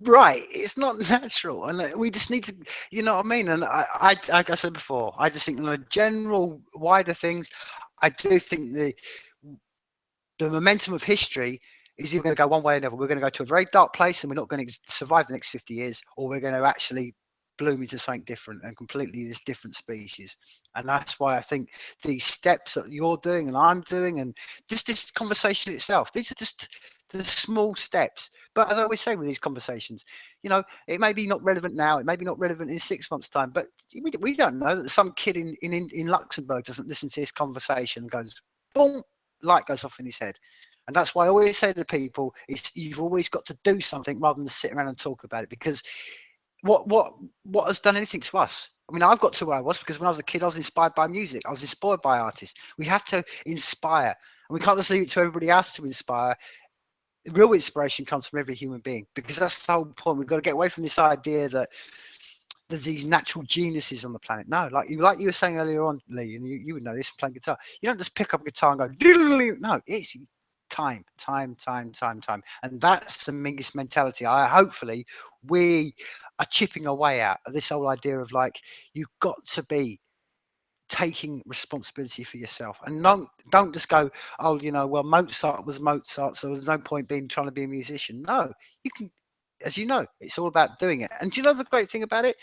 right, it's not natural, and we just need to, you know what I mean? And I like I said before, I just think in the general wider things, I do think the momentum of history is either going to go one way or another. We're going to go to a very dark place and we're not going to survive the next 50 years, or we're going to actually bloom into something different and completely this different species. And that's why I think these steps that you're doing and I'm doing, and just this conversation itself, these are just the small steps. But as I always say with these conversations, it may be not relevant now, it may be not relevant in 6 months' time, but we don't know that some kid in Luxembourg doesn't listen to this conversation and goes, boom, light goes off in his head. And that's why I always say to people, you've always got to do something rather than sit around and talk about it. Because what has done anything to us? I mean, I've got to where I was because when I was a kid, I was inspired by music. I was inspired by artists. We have to inspire, and we can't just leave it to everybody else to inspire. Real inspiration comes from every human being, because that's the whole point. We've got to get away from this idea that there's these natural geniuses on the planet. No, like you were saying earlier on, Lee, and you would know this from playing guitar. You don't just pick up a guitar and go, no, it's time. And that's the biggest mentality. Hopefully we are chipping away at this whole idea of like, you've got to be taking responsibility for yourself, and don't just go, oh, well, Mozart was Mozart, so there's no point trying to be a musician. No, you can, as you know, it's all about doing it. And do you know the great thing about it?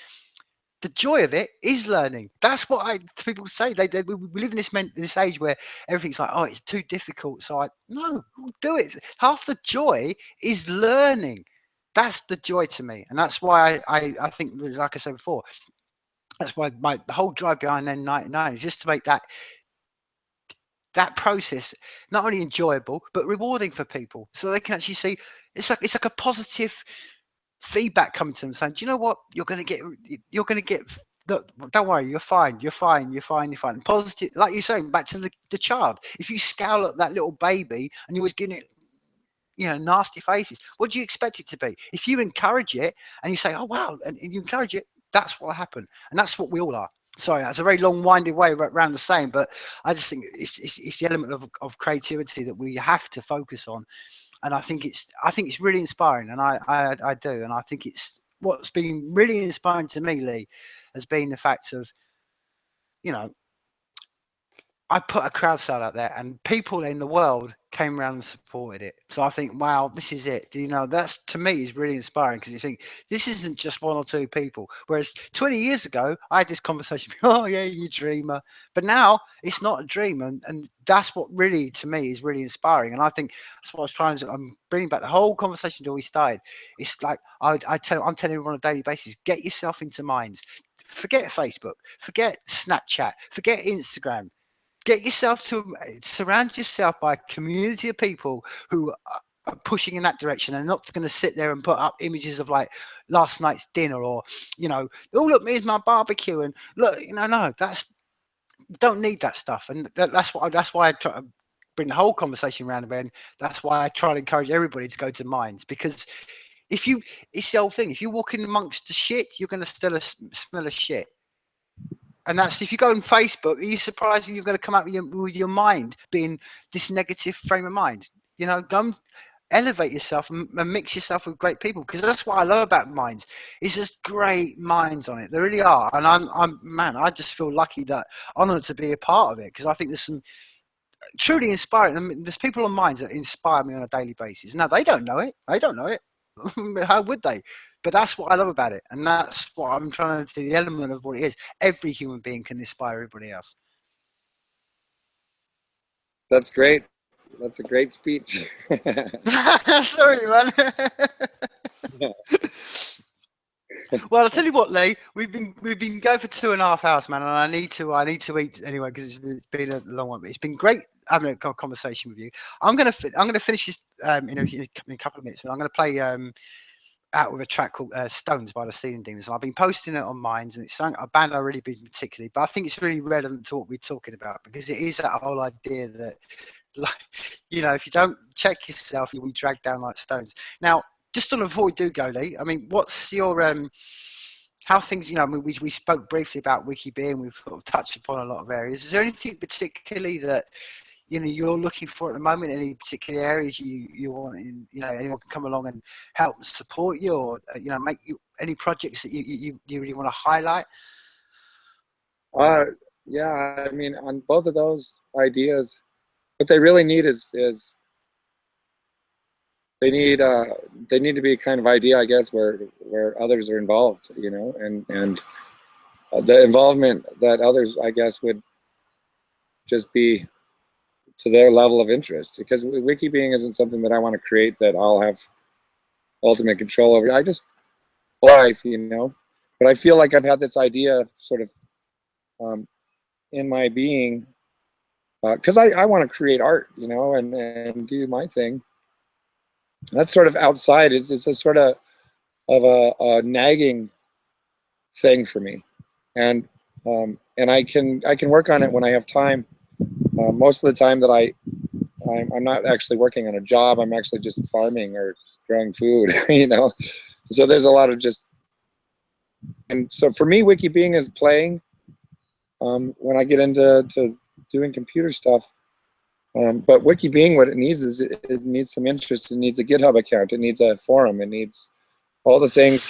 The joy of it is learning. That's what people say. We live in this age where everything's like, oh, it's too difficult. So no, do it. Half the joy is learning. That's the joy to me, and that's why I think, like I said before, that's why the whole drive behind N99 is just to make that process not only enjoyable but rewarding for people, so they can actually see it's like a positive feedback coming to them saying, do you know what, you're going to get look, don't worry, you're fine, you're fine, you're fine, you're fine. Positive, like you're saying, back to the child. If you scowl at that little baby and you're always giving it, you know, nasty faces, what do you expect it to be? If you encourage it and you say, oh wow, and you encourage it, that's what happened. And that's what we all are. Sorry, that's a very long-winded way around the same, but I just think it's the element of creativity that we have to focus on. And I think it's really inspiring, and I do, and I think it's what's been really inspiring to me, Lee, has been the fact of, you know, I put a crowd sale out there and people in the world came around and supported it. So I think, wow, this is it. You know, that's, to me, is really inspiring, because you think this isn't just one or two people. Whereas 20 years ago, I had this conversation, oh yeah, you dreamer. But now it's not a dream. And that's what really, to me, is really inspiring. And I think that's what I was trying to, I'm bringing back the whole conversation that we started. It's like, I'm telling everyone on a daily basis, get yourself into Minds. Forget Facebook, forget Snapchat, forget Instagram. Get yourself to surround yourself by a community of people who are pushing in that direction, and not going to sit there and put up images of like last night's dinner, or, you know, oh look, here's my barbecue, and look, you know, no, don't need that stuff. And that's why I try to bring the whole conversation around again. That's why I try to encourage everybody to go to Minds, because it's the whole thing. If you're walking amongst the shit, you're going to still smell a shit. And that's, if you go on Facebook, are you surprised you're going to come up with your mind being this negative frame of mind? You know, go and elevate yourself and mix yourself with great people, because that's what I love about Minds. It's just great minds on it. There really are. And I just feel lucky that honoured to be a part of it, because I think there's some truly inspiring. I mean, there's people on Minds that inspire me on a daily basis. Now, they don't know it. How would they? But that's what I love about it, and that's what I'm trying to do, the element of what it is. Every human being can inspire everybody else. That's great. That's a great speech. Sorry, man. Well, I'll tell you what, Lee. We've been going for 2.5 hours, man, and I need to eat anyway, because it's been a long one. But it's been great having a conversation with you. I'm gonna finish this in a couple of minutes. And I'm gonna play out with a track called Stones by the Seeing Demons. And I've been posting it on Minds, and it's a band I really been particularly, but I think it's really relevant to what we're talking about, because it is that whole idea that, like, you know, if you don't check yourself, you'll be dragged down like stones. Now, just before we do go, Lee, I mean, what's your how things, you know, I mean, we spoke briefly about WikiBeing, we've sort of touched upon a lot of areas. Is there anything particularly that, you know, you're looking for at the moment? Any particular areas you want, you know, anyone can come along and help support you, or, you know, make you any projects that you really want to highlight? Yeah, I mean, on both of those ideas, what they really need is they need to be a kind of idea, I guess, where others are involved, you know, and the involvement that others, I guess, would just be to their level of interest. Because WikiBeing isn't something that I want to create that I'll have ultimate control over. I just life, you know. But I feel like I've had this idea sort of in my being, because I want to create art, you know, and do my thing. That's sort of outside. It's a sort of a nagging thing for me, and I can work on it when I have time. Most of the time that I'm not actually working on a job. I'm actually just farming or growing food, you know. So there's a lot of just, and so for me, WikiBeing is playing. When I get into doing computer stuff, but WikiBeing, what it needs is it needs some interest. It needs a GitHub account. It needs a forum. It needs all the things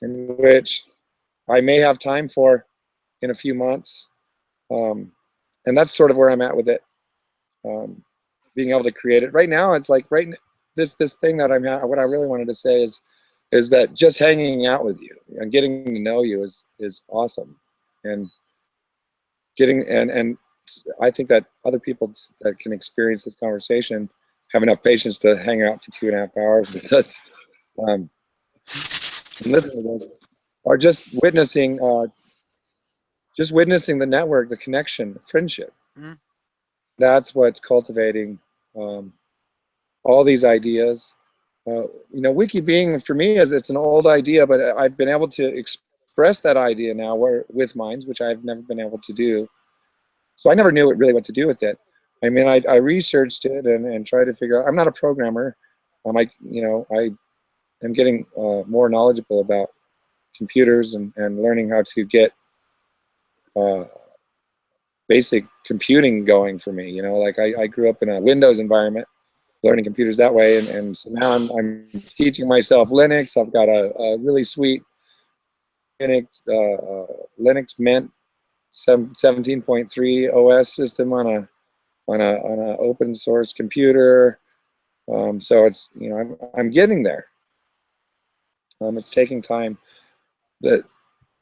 in which I may have time for in a few months. And that's sort of where I'm at with it. Being able to create it right now, it's like this thing that what I really wanted to say is that just hanging out with you and getting to know you is awesome, and getting and I think that other people that can experience this conversation have enough patience to hang out for 2.5 hours with us and listen to this, or just witnessing the network, the connection, the friendship. Mm-hmm. That's what's cultivating all these ideas, wiki being for me is, it's an old idea, but I've been able to express that idea now with minds, which I've never been able to do. So I never knew really what to do with it. I mean, I researched it and tried to figure out. I'm not a programmer. I am getting more knowledgeable about computers and learning how to get basic computing going for me. Like I grew up in a Windows environment, learning computers that way, and so now I'm teaching myself Linux. I've got a really sweet Linux Mint 17.3 OS system on a open source computer. So it's I'm getting there. It's taking time. The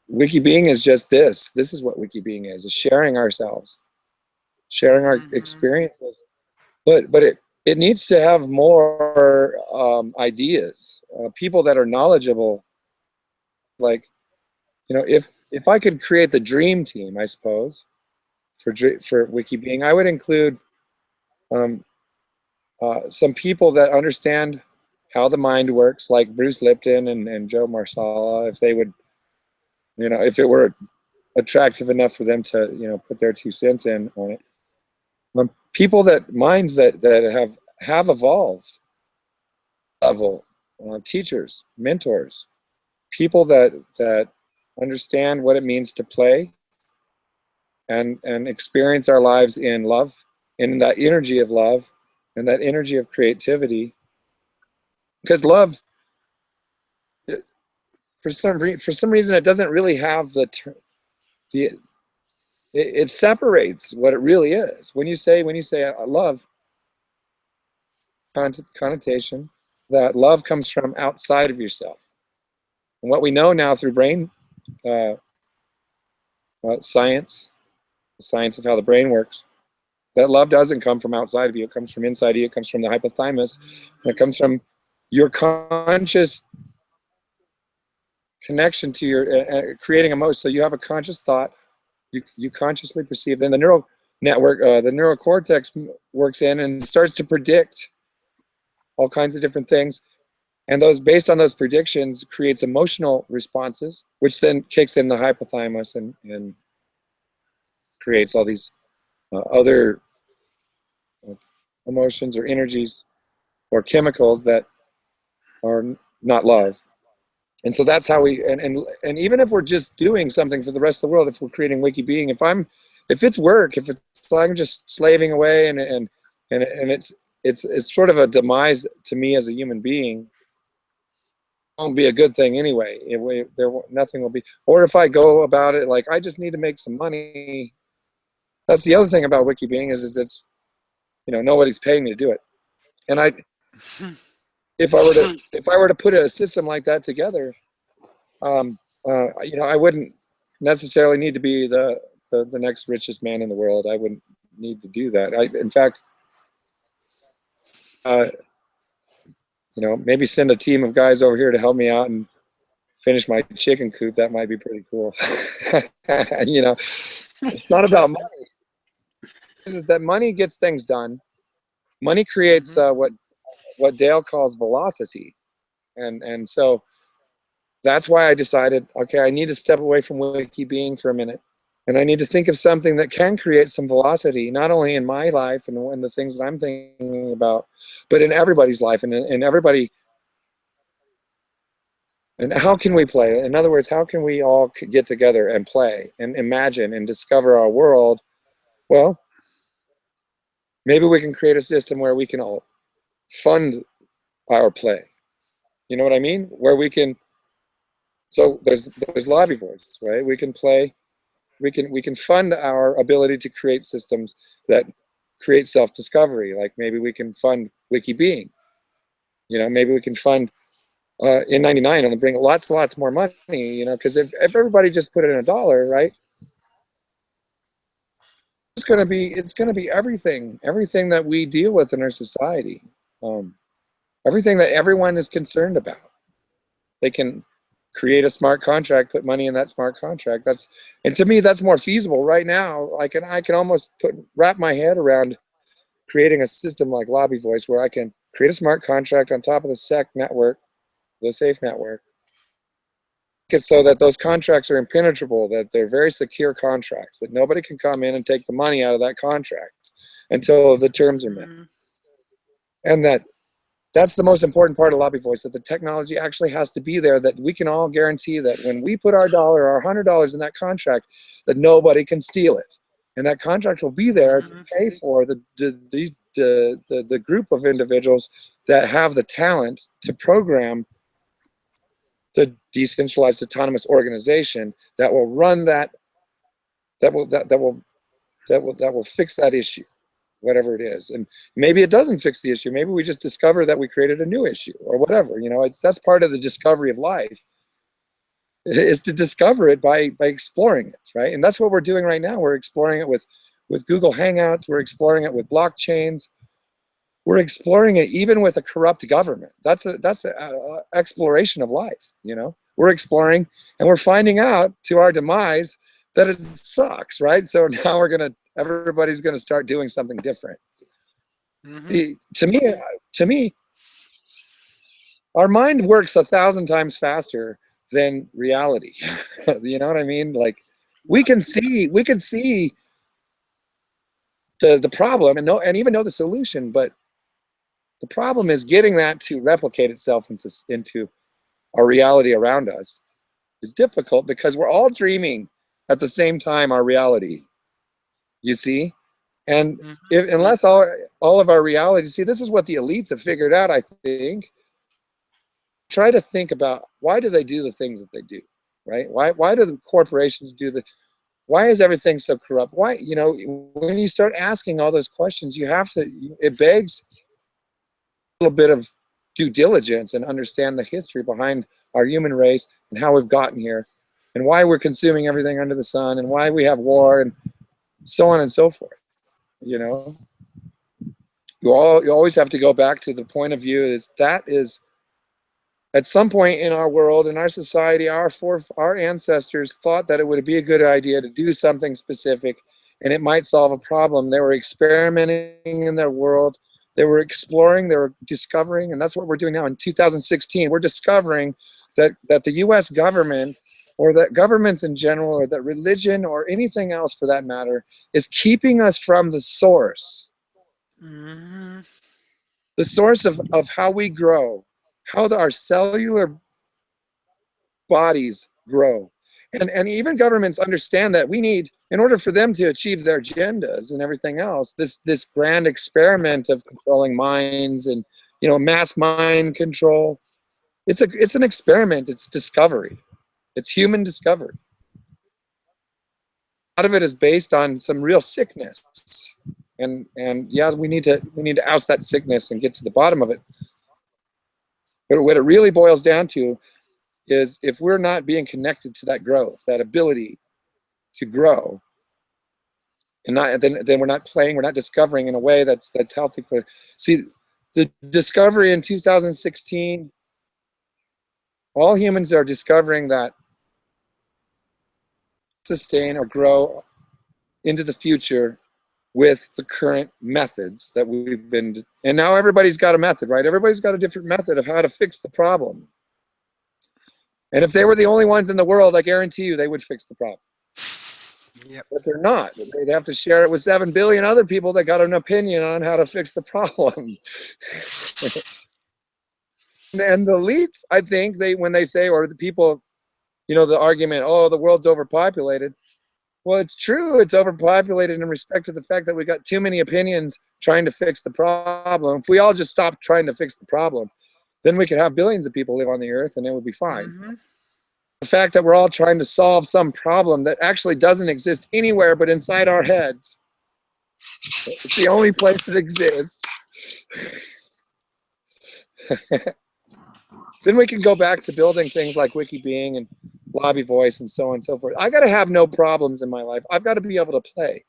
wiki being is just this. This is what wiki being is sharing ourselves, sharing our experiences. But it needs to have more ideas, people that are knowledgeable. Like, if I could create the dream team, I suppose, for wiki being, I would include some people that understand how the mind works, like Bruce Lipton and Joe Marsala, if they would, if it were attractive enough for them to, put their 2 cents in on it. People minds that have evolved, level, teachers, mentors, people that understand what it means to play and experience our lives in love, in that energy of love and that energy of creativity. Because love, for some reason, it doesn't really have it separates what it really is. When you say love, connotation that love comes from outside of yourself. And what we know now through brain science, the science of how the brain works, that love doesn't come from outside of you. It comes from inside of you. It comes from the hypothalamus. And it comes from your conscious connection to your creating emotion. So you have a conscious thought. You consciously perceive. Then the neural network, the neurocortex works in and starts to predict all kinds of different things. And based on those predictions, creates emotional responses, which then kicks in the hypothalamus and creates all these other emotions or energies or chemicals that are not love. And so that's how we, and even if we're just doing something for the rest of the world, if we're creating wiki being, if it's work, if it's like I'm just slaving away and it's sort of a demise to me as a human being, it won't be a good thing anyway. Nothing will be. Or if I go about it like I just need to make some money. That's the other thing about wiki being is it's, nobody's paying me to do it. And if I were to put a system like that together, I wouldn't necessarily need to be the next richest man in the world. I wouldn't need to do that. In fact, maybe send a team of guys over here to help me out and finish my chicken coop. That might be pretty cool. It's not about money. Is that money gets things done. Money creates what Dale calls velocity, and so that's why I decided, okay, I need to step away from wiki being for a minute, and I need to think of something that can create some velocity, not only in my life and the things that I'm thinking about, but in everybody's life and everybody. And how can we play? In other words, how can we all get together and play and imagine and discover our world? Well, maybe we can create a system where we can all fund our play. You know what I mean? Where we can. So there's lobby voice, right? We can play. We can fund our ability to create systems that create self-discovery. Like maybe we can fund wiki being. Maybe we can fund in 99 and bring lots more money. Because if everybody just put in $1, right? It's gonna be everything that we deal with in our society, everything that everyone is concerned about. They can create a smart contract, put money in that smart contract. And to me, that's more feasible right now. I can almost wrap my head around creating a system like Lobby Voice where I can create a smart contract on top of the SEC network, the safe network. Make it so that those contracts are impenetrable, that they're very secure contracts, that nobody can come in and take the money out of that contract until the terms are met. And that's the most important part of Lobby Voice, that the technology actually has to be there, that we can all guarantee that when we put our dollar or $100 in that contract, that nobody can steal it. And that contract will be there to pay for the group of individuals that have the talent to program the decentralized autonomous organization that will run that will fix that issue, whatever it is. And maybe it doesn't fix the issue. Maybe we just discover that we created a new issue or whatever. You know, that's part of the discovery of life, is to discover it by exploring it, right? And that's what we're doing right now. We're exploring it with Google Hangouts. We're exploring it with blockchains. We're exploring it even with a corrupt government. That's a exploration of life, you know? We're exploring, and we're finding out to our demise that it sucks, right? So now everybody's gonna start doing something different. To me, our mind works 1,000 times faster than reality. You know what I mean? Like, we can see the problem and even know the solution, but the problem is getting that to replicate itself into our reality around us is difficult, because we're all dreaming at the same time our reality, you see? And unless all of our reality, see, this is what the elites have figured out, I think. Try to think about, why do they do the things that they do, right? Why do the corporations why is everything so corrupt? Why, you know, when you start asking all those questions, it begs a little bit of due diligence and understand the history behind our human race and how we've gotten here and why we're consuming everything under the sun and why we have war and so on and so forth. You know, you always have to go back to the point of view is at some point in our world, in our society, our ancestors thought that it would be a good idea to do something specific and it might solve a problem. They were experimenting in their world. They were exploring, they were discovering, and that's what we're doing now. In 2016, we're discovering that the US government, or that governments in general, or that religion, or anything else for that matter, is keeping us from the source. The source of how we grow, how our cellular bodies grow. And even governments understand that we need, in order for them to achieve their agendas and everything else, this grand experiment of controlling minds and, you know, mass mind control. It's an experiment. It's discovery. It's human discovery. A lot of it is based on some real sickness, and yeah, we need to oust that sickness and get to the bottom of it. But what it really boils down to is, if we're not being connected to that growth, that ability to grow, and then we're not playing, we're not discovering in a way that's healthy for. See, the discovery in 2016, all humans are discovering that sustain or grow into the future with the current methods that we've been, and now everybody's got a method, right? Everybody's got a different method of how to fix the problem. And if they were the only ones in the world, I guarantee you they would fix the problem. Yep. But they're not. They have to share it with 7 billion other people that got an opinion on how to fix the problem. And the elites, I think, when they say, or the people, you know, the argument, oh, the world's overpopulated. Well, it's true, it's overpopulated in respect to the fact that we got too many opinions trying to fix the problem. If we all just stopped trying to fix the problem, then we could have billions of people live on the earth and it would be fine. The fact that we're all trying to solve some problem that actually doesn't exist anywhere but inside our heads. It's the only place it exists. Then we can go back to building things like WikiBeing and Lobby Voice and so on and so forth. I got to have no problems in my life. I've got to be able to play.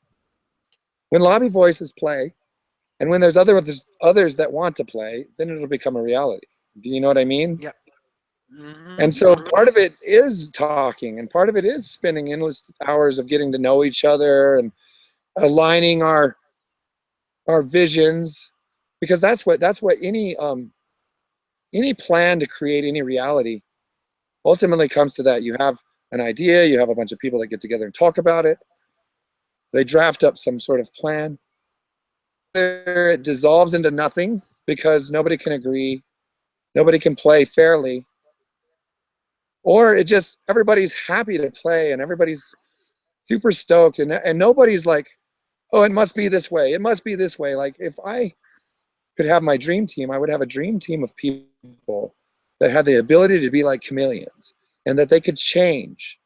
When Lobby Voices play, and when there's others that want to play, then it'll become a reality. Do you know what I mean? Yep. And so part of it is talking, and part of it is spending endless hours of getting to know each other and aligning our visions because that's what any plan to create any reality ultimately comes to that. You have an idea, you have a bunch of people that get together and talk about it. They draft up some sort of plan. It dissolves into nothing because nobody can agree, nobody can play fairly, or it just, everybody's happy to play and everybody's super stoked, and nobody's like, oh, it must be this way, it must be this way. Like, if I could have my dream team, I would have a dream team of people that had the ability to be like chameleons, and that they could change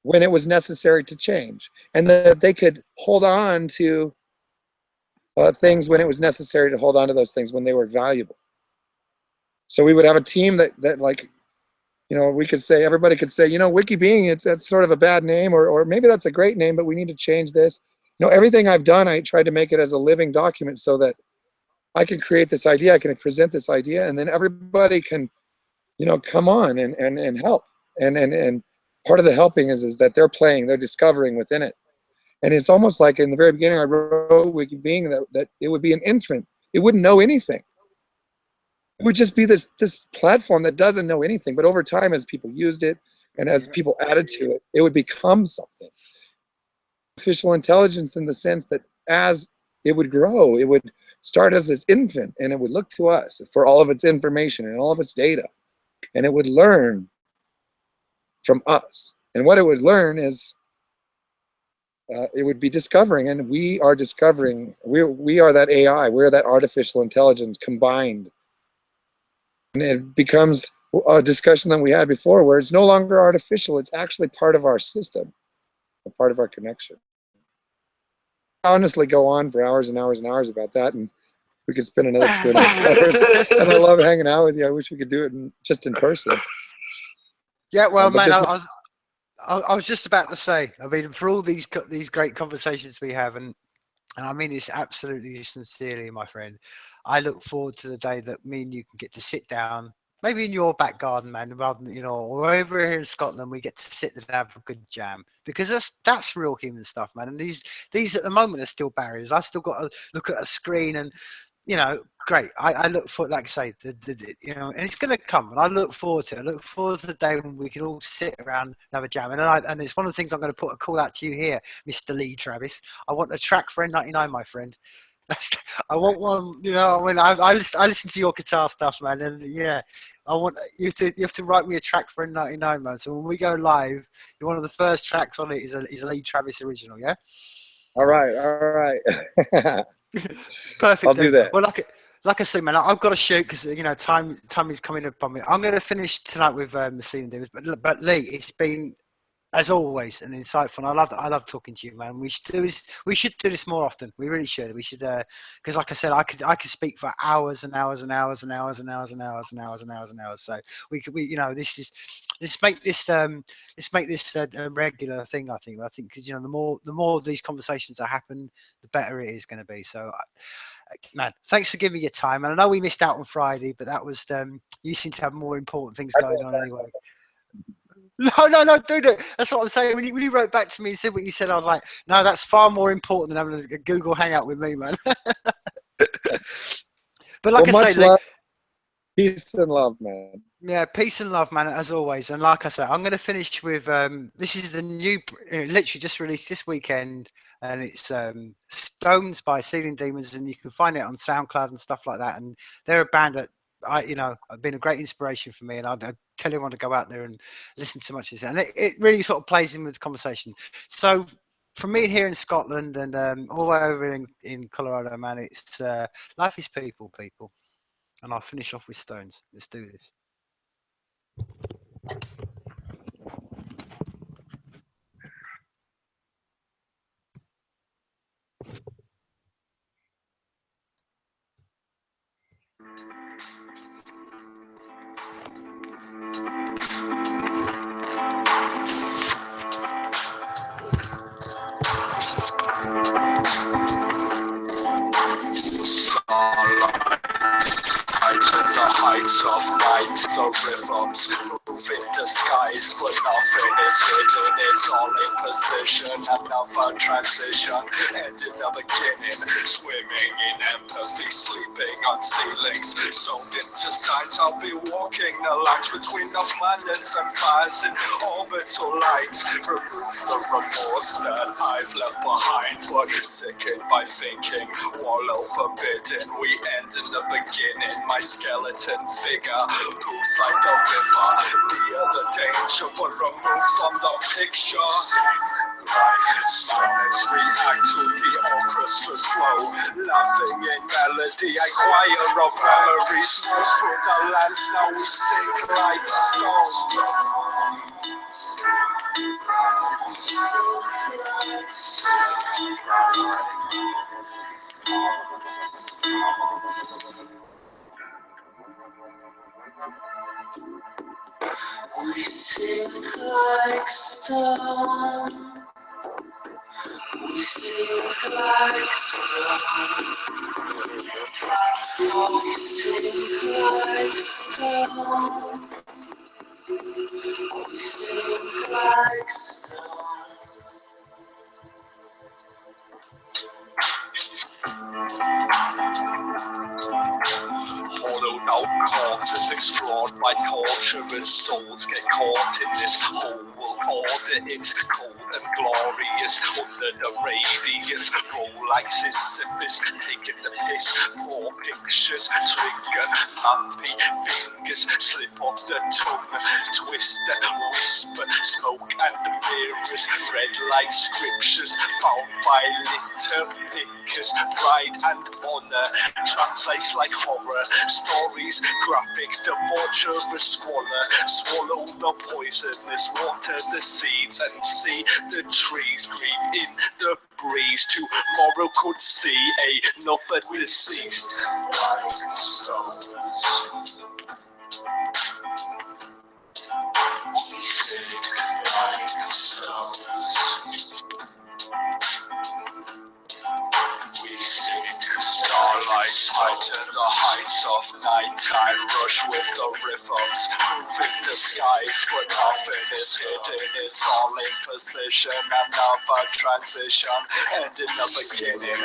when it was necessary to change, and that they could hold on to things when it was necessary to hold on to those things when they were valuable. So we would have a team that like, you know, we could say, everybody could say, you know, Wiki Being, that's sort of a bad name, or maybe that's a great name, but we need to change this. You know, everything I've done, I tried to make it as a living document so that I can create this idea, I can present this idea, and then everybody can, you know, come on and help. And part of the helping is that they're playing, they're discovering within it. And it's almost like in the very beginning, I wrote Wiki Being that it would be an infant. It wouldn't know anything. It would just be this platform that doesn't know anything. But over time, as people used it and as people added to it, it would become something. Artificial intelligence, in the sense that as it would grow, it would start as this infant, and it would look to us for all of its information and all of its data, and it would learn from us. And what it would learn is it would be discovering, and we are discovering. We are that AI. We're that artificial intelligence combined, and it becomes a discussion that we had before, where it's no longer artificial. It's actually part of our system, a part of our connection. I honestly go on for hours and hours and hours about that, and we could spend another 2.5 hours. And I love hanging out with you. I wish we could do it just in person. Yeah, well, man, I was just about to say, I mean, for all these great conversations we have, and I mean this absolutely sincerely, my friend, I look forward to the day that me and you can get to sit down, maybe in your back garden, man, rather than, you know, or over here in Scotland, we get to sit and have a good jam, because that's real human stuff, man. And these at the moment are still barriers. I still got to look at a screen and, you know, great. I look for, like I say, you know, and it's going to come, and I look forward to it. I look forward to the day when we can all sit around and have a jam. And it's one of the things I'm going to put a call out to you here, Mr. Lee Travis. I want a track for N99, my friend. I want one. You know, I mean, I listen to your guitar stuff, man, and yeah, I want you to write me a track for N99, man. So when we go live, one of the first tracks on it is a Lee Travis original. Yeah. All right. Perfect. I'll do that. Well, like I say, man, I've got to shoot because, you know, time is coming up on me. I'm going to finish tonight with Messina Davis, but Lee, it's been, as always, an insightful. And I love talking to you, man. We should do this more often. We really should. We should, because like I said, I could speak for hours and hours and hours and hours and hours and hours and hours and hours and hours. So we you know, let's make this a regular thing. I think because, you know, the more these conversations that happen, the better it is going to be. So. Man, thanks for giving me your time. And I know we missed out on Friday, but that was you seem to have more important things going on anyway. No, dude, that's what I'm saying. When you wrote back to me and said what you said, I was like, no, that's far more important than having a Google Hangout with me, man. But like I say, love, peace and love, man. Yeah, peace and love, man, as always. And like I said, I'm going to finish with this is the new, literally just released this weekend, and it's Stones by Ceiling Demons, and you can find it on SoundCloud and stuff like that. And they're a band that have been a great inspiration for me, and I'd tell everyone to go out there and listen to much of this. And it really sort of plays in with the conversation. So from me here in Scotland and all over in Colorado, man, it's life is people. And I'll finish off with Stones. Let's do this. To the heights of night, the rhythms move in the skies, but nothing is hidden, it's all in position. Another transition, and in the beginning, swimming in empathy, sleeping on ceilings, zoned into signs. I'll be walking the lines between the planets and fires in orbital light. Remove the remorse that I've left behind, but sickened by thinking, wallow forbidden. We end in the beginning, my skeleton figure pools like the river, near the danger, but removed from the picture. Stomachs react to the orchestra's flow, laughing in melody, a choir of memories. Snow through the lands, now we sink like stones. We sink like stone. We sink like stone. We sink like stone. We sink like stone. Hollowed out corpses explored by torturers, souls get caught in this whole world order. It's cold and glorious under the radius. Roll like Sisyphus, taking the piss. Poor pictures trigger happy fingers, slip off the tongue, twist and whisper, smoke and mirrors. Red light scriptures found by litter pickers. Pride and honor translates like horror. Stories graphic, debaucherous squalor. Swallow the poisonous, water the seeds, and see the trees. Grieve in the breeze. Tomorrow could see another deceased. Like stones. We sink like stones. We sink. Starlight heighten the heights of nighttime. Rush with the rhythms, moving the skies, but nothing is hidden. It's all in position. Another transition, and in the beginning.